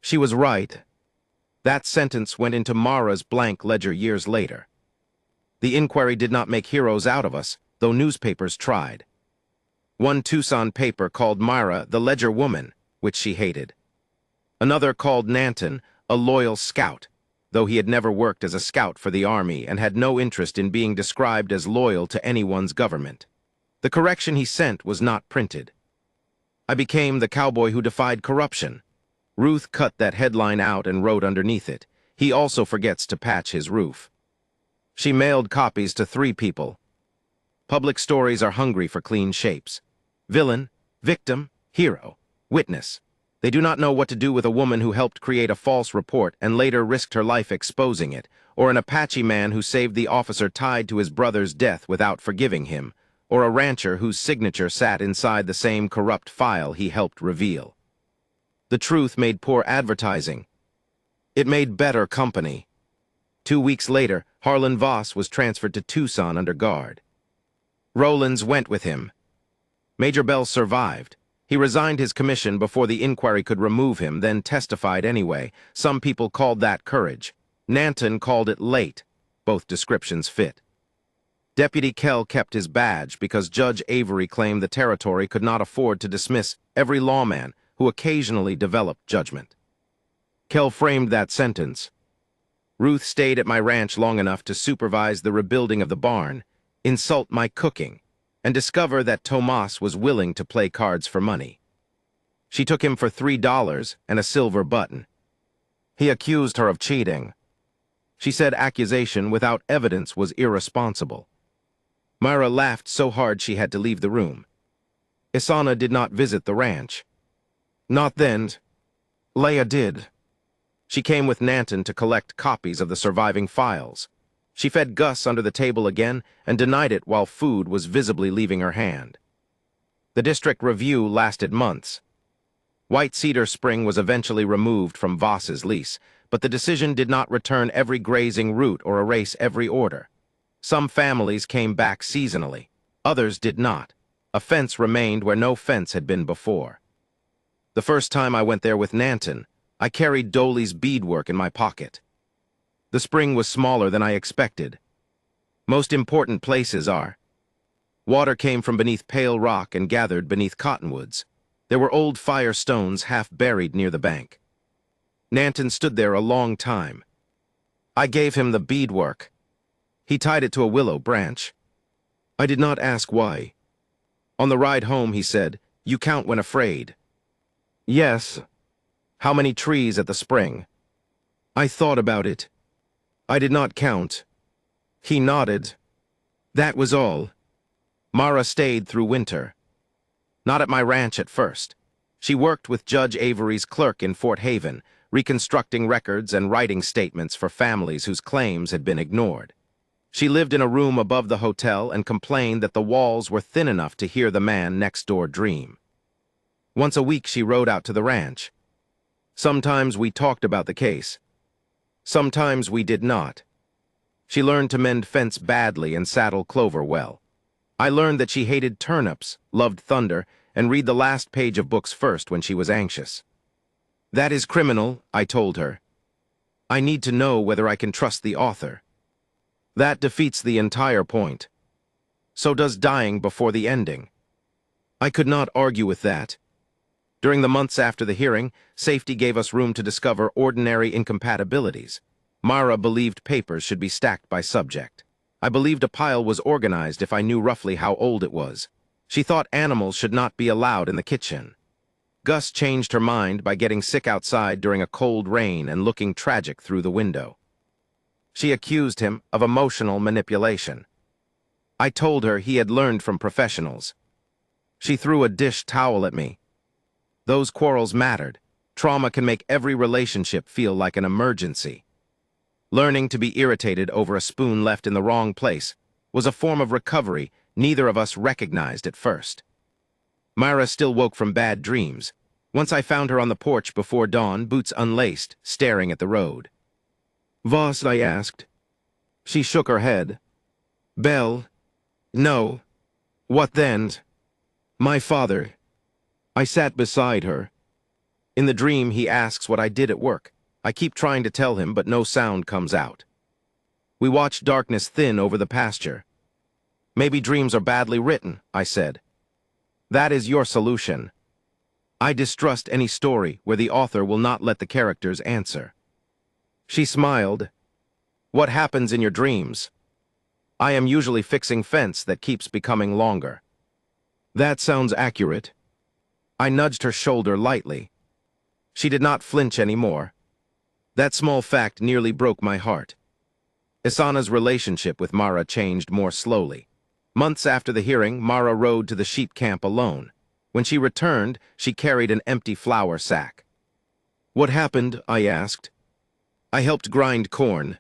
She was right. That sentence went into Mara's blank ledger years later. The inquiry did not make heroes out of us, though newspapers tried. One Tucson paper called Myra the ledger woman, which she hated. Another called Nanton a loyal scout, though he had never worked as a scout for the army and had no interest in being described as loyal to anyone's government. The correction he sent was not printed. I became the cowboy who defied corruption. Ruth cut that headline out and wrote underneath it, "He also forgets to patch his roof." She mailed copies to 3 people. Public stories are hungry for clean shapes. Villain, victim, hero, witness. They do not know what to do with a woman who helped create a false report and later risked her life exposing it, or an Apache man who saved the officer tied to his brother's death without forgiving him, or a rancher whose signature sat inside the same corrupt file he helped reveal. The truth made poor advertising. It made better company. 2 weeks later, Harlan Voss was transferred to Tucson under guard. Rowlands went with him. Major Bell survived. He resigned his commission before the inquiry could remove him, then testified anyway. Some people called that courage. Nanton called it late. Both descriptions fit. Deputy Kell kept his badge because Judge Avery claimed the territory could not afford to dismiss every lawman who occasionally developed judgment. Kell framed that sentence. Ruth stayed at my ranch long enough to supervise the rebuilding of the barn, insult my cooking, and discover that Tomas was willing to play cards for money. She took him for $3 and a silver button. He accused her of cheating. She said accusation without evidence was irresponsible. Myra laughed so hard she had to leave the room. Isana did not visit the ranch. Not then. Leia did. She came with Nanton to collect copies of the surviving files. She fed Gus under the table again and denied it while food was visibly leaving her hand. The district review lasted months. White Cedar Spring was eventually removed from Voss's lease, but the decision did not return every grazing route or erase every order. Some families came back seasonally. Others did not. A fence remained where no fence had been before. The first time I went there with Nanton, I carried Dolly's beadwork in my pocket. The spring was smaller than I expected. Most important places are. Water came from beneath pale rock and gathered beneath cottonwoods. There were old fire stones half buried near the bank. Nanton stood there a long time. I gave him the beadwork. He tied it to a willow branch. I did not ask why. On the ride home, he said, "You count when afraid." Yes. How many trees at the spring? I thought about it. I did not count. He nodded. That was all. Mara stayed through winter. Not at my ranch at first. She worked with Judge Avery's clerk in Fort Haven, reconstructing records and writing statements for families whose claims had been ignored. She lived in a room above the hotel and complained that the walls were thin enough to hear the man next door dream. Once a week she rode out to the ranch. Sometimes we talked about the case. Sometimes we did not. She learned to mend fence badly and saddle clover well. I learned that she hated turnips, loved thunder, and read the last page of books first when she was anxious. That is criminal, I told her. I need to know whether I can trust the author. That defeats the entire point. So does dying before the ending. I could not argue with that. During the months after the hearing, safety gave us room to discover ordinary incompatibilities. Mara believed papers should be stacked by subject. I believed a pile was organized if I knew roughly how old it was. She thought animals should not be allowed in the kitchen. Gus changed her mind by getting sick outside during a cold rain and looking tragic through the window. She accused him of emotional manipulation. I told her he had learned from professionals. She threw a dish towel at me. Those quarrels mattered. Trauma can make every relationship feel like an emergency. Learning to be irritated over a spoon left in the wrong place was a form of recovery neither of us recognized at first. Myra still woke from bad dreams. Once I found her on the porch before dawn, boots unlaced, staring at the road. "Was?" I asked. She shook her head. "Bell? No. What then?" "My father." I sat beside her. In the dream, he asks what I did at work. I keep trying to tell him, but no sound comes out. We watch darkness thin over the pasture. "Maybe dreams are badly written," I said. "That is your solution." I distrust any story where the author will not let the characters answer. She smiled. "What happens in your dreams?" "I am usually fixing fence that keeps becoming longer." "That sounds accurate." I nudged her shoulder lightly. She did not flinch anymore. That small fact nearly broke my heart. Isana's relationship with Mara changed more slowly. Months after the hearing, Mara rode to the sheep camp alone. When she returned, she carried an empty flour sack. "What happened?" I asked. "I helped grind corn."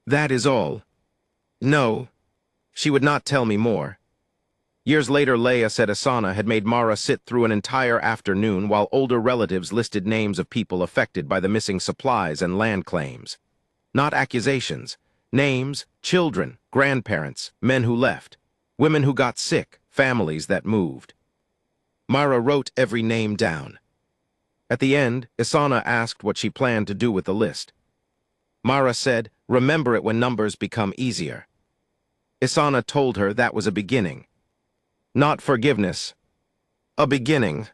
"That is all." "No." She would not tell me more. Years later, Leia said Isana had made Mara sit through an entire afternoon while older relatives listed names of people affected by the missing supplies and land claims. Not accusations. Names, children, grandparents, men who left, women who got sick, families that moved. Mara wrote every name down. At the end, Isana asked what she planned to do with the list. Mara said, "Remember it when numbers become easier." Isana told her that was a beginning. Not forgiveness. A beginning.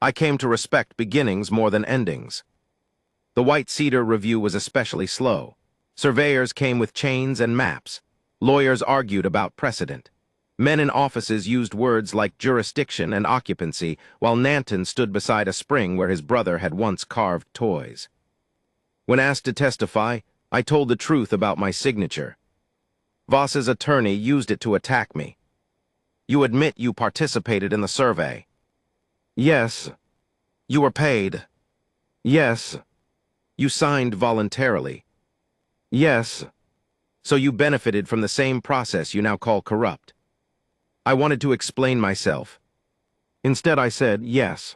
I came to respect beginnings more than endings. The White Cedar review was especially slow. Surveyors came with chains and maps. Lawyers argued about precedent. Men in offices used words like jurisdiction and occupancy, while Nanton stood beside a spring where his brother had once carved toys. When asked to testify, I told the truth about my signature. Voss's attorney used it to attack me. "You admit you participated in the survey?" "Yes." "You were paid?" "Yes." "You signed voluntarily?" "Yes." "So you benefited from the same process you now call corrupt?" I wanted to explain myself. Instead, I said yes.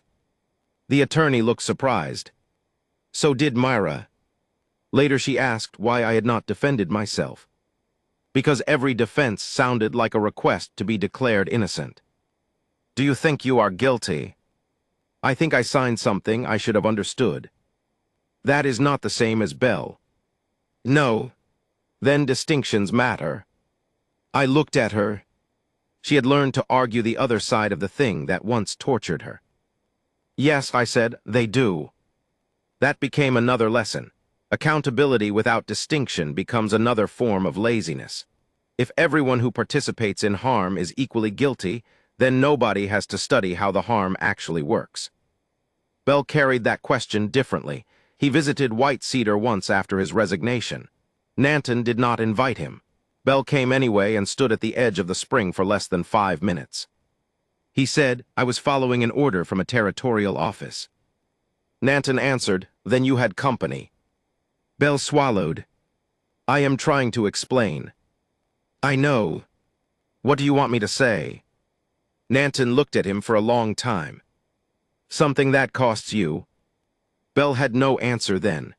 The attorney looked surprised. So did Myra. Later, she asked why I had not defended myself. Because every defense sounded like a request to be declared innocent. "Do you think you are guilty?" "I think I signed something I should have understood." "That is not the same as Bell." "No." "Then distinctions matter." I looked at her. She had learned to argue the other side of the thing that once tortured her. "Yes," I said, "they do." That became another lesson. Accountability without distinction becomes another form of laziness. If everyone who participates in harm is equally guilty, then nobody has to study how the harm actually works. Bell carried that question differently. He visited White Cedar once after his resignation. Nanton did not invite him. Bell came anyway and stood at the edge of the spring for less than 5 minutes. He said, "I was following an order from a territorial office." Nanton answered, "Then you had company." Bell swallowed. "I am trying to explain." "I know. What do you want me to say?" Nanton looked at him for a long time. "Something that costs you." Bell had no answer then.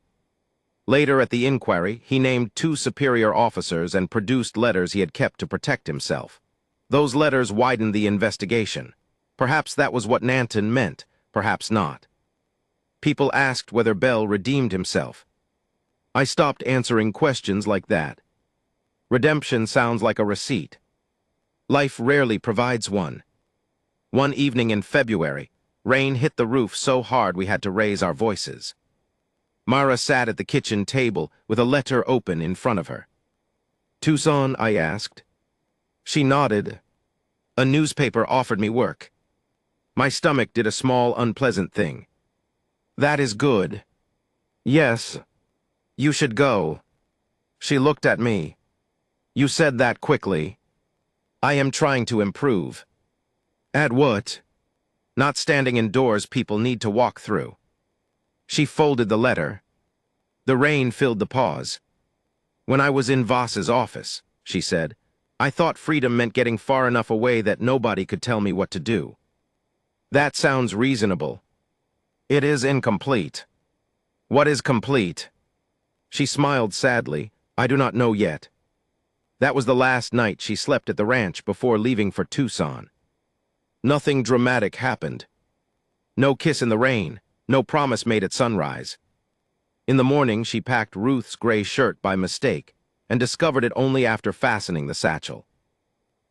Later at the inquiry, he named 2 superior officers and produced letters he had kept to protect himself. Those letters widened the investigation. Perhaps that was what Nanton meant, perhaps not. People asked whether Bell redeemed himself. I stopped answering questions like that. Redemption sounds like a receipt. Life rarely provides one. One evening in February, rain hit the roof so hard we had to raise our voices. Mara sat at the kitchen table with a letter open in front of her. "Tucson?" I asked. She nodded. "A newspaper offered me work." My stomach did a small, unpleasant thing. "That is good." "Yes." "You should go." She looked at me. "You said that quickly." "I am trying to improve." "At what?" "Not standing in doors people need to walk through." She folded the letter. The rain filled the pause. "When I was in Voss's office," she said, I thought freedom meant getting far enough away that nobody could tell me what to do. That sounds reasonable. It is incomplete. What is complete? She smiled sadly. I do not know yet. That was the last night she slept at the ranch before leaving for Tucson. Nothing dramatic happened. No kiss in the rain, no promise made at sunrise. In the morning, she packed Ruth's gray shirt by mistake and discovered it only after fastening the satchel.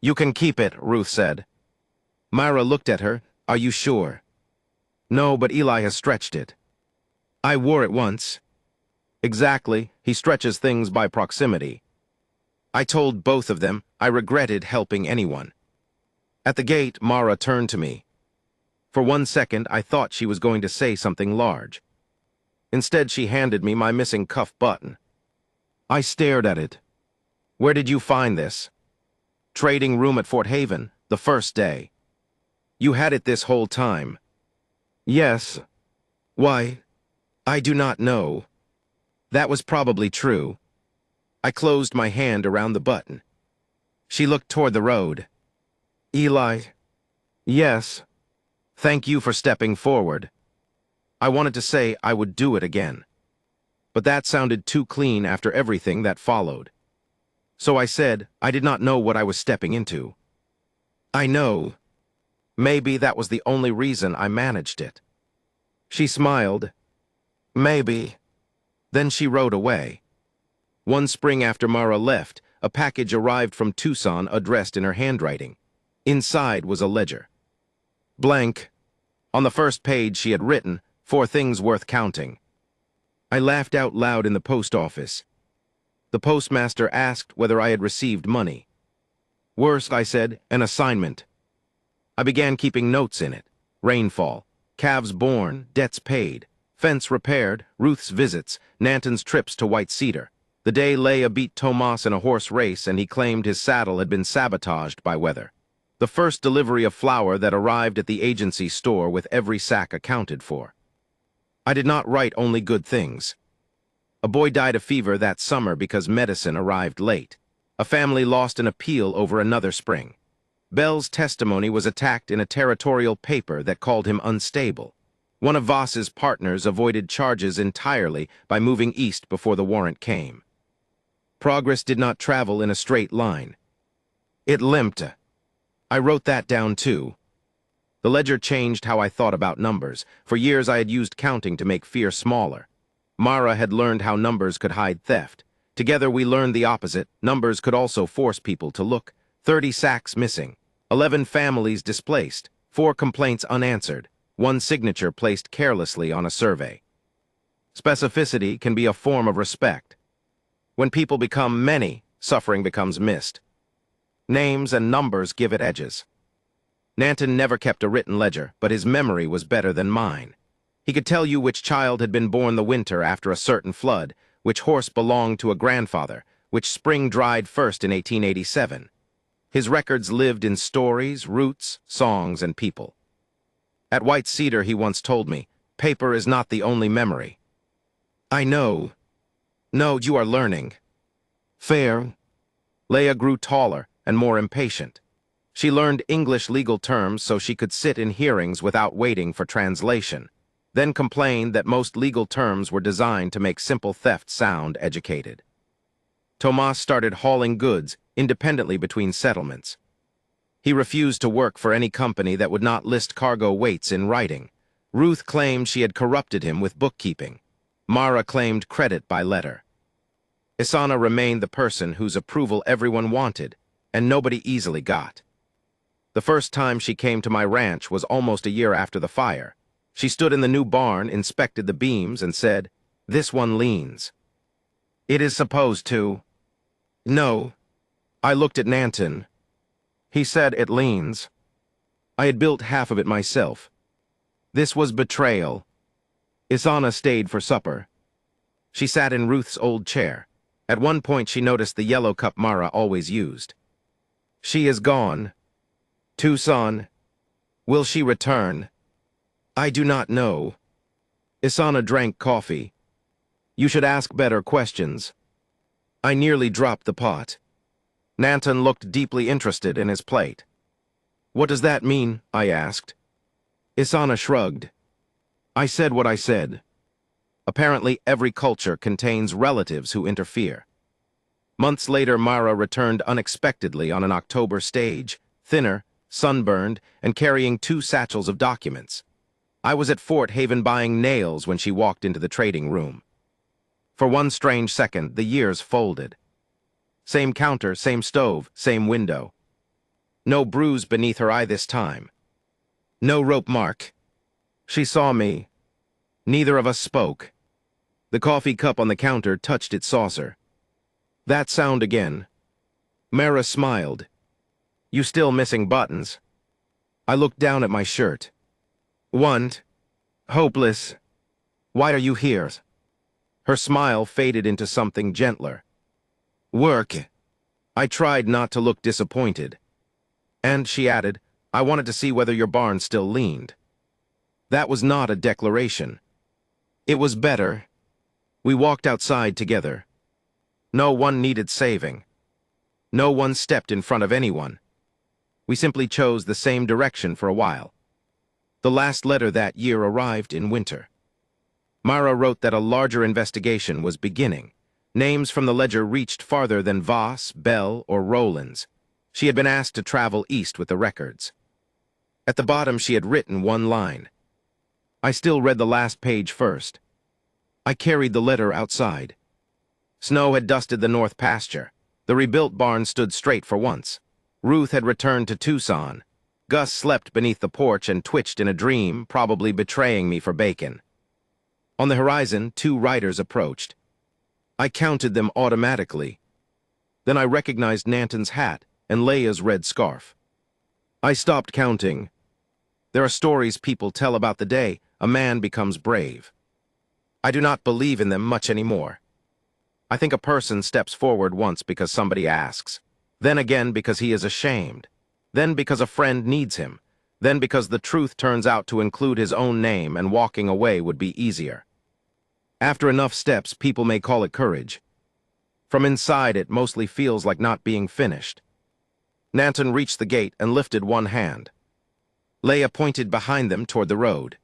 "You can keep it," Ruth said. Myra looked at her. "Are you sure?" "No, but Eli has stretched it." "I wore it once." "Exactly. He stretches things by proximity." I told both of them I regretted helping anyone. At the gate, Mara turned to me. For 1 second, I thought she was going to say something large. Instead, she handed me my missing cuff button. I stared at it. "Where did you find this?" "Trading room at Fort Haven, the first day." "You had it this whole time?" "Yes." "Why? I do not know." That was probably true. I closed my hand around the button. She looked toward the road. "Eli." "Yes." "Thank you for stepping forward." I wanted to say I would do it again. But that sounded too clean after everything that followed. So I said I did not know what I was stepping into. "I know." Maybe that was the only reason I managed it. She smiled. "Maybe." Then she rode away. One spring after Mara left, a package arrived from Tucson addressed in her handwriting. Inside was a ledger. Blank. On the first page she had written, "For things worth counting." I laughed out loud in the post office. The postmaster asked whether I had received money. "Worse," I said, "an assignment." I began keeping notes in it. Rainfall, calves born, debts paid, fence repaired, Ruth's visits, Nanton's trips to White Cedar. The day Leia beat Tomas in a horse race and he claimed his saddle had been sabotaged by weather. The first delivery of flour that arrived at the agency store with every sack accounted for. I did not write only good things. A boy died of fever that summer because medicine arrived late. A family lost an appeal over another spring. Bell's testimony was attacked in a territorial paper that called him unstable. One of Voss's partners avoided charges entirely by moving east before the warrant came. Progress did not travel in a straight line. It limped. I wrote that down too. The ledger changed how I thought about numbers. For years I had used counting to make fear smaller. Mara had learned how numbers could hide theft. Together we learned the opposite. Numbers could also force people to look. 30 sacks missing. 11 families displaced. 4 complaints unanswered. 1 signature placed carelessly on a survey. Specificity can be a form of respect. When people become many, suffering becomes missed. Names and numbers give it edges. Nanton never kept a written ledger, but his memory was better than mine. He could tell you which child had been born the winter after a certain flood, which horse belonged to a grandfather, which spring dried first in 1887. His records lived in stories, roots, songs, and people. At White Cedar, he once told me, "Paper is not the only memory." I know. No, you are learning. Fair. Leia grew taller and more impatient. She learned English legal terms so she could sit in hearings without waiting for translation, then complained that most legal terms were designed to make simple theft sound educated. Tomas started hauling goods independently between settlements. He refused to work for any company that would not list cargo weights in writing. Ruth claimed she had corrupted him with bookkeeping. Mara claimed credit by letter. Isana remained the person whose approval everyone wanted, and nobody easily got. The first time she came to my ranch was almost a year after the fire. She stood in the new barn, inspected the beams, and said, "This one leans." "It is supposed to." "No." I looked at Nanton. He said it leans. I had built half of it myself. This was betrayal. Isana stayed for supper. She sat in Ruth's old chair. At one point she noticed the yellow cup Mara always used. "She is gone." "Tucson. Will she return?" "I do not know." Isana drank coffee. "You should ask better questions." I nearly dropped the pot. Nanton looked deeply interested in his plate. "What does that mean?" I asked. Isana shrugged. "I said what I said. Apparently, every culture contains relatives who interfere." Months later, Mara returned unexpectedly on an October stage, thinner, sunburned, and carrying 2 satchels of documents. I was at Fort Haven buying nails when she walked into the trading room. For one strange second, the years folded. Same counter, same stove, same window. No bruise beneath her eye this time. No rope mark. She saw me. Neither of us spoke. The coffee cup on the counter touched its saucer. That sound again. Mara smiled. "You still missing buttons?" I looked down at my shirt. "Want? Hopeless. Why are you here?" Her smile faded into something gentler. "Work." I tried not to look disappointed. "And," she added, "I wanted to see whether your barn still leaned." That was not a declaration. It was better. We walked outside together. No one needed saving. No one stepped in front of anyone. We simply chose the same direction for a while. The last letter that year arrived in winter. Mara wrote that a larger investigation was beginning. Names from the ledger reached farther than Voss, Bell, or Rowlands. She had been asked to travel east with the records. At the bottom she had written one line. I still read the last page first. I carried the letter outside. Snow had dusted the north pasture. The rebuilt barn stood straight for once. Ruth had returned to Tucson. Gus slept beneath the porch and twitched in a dream, probably betraying me for bacon. On the horizon, 2 riders approached. I counted them automatically. Then I recognized Nanton's hat and Leia's red scarf. I stopped counting. There are stories people tell about the day a man becomes brave. I do not believe in them much anymore. I think a person steps forward once because somebody asks, then again because he is ashamed, then because a friend needs him, then because the truth turns out to include his own name and walking away would be easier. After enough steps, people may call it courage. From inside, it mostly feels like not being finished. Nanton reached the gate and lifted one hand. Leia pointed behind them toward the road.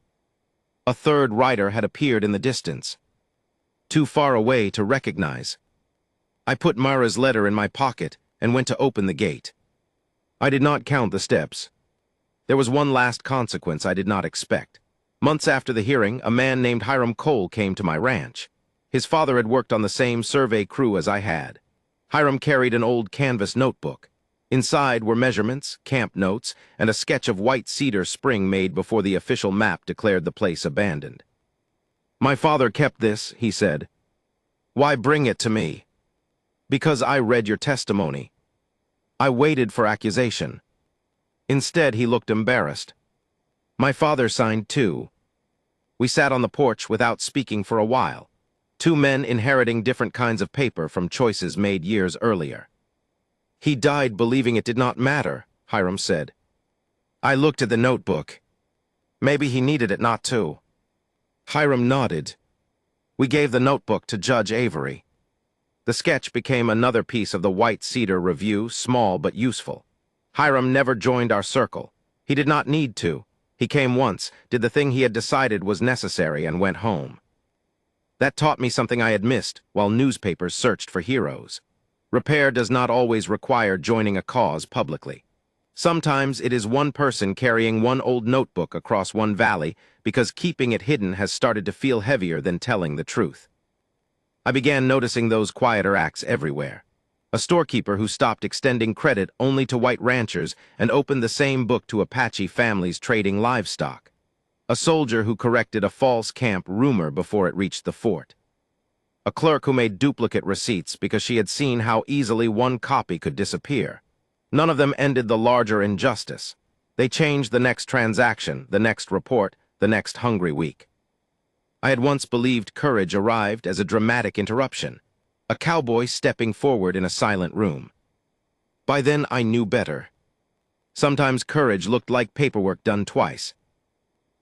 A 3rd rider had appeared in the distance. Too far away to recognize. I put Mara's letter in my pocket and went to open the gate. I did not count the steps. There was one last consequence I did not expect. Months after the hearing, a man named Hiram Cole came to my ranch. His father had worked on the same survey crew as I had. Hiram carried an old canvas notebook. Inside were measurements, camp notes, and a sketch of White Cedar Spring made before the official map declared the place abandoned. "My father kept this," he said. "Why bring it to me?" "Because I read your testimony." I waited for accusation. Instead, he looked embarrassed. "My father signed too." We sat on the porch without speaking for a while. 2 men inheriting different kinds of paper from choices made years earlier. "He died believing it did not matter," Hiram said. I looked at the notebook. Maybe he needed it not to. Hiram nodded. We gave the notebook to Judge Avery. The sketch became another piece of the White Cedar Review, small but useful. Hiram never joined our circle. He did not need to. He came once, did the thing he had decided was necessary, and went home. That taught me something I had missed while newspapers searched for heroes. Repair does not always require joining a cause publicly. Sometimes it is one person carrying one old notebook across one valley because keeping it hidden has started to feel heavier than telling the truth. I began noticing those quieter acts everywhere. A storekeeper who stopped extending credit only to white ranchers and opened the same book to Apache families trading livestock. A soldier who corrected a false camp rumor before it reached the fort. A clerk who made duplicate receipts because she had seen how easily one copy could disappear. None of them ended the larger injustice. They changed the next transaction, the next report, the next hungry week. I had once believed courage arrived as a dramatic interruption, a cowboy stepping forward in a silent room. By then I knew better. Sometimes courage looked like paperwork done twice.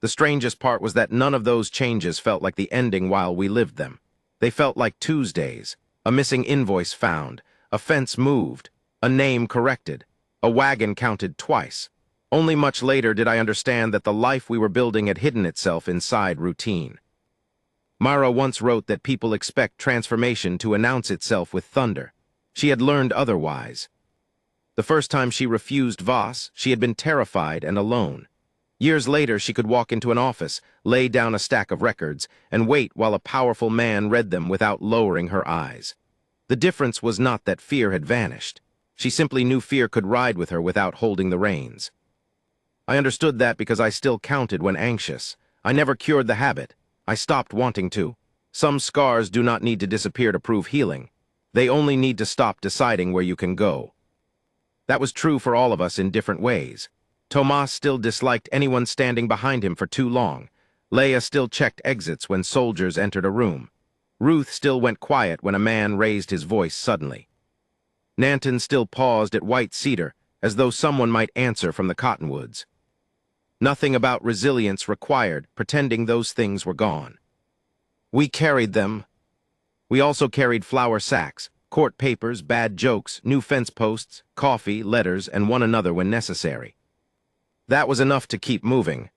The strangest part was that none of those changes felt like the ending while we lived them. They felt like Tuesdays, a missing invoice found, a fence moved, A name corrected. A wagon counted twice. Only much later did I understand that the life we were building had hidden itself inside routine. Mara once wrote that people expect transformation to announce itself with thunder. She had learned otherwise. The first time she refused Voss, she had been terrified and alone. Years later, she could walk into an office, lay down a stack of records, and wait while a powerful man read them without lowering her eyes. The difference was not that fear had vanished. She simply knew fear could ride with her without holding the reins. I understood that because I still counted when anxious. I never cured the habit. I stopped wanting to. Some scars do not need to disappear to prove healing. They only need to stop deciding where you can go. That was true for all of us in different ways. Tomas still disliked anyone standing behind him for too long. Leia still checked exits when soldiers entered a room. Ruth still went quiet when a man raised his voice suddenly. Nanton still paused at White Cedar, as though someone might answer from the cottonwoods. Nothing about resilience required pretending those things were gone. We carried them. We also carried flour sacks, court papers, bad jokes, new fence posts, coffee, letters, and one another when necessary. That was enough to keep moving.